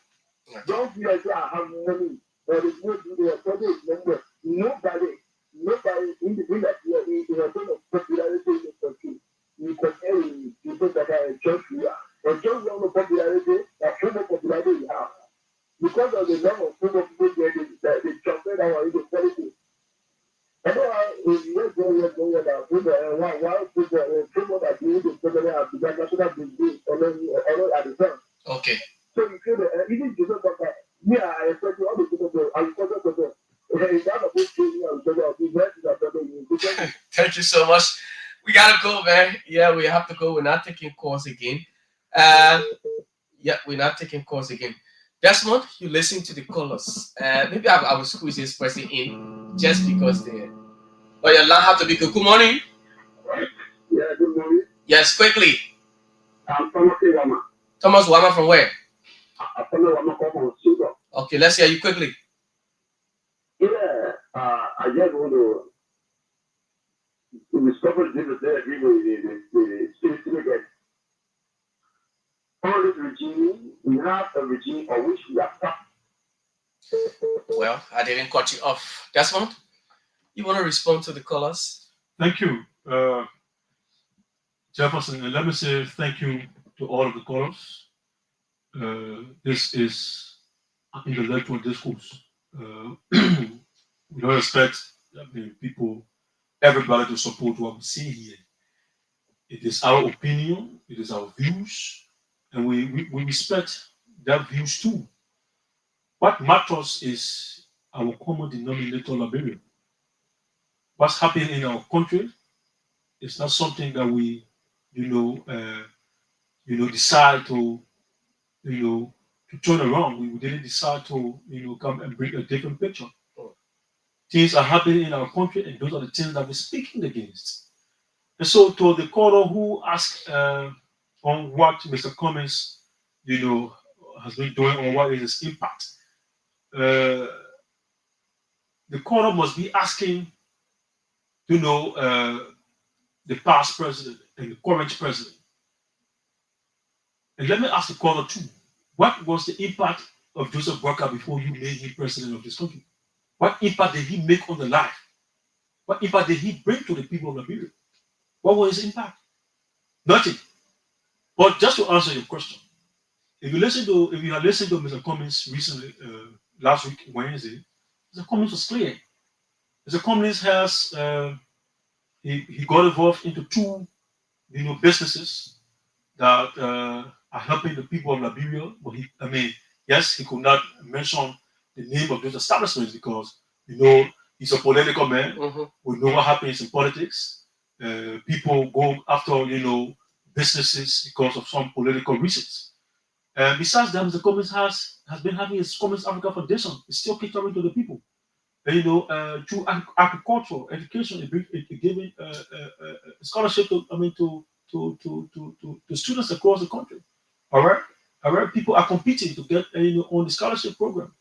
Don't feel like I have money or the good to do a project number. Nobody in that year is a sort of popularity in the country. You compare you think that I just here. And just the popularity, that form of popularity you have. Because of the number of people get the chocolate hour in the quality. I know if you don't go about people and why people that do the president have begun national business or at the time. Okay. So you feel that even if you don't talk about Yeah, I expect all the people. I'm supposed to. If that's a good thing, I'm supposed to be better than you. Thank you so much. We gotta go, man. Yeah, we have to go. We're not taking calls again. Uh, yeah, we're not taking calls again. Desmond, you listen to the callers. Maybe I will squeeze this person in just because they. Oh, your line have to be good. Good morning. Yeah, good morning. Yes, quickly. I'm Thomas Wama. Thomas Wama from where? I'm Thomas Wama from Sugar. Okay, let's hear you quickly. Yeah, I just want to discover this agreement with the that all this regime, we have a regime on which we are stuck. Well, I didn't cut you off. Desmond, you want to respond to the callers? Thank you, Jefferson. And let me say thank you to all of the callers. This is an intellectual discourse. We don't expect people, everybody to support what we see here. It is our opinion, it is our views, and we respect their views too. What matters is our common denominator, Liberia. What's happening in our country is not something that we, decide to, to turn around. We didn't decide to, come and bring a different picture. Things are happening in our country, and those are the things that we're speaking against. And so, to the caller who asked on what Mr. Cummings, has been doing, or what is his impact, the caller must be asking, the past president and the current president. And let me ask the caller too: what was the impact of Joseph Walker before you made him president of this country? What impact did he make on the life? What impact did he bring to the people of Liberia? What was his impact? Nothing. But just to answer your question, if you had listened to Mr. Cummings recently, last week Wednesday, Mr. Cummings was clear. Mr. Cummings has he got involved into two businesses that are helping the people of Liberia. But yes, he could not mention the name of those establishments because he's a political man. Mm-hmm. We know what happens in politics. People go after businesses because of some political reasons. And besides that, Mr. Cummings has been having his Cummings Africa Foundation. It's still catering to the people. And, through agricultural education, it giving scholarship to students across the country. All right. People are competing to get on the scholarship program.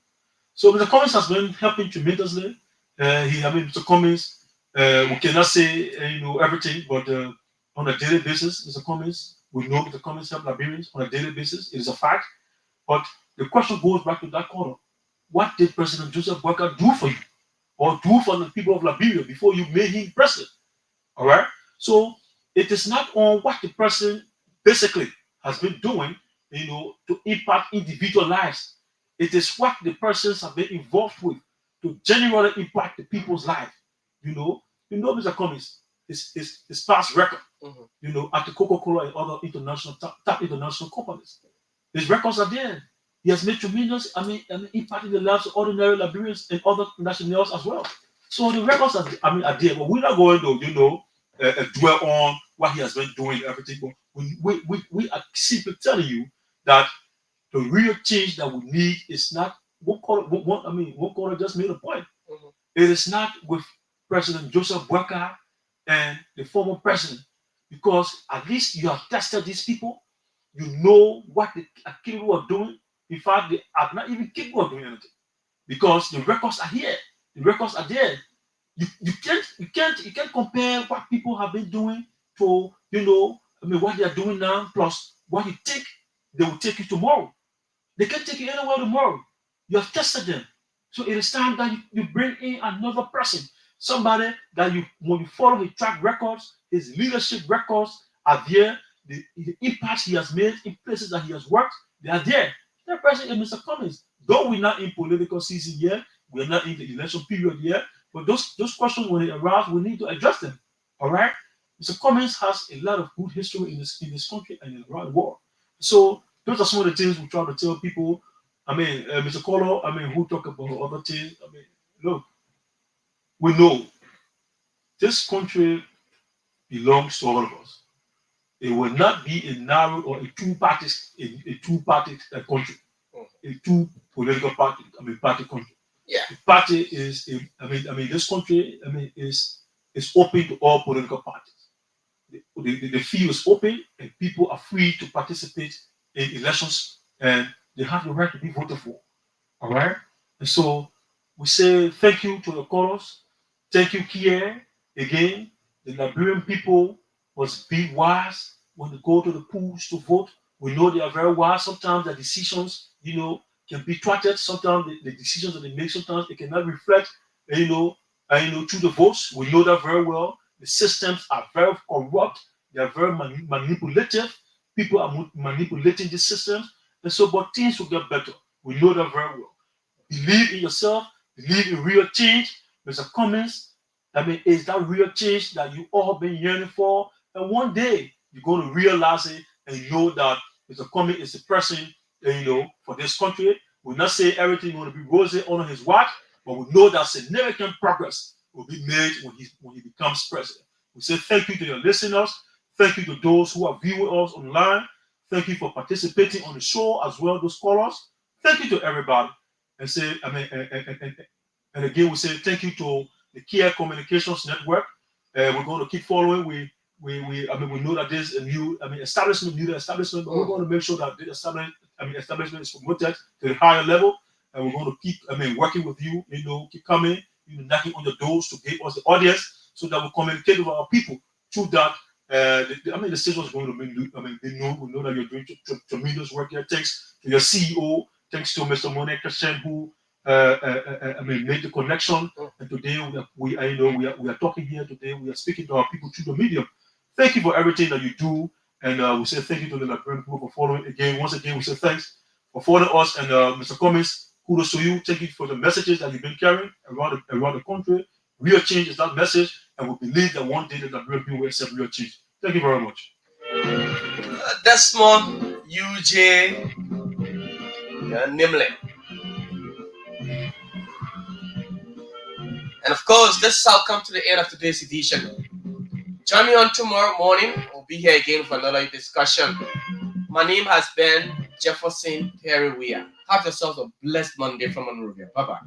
So Mr. Cummings has been helping tremendously. Mr. Cummings, we cannot say everything, but on a daily basis, Mr. Cummings, we know Mr. Cummings help Liberians on a daily basis. It is a fact. But the question goes back to that corner. What did President Joseph Walker do for you, or do for the people of Liberia before you made him president? All right. So it is not on what the president basically has been doing, to impact individual lives. It is what the persons have been involved with to genuinely impact the people's life. Mr. Cummings, his past record, at the Coca-Cola and other top international companies. His records are there. He has made tremendous, impact in the lives of ordinary Liberians and other nationals as well. So the records are there, but we're not going to, dwell on what he has been doing, everything. But we are simply telling you that the real change that we need is not one caller just made a point. Mm-hmm. It is not with President Joseph Walker and the former president, because at least you have tested these people. You know what they are capable of doing. In fact, they are not even capable of doing anything because the records are here. The records are there. You can't compare what people have been doing to what they are doing now plus what you think they will take you tomorrow. They can't take you anywhere tomorrow. You have tested them. So it is time that you bring in another person, somebody that when you follow his track records, his leadership records are there. The impacts he has made in places that he has worked, they are there. That person is Mr. Cummings. Though we're not in political season yet, we're not in the election period yet, but those questions, when they arise, we need to address them. All right? Mr. Cummings has a lot of good history in this country and around the world. So those are some of the things we try to tell people. Mr. Kolo, who talk about other things. Look, we know this country belongs to all of us. It will not be a narrow or a two-party country, a two political party. Party country. Yeah. The party is. This country. Is open to all political parties. The field is open, and people are free to participate in elections, and they have the right to be voted for. All right. And so we say thank you to the callers. Thank you, Kear. Again, the Liberian people must be wise when they go to the polls to vote. We know they are very wise. Sometimes the decisions, can be thwarted. Sometimes the decisions that they make, sometimes they cannot reflect, through the votes. We know that very well. The systems are very corrupt. They are very manipulative. People are manipulating the systems. And so, but things will get better. We know that very well. Believe in yourself. Believe in real change. Mr. Cummins, it's that real change that you all been yearning for. And one day, you're going to realize it and you know that Mr. Cummins is the person, for this country. We'll not say everything is going to be rosy under his watch, but we know that significant progress will be made when he becomes president. We say thank you to your listeners. Thank you to those who are viewing us online. Thank you for participating on the show as well, those callers. Thank you to everybody. And say, and again, we say thank you to the Kear Communications Network. We're going to keep following. We know that there's a new establishment, but we're going to make sure that the establishment is promoted to the higher level. And we're going to keep working with you, keep coming, knocking on the doors to give us the audience so that we communicate with our people through that. The station is going to be known. We know that you're doing tremendous work here. Thanks to your CEO, thanks to Mr. Monet Christian, who made the connection. And today we are talking here today. We are speaking to our people through the medium. Thank you for everything that you do, and we say thank you to the Liberian people for following. Once again, we say thanks for following us. And Mr. Cummins, kudos to you. Thank you for the messages that you've been carrying around the country. Real change is that message, and we believe that one day the Liberian people will accept real change. Thank you very much. Desmond, Ujay, Nimely. And of course, this shall come to the end of today's edition. Join me on tomorrow morning. We'll be here again for another discussion. My name has been Jefferson Weah. Have yourself a blessed Monday from Monrovia. Bye-bye.